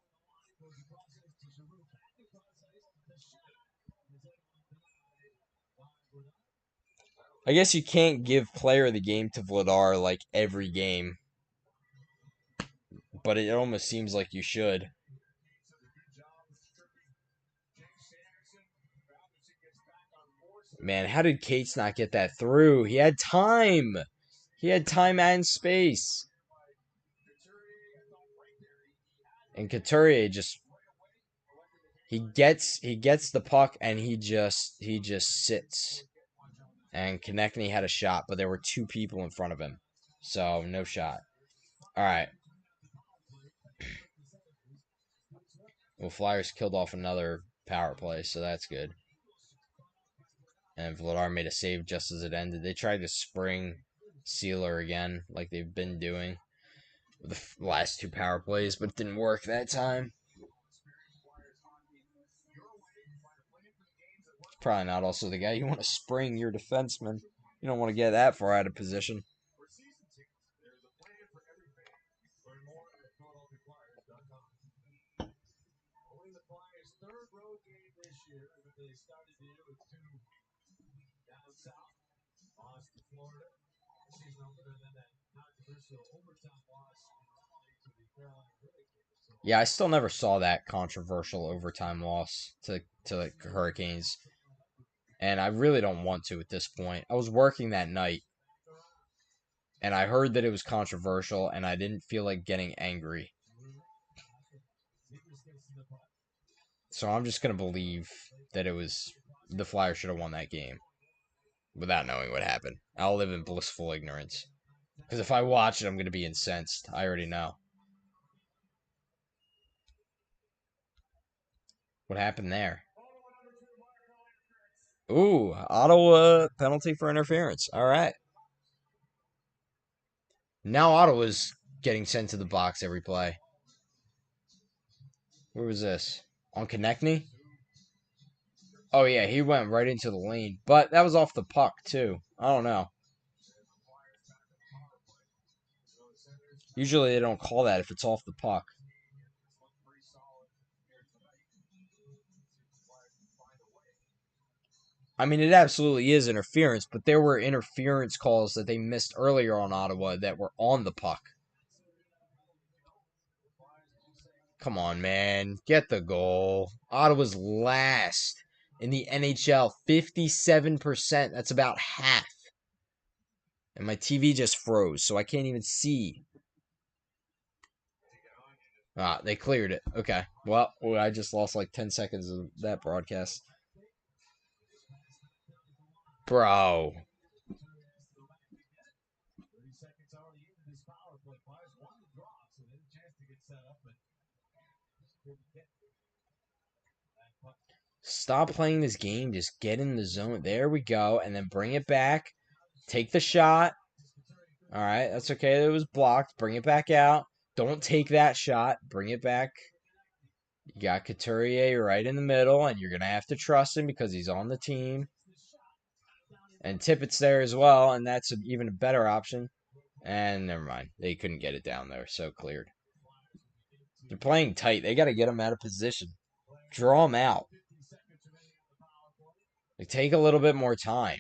I guess you can't give player of the game to Vladar like every game. But it almost seems like you should. Man, how did Cates not get that through? He had time. He had time and space. And Couturier just he gets the puck and he just sits. And Konechny had a shot, but there were two people in front of him. So, no shot. All right. Well, Flyers killed off another power play, so that's good. And Vladar made a save just as it ended. They tried to spring Sealer again, like they've been doing with the last two power plays, but it didn't work that time. Probably not also the guy you want to spring your defenseman. You don't want to get that far out of position. Yeah, I still never saw that controversial overtime loss to the Hurricanes. And I really don't want to at this point. I was working that night. And I heard that it was controversial, and I didn't feel like getting angry. So I'm just going to believe that it was the Flyers should have won that game without knowing what happened. I'll live in blissful ignorance. Because if I watch it, I'm going to be incensed. I already know. What happened there? Ooh, Ottawa penalty for interference. All right. Now Ottawa's getting sent to the box every play. Where was this? On Konechny? Oh, yeah, he went right into the lane. But that was off the puck, too. I don't know. Usually they don't call that if it's off the puck. I mean, it absolutely is interference, but there were interference calls that they missed earlier on Ottawa that were on the puck. Come on, man. Get the goal. Ottawa's last in the NHL. 57%. That's about half. And my TV just froze, so I can't even see. Ah, they cleared it. Okay. Well, I just lost like 10 seconds of that broadcast. Bro. Stop playing this game. Just get in the zone. There we go. And then bring it back. Take the shot. All right. That's okay. It was blocked. Bring it back out. Don't take that shot. Bring it back. You got Couturier right in the middle, and you're going to have to trust him because he's on the team. And Tippett's there as well, and that's even a better option. And never mind. They couldn't get it down there, so cleared. They're playing tight. They got to get him out of position. Draw him out. Like, take a little bit more time.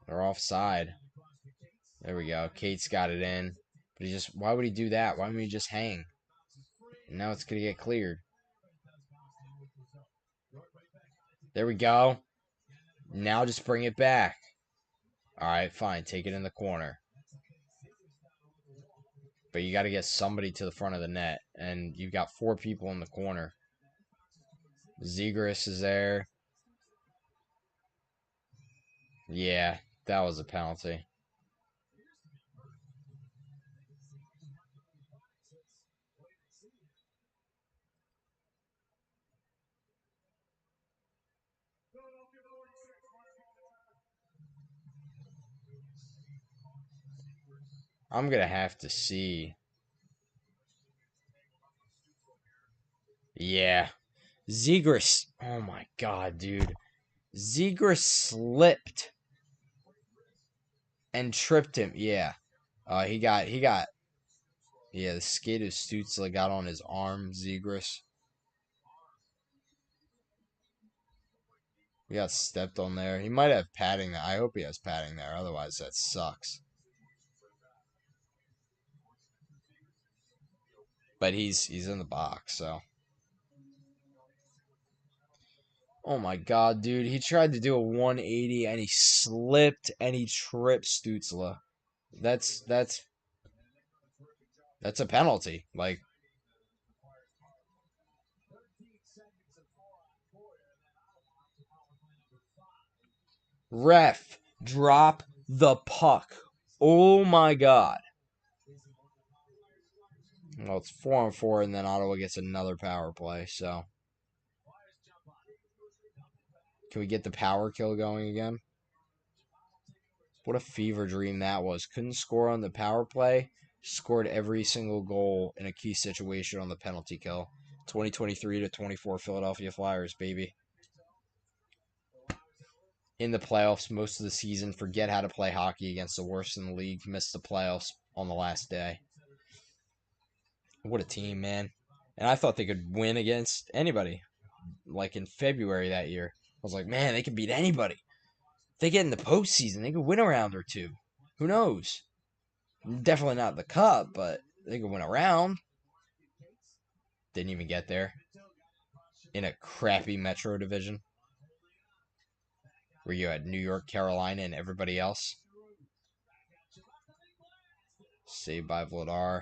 They're offside. There we go. Kate's got it in. But why would he do that? Why wouldn't he just hang? And now it's going to get cleared. There we go. Now just bring it back. All right, fine. Take it in the corner. But you got to get somebody to the front of the net. And you've got 4 people in the corner. Zegras is there. Yeah, that was a penalty. I'm going to have to see. Yeah. Zegras. Oh my god, dude. Zegras slipped and tripped him. Yeah. He got yeah, the skate of Stützle got on his arm, Zegras. He got stepped on there. He might have padding there. I hope he has padding there. Otherwise, that sucks. But he's in the box, so. Oh my god, dude. He tried to do a 180 and he slipped and he tripped Stützle. That's a penalty. Like, ref, drop the puck. Oh my god. Well, it's 4-on-4, and then Ottawa gets another power play, so. Can we get the power kill going again? What a fever dream that was. Couldn't score on the power play. Scored every single goal in a key situation on the penalty kill. 2023-24 Philadelphia Flyers, baby. In the playoffs most of the season, forget how to play hockey against the worst in the league. Missed the playoffs on the last day. What a team, man. And I thought they could win against anybody. Like in February that year. I was like, man, they can beat anybody. If they get in the postseason, they could win a round or two. Who knows? Definitely not the cup, but they could win a round. Didn't even get there. In a crappy Metro division. Where you had New York, Carolina, and everybody else. Saved by Vladar.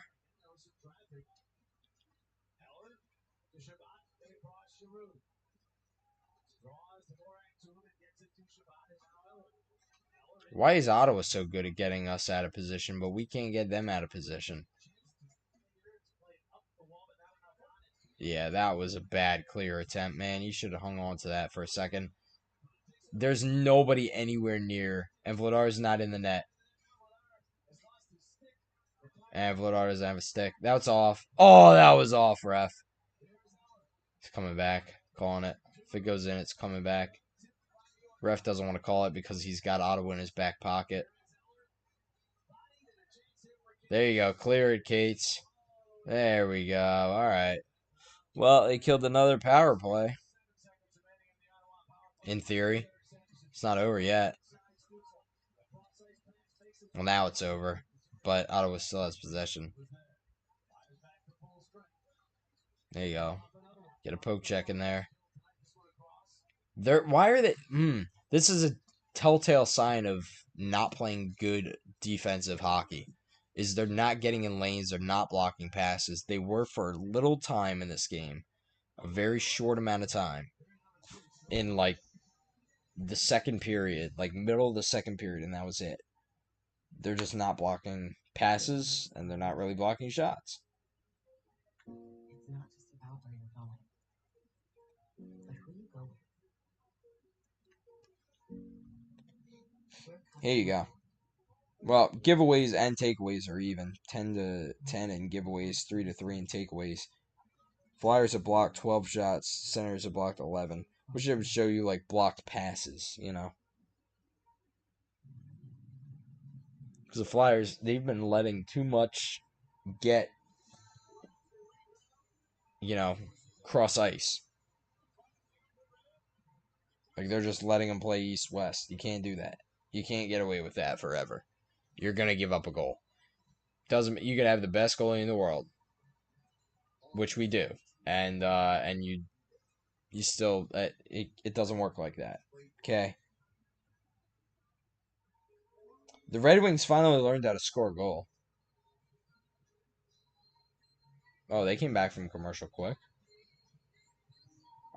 Why is Ottawa so good at getting us out of position, but we can't get them out of position? Yeah, that was a bad clear attempt, man. You should have hung on to that for a second. There's nobody anywhere near, and Vladar's not in the net. And Vladar doesn't have a stick. That's off. Oh, that was off, ref. It's coming back. Calling it. If it goes in, it's coming back. Ref doesn't want to call it because he's got Ottawa in his back pocket. There you go. Clear it, Cates. There we go. All right. Well, they killed another power play. In theory. It's not over yet. Well, now it's over. But Ottawa still has possession. There you go. Get a poke check in there. Why are they... This is a telltale sign of not playing good defensive hockey. Is they're not getting in lanes. They're not blocking passes. They were for a little time in this game. A very short amount of time. In, like, the second period. Like, middle of the second period, and that was it. They're just not blocking passes, and they're not really blocking shots. Here you go. Well, giveaways and takeaways are even 10-10 in giveaways, 3-3 in takeaways. Flyers have blocked 12 shots. Senators have blocked 11, which would show you like blocked passes, Because the Flyers, they've been letting too much get, you know, cross ice. Like they're just letting them play east-west. You can't do that. You can't get away with that forever. You're gonna give up a goal. Doesn't you could have the best goalie in the world, which we do, and you still it doesn't work like that. Okay. The Red Wings finally learned how to score a goal. Oh, they came back from commercial quick.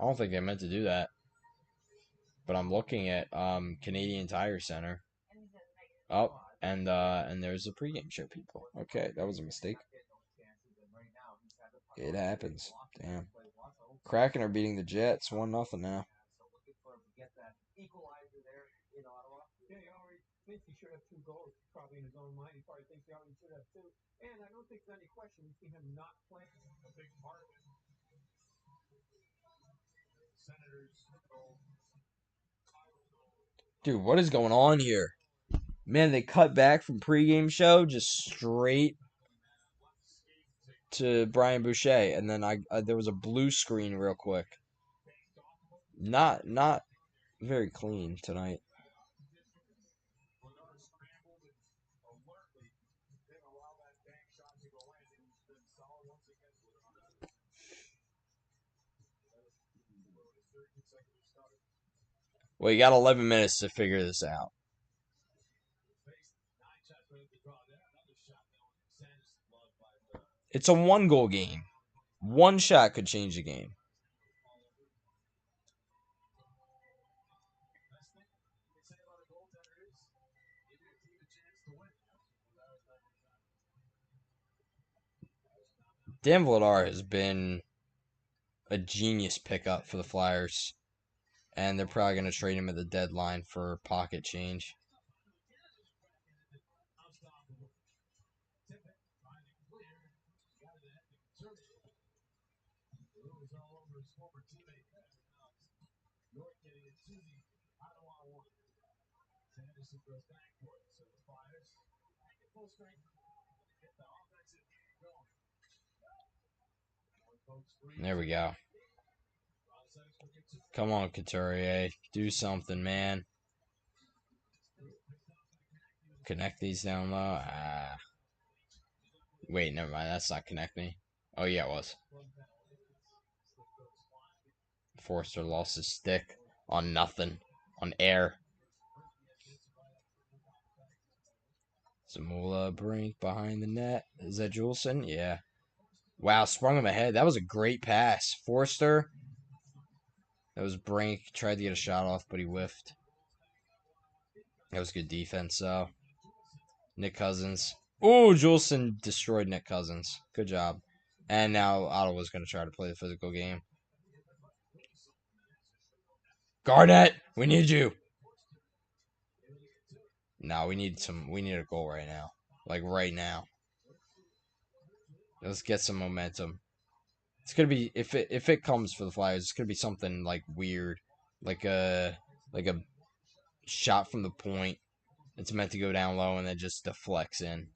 I don't think they meant to do that. But I'm looking at Canadian Tire Center. Oh, and there's a pregame show, people. Okay, that was a mistake. It happens. Damn. Kraken are beating the Jets 1-0 now. Dude, what is going on here? Man, they cut back from pregame show just straight to Brian Boucher, and then there was a blue screen real quick. Not very clean tonight. Well, you got 11 minutes to figure this out. It's a 1-goal game. One shot could change the game. Dan Vladar has been a genius pickup for the Flyers, and they're probably going to trade him at the deadline for pocket change. There we go. Come on, Couturier. Do something, man. Connect these down low. Wait, never mind. That's not connect me. Oh, yeah, it was. Forster lost his stick on nothing. On air. Zamula Brink behind the net. Is that Juleson? Yeah. Wow, sprung him ahead. That was a great pass. Forster. That was Brink. Tried to get a shot off, but he whiffed. That was good defense, though. Nick Cousins. Oh, Juleson destroyed Nick Cousins. Good job. And now Ottawa's going to try to play the physical game. Garnett, we need you. No, we need a goal right now. Like right now. Let's get some momentum. It's gonna be if it comes for the Flyers, it's gonna be something like weird. Like a shot from the point. It's meant to go down low and then just deflects in.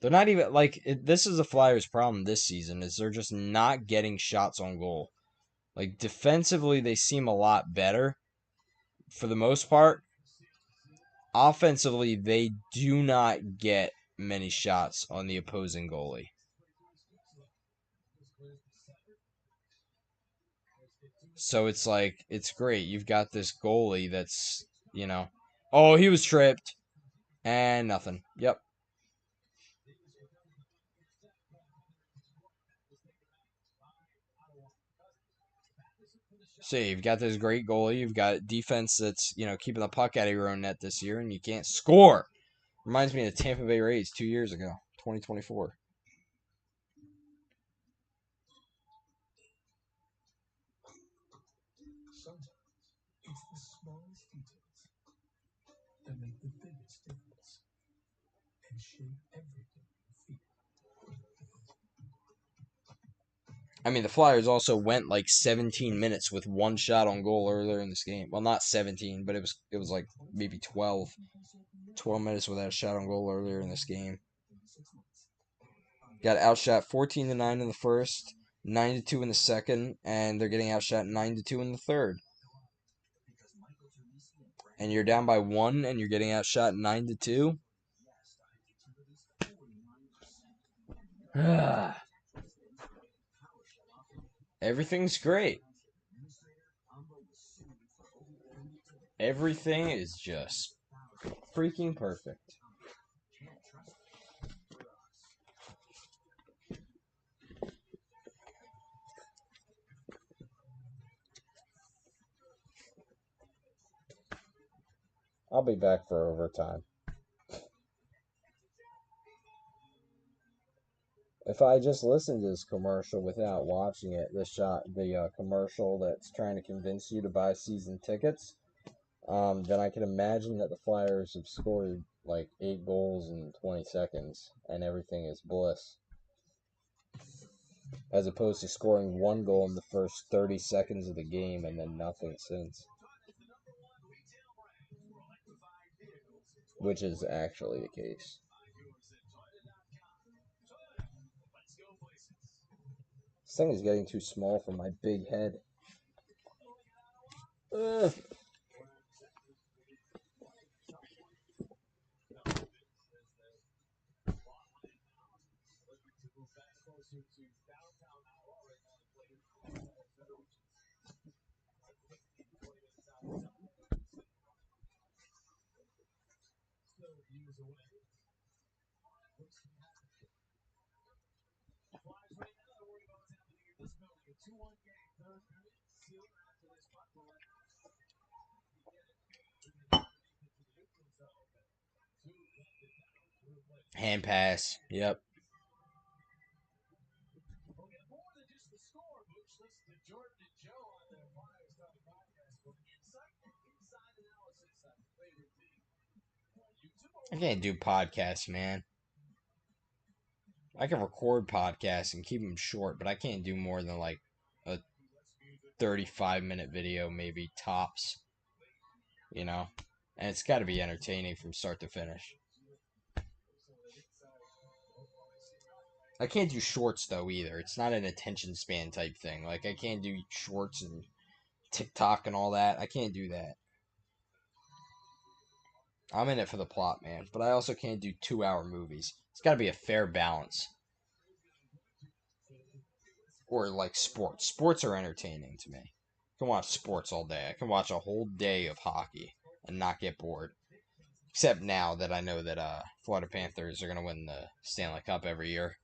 They're not even this is the Flyers' problem this season is they're just not getting shots on goal. Like defensively, they seem a lot better for the most part. Offensively, they do not get many shots on the opposing goalie. So it's like it's great. You've got this goalie that's, oh, he was tripped and nothing. Yep. So you've got this great goalie. You've got defense that's, keeping the puck out of your own net this year, and you can't score. Reminds me of the Tampa Bay Rays 2 years ago, 2024. I mean, the Flyers also went like 17 minutes with one shot on goal earlier in this game. Well, not 17, but it was like maybe 12 minutes without a shot on goal earlier in this game. Got outshot 14-9 in the first, 9-2 in the second, and they're getting outshot 9-2 in the third. And you're down by one, and you're getting outshot 9-2. Everything's great. Everything is just freaking perfect. I'll be back for overtime. If I just listened to this commercial without watching it, the commercial that's trying to convince you to buy season tickets, then I can imagine that the Flyers have scored like 8 goals in 20 seconds, and everything is bliss. As opposed to scoring 1 goal in the first 30 seconds of the game and then nothing since. Which is actually the case. This thing is getting too small for my big head. Ugh. Hand pass. Yep. I can't do podcasts, man. I can record podcasts and keep them short, but I can't do more than like a 35-minute video, maybe tops. You know? And it's got to be entertaining from start to finish. I can't do shorts, though, either. It's not an attention span type thing. Like, I can't do shorts and TikTok and all that. I can't do that. I'm in it for the plot, man. But I also can't do 2-hour movies. It's got to be a fair balance. Or like sports. Sports are entertaining to me. I can watch sports all day. I can watch a whole day of hockey and not get bored. Except now that I know that Florida Panthers are going to win the Stanley Cup every year.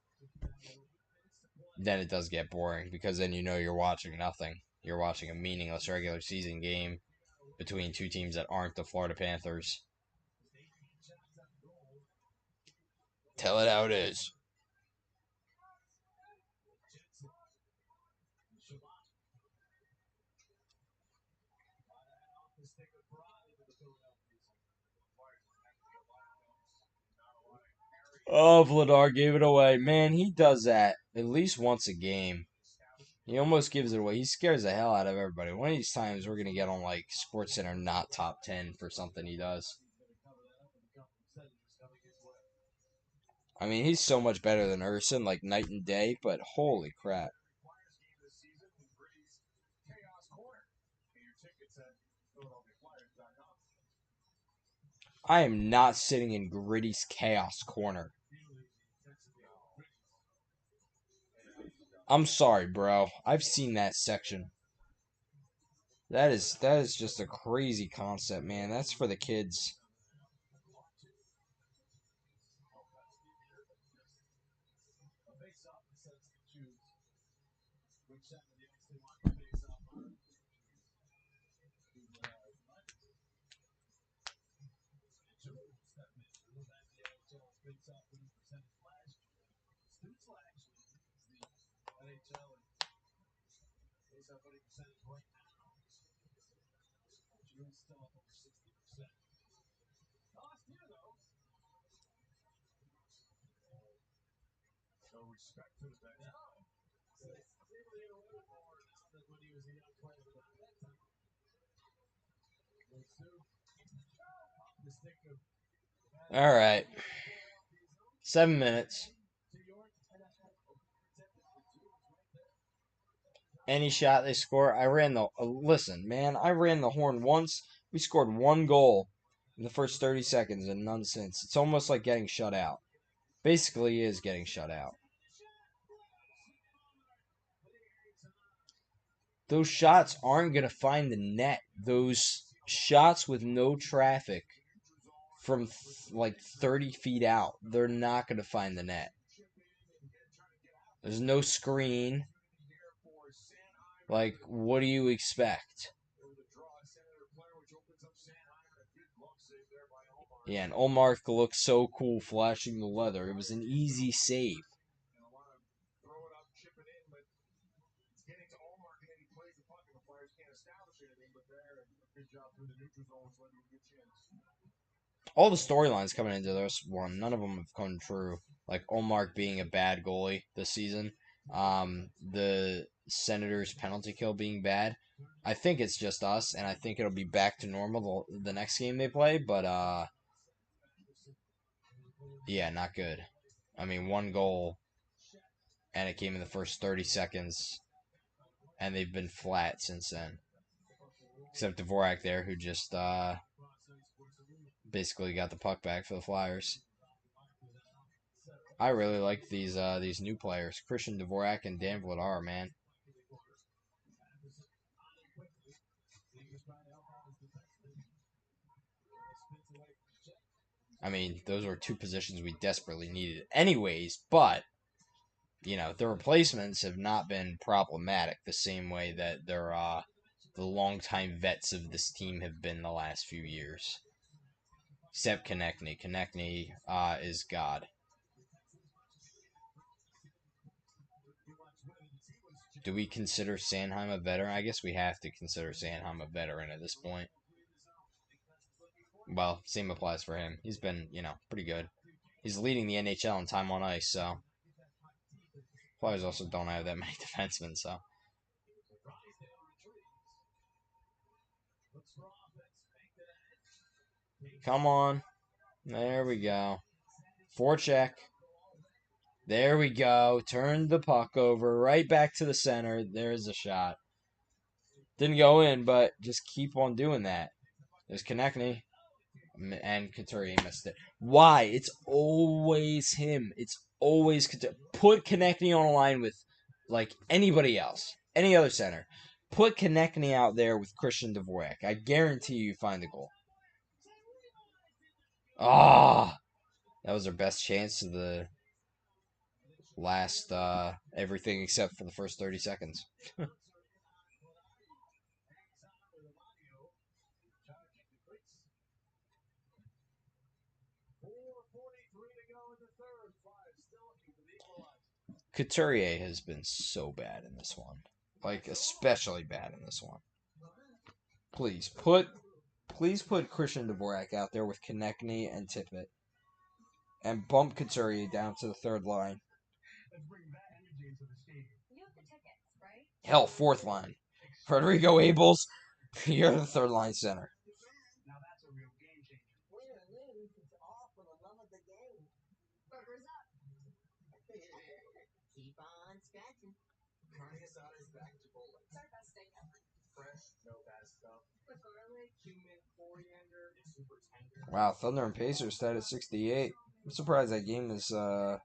Then it does get boring because then you know you're watching nothing. You're watching a meaningless regular season game between two teams that aren't the Florida Panthers. Tell it how it is. Oh, Vladar gave it away. Man, he does that at least once a game. He almost gives it away. He scares the hell out of everybody. One of these times we're going to get on like SportsCenter not top 10 for something he does. I mean, he's so much better than Urson, like night and day, but holy crap. I am not sitting in Gritty's Chaos Corner. I'm sorry, bro. I've seen that section. That is just a crazy concept, man. That's for the kids. All right. 7 minutes. Any shot they score, I ran the. Listen, man, I ran the horn once. We scored one goal in the first 30 seconds and none since. It's almost like getting shut out. Basically, is getting shut out. Those shots aren't going to find the net. Those shots with no traffic from like 30 feet out, they're not going to find the net. There's no screen. Like, what do you expect? Yeah, and Olmark looked so cool flashing the leather. It was an easy save. All the storylines coming into this one, none of them have come true. Like Olmark being a bad goalie this season, the Senators' penalty kill being bad. I think it's just us, and I think it'll be back to normal the next game they play. But yeah, not good. I mean, one goal, and it came in the first 30 seconds, and they've been flat since then. Except Dvorak there, who just basically got the puck back for the Flyers. I really like these new players, Christian Dvorak and Dan Vladar, man. I mean, those were two positions we desperately needed anyways, but the replacements have not been problematic the same way that the longtime vets of this team have been the last few years. Except Konechny. Konechny is God. Do we consider Sanheim a veteran? I guess we have to consider Sanheim a veteran at this point. Well, same applies for him. He's been, pretty good. He's leading the NHL in time on ice, so. Flyers also don't have that many defensemen, so. Come on. There we go. Forecheck. There we go. Turned the puck over right back to the center. There's a shot. Didn't go in, but just keep on doing that. There's Konechny. And Couturier missed it. Why? It's always him. It's always put Konechny on a line with like anybody else, any other center. Put Konechny out there with Christian Dvorak. I guarantee you find the goal. Ah, that was our best chance of the last everything except for the first 30 seconds. Couturier has been so bad in this one. Like, especially bad in this one. Please put Christian Dvorak out there with Konechny and Tippett. And bump Couturier down to the third line. Hell, fourth line. Federico Abels, you're the third line center. Wow, Thunder and Pacers tied at 68. I'm surprised that game is, well,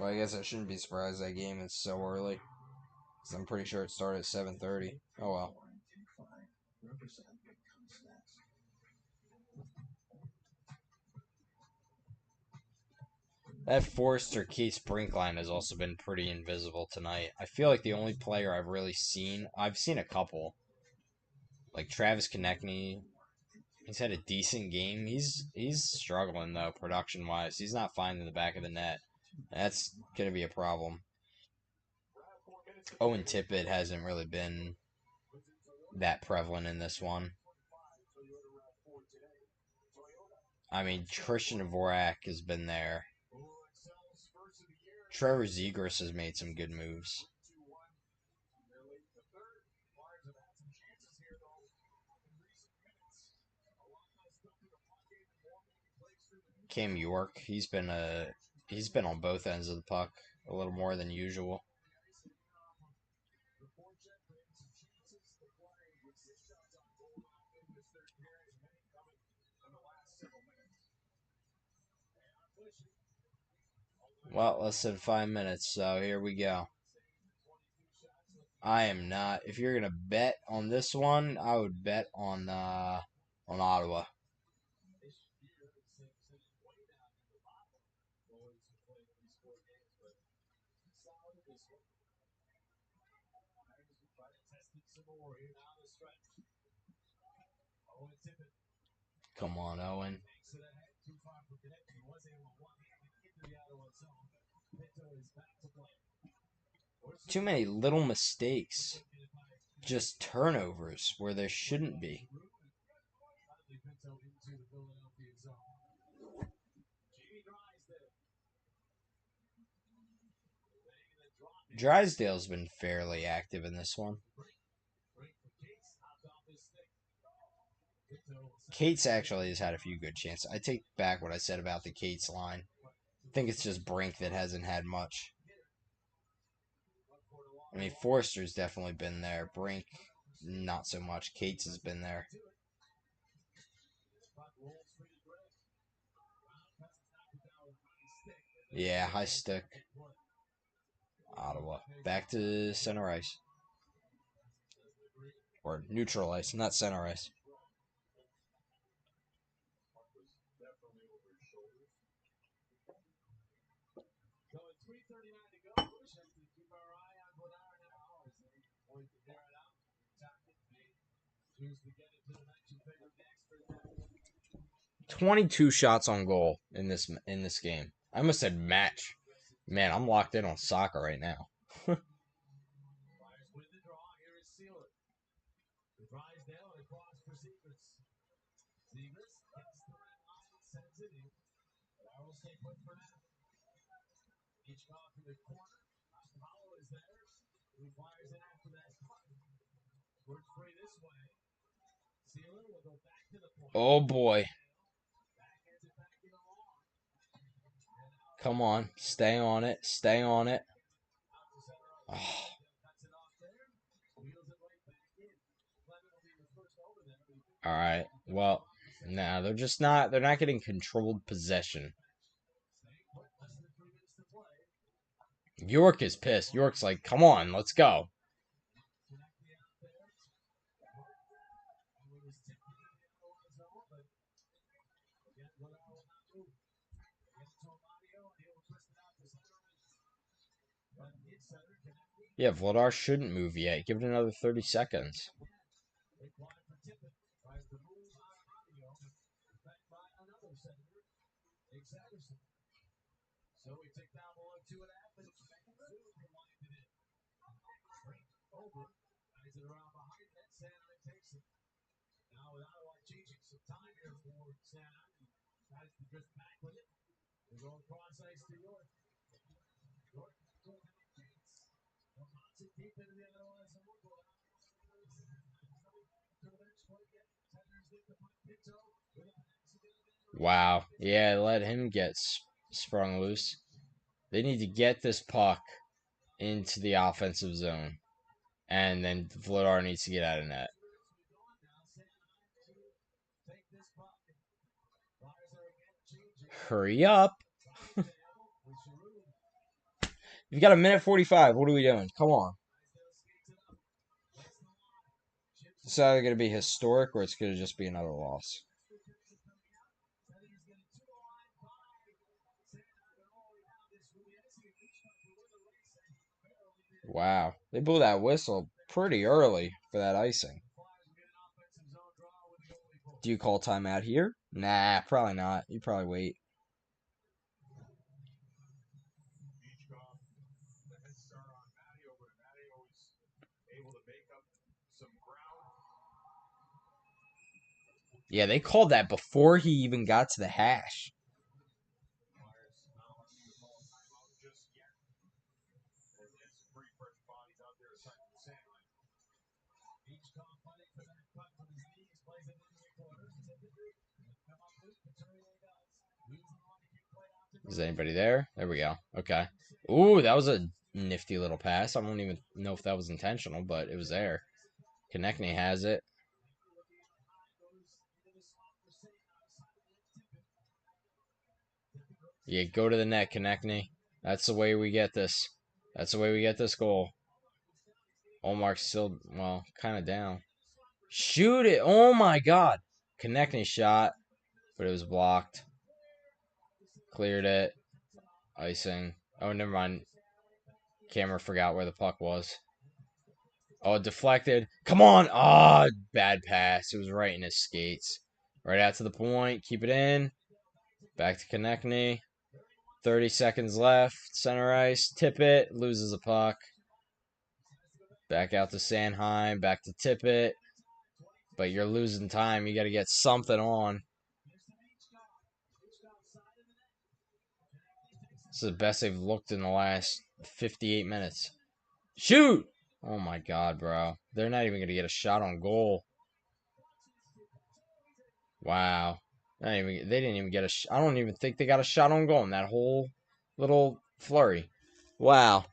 I guess I shouldn't be surprised that game is so early. Because I'm pretty sure it started at 7:30. Oh, well. That Forrester Case Brink line has also been pretty invisible tonight. I feel like the only player I've seen a couple. Like Travis Konechny, he's had a decent game. He's struggling though, production wise. He's not finding the back of the net. That's gonna be a problem. Owen Tippett hasn't really been that prevalent in this one. I mean, Christian Dvorak has been there. Trevor Zegras has made some good moves. Cam York, he's been on both ends of the puck a little more than usual. Well, less than 5 minutes, so here we go. I am not. If you're gonna bet on this one, I would bet on Ottawa. Come on, Owen. Too many little mistakes. Just turnovers where there shouldn't be. Drysdale's been fairly active in this one. Cates actually has had a few good chances. I take back what I said about the Cates line. I think it's just Brink that hasn't had much. I mean, Forster's definitely been there. Brink, not so much. Cates has been there. Yeah, high stick. Ottawa. Back to center ice. Or neutral ice, not center ice. "22 shots on goal in this game. I almost said match. Man, I'm locked in on soccer right now. Oh boy. Come on. Stay on it. Stay on it. Oh. All right. Well, nah, they're not getting controlled possession. York is pissed. York's like, "Come on, let's go." Yeah, Vladar shouldn't move yet. Give it another 30 seconds. Wow. Yeah, let him get sprung loose. They need to get this puck into the offensive zone. And then Vladar needs to get out of net. Hurry up. You've got a minute 45. What are we doing? Come on. It's either going to be historic or it's going to just be another loss. Wow. They blew that whistle pretty early for that icing. Do you call timeout here? Nah, probably not. You probably wait. Yeah, they called that before he even got to the hash. Is anybody there? There we go. Okay. Ooh, that was a nifty little pass. I don't even know if that was intentional, but it was there. Konechny has it. Yeah, go to the net, Konechny. That's the way we get this. That's the way we get this goal. Olmark's still, well, kind of down. Shoot it! Oh my God! Konechny shot, but it was blocked. Cleared it. Icing. Oh, never mind. Camera forgot where the puck was. Oh, deflected. Come on! Ah, oh, bad pass. It was right in his skates. Right out to the point. Keep it in. Back to Konechny. 30 seconds left. Center ice. Tip it. Loses a puck. Back out to Sanheim. Back to Tippett. But you're losing time. You got to get something on. This is the best they've looked in the last 58 minutes. Shoot! Oh my God, bro. They're not even going to get a shot on goal. Wow. They didn't even get a I don't even think they got a shot on goal in that whole little flurry. Wow.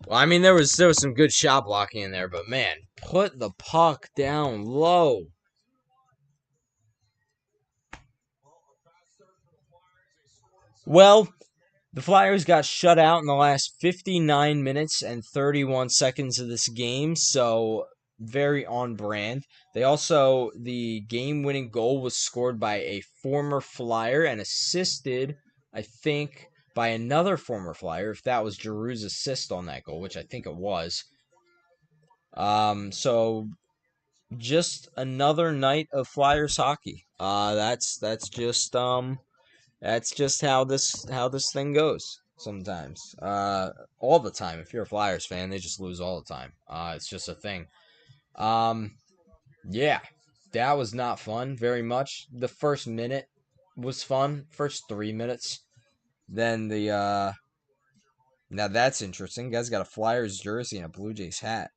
Well, I mean, there was some good shot blocking in there, but man, put the puck down low. Well, the Flyers got shut out in the last 59 minutes and 31 seconds of this game, so very on brand. The game-winning goal was scored by a former Flyer and assisted, I think, by another former Flyer, if that was Giroux's assist on that goal, which I think it was. So just another night of Flyers hockey. That's just how this thing goes sometimes. All the time. If you're a Flyers fan, they just lose all the time. It's just a thing. Yeah, that was not fun very much. The first minute was fun. First 3 minutes. Then now that's interesting. You guys got a Flyers jersey and a Blue Jays hat.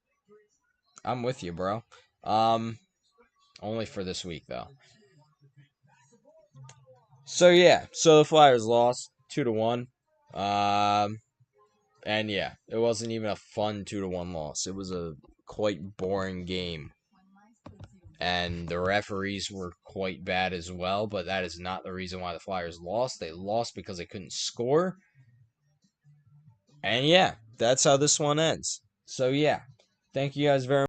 I'm with you, bro. Only for this week though. So yeah, so the Flyers lost 2-1. And yeah, it wasn't even a fun 2-1 loss. It was a quite boring game. And the referees were quite bad as well, but that is not the reason why the Flyers lost. They lost because they couldn't score. And yeah, that's how this one ends. So yeah, thank you guys very much.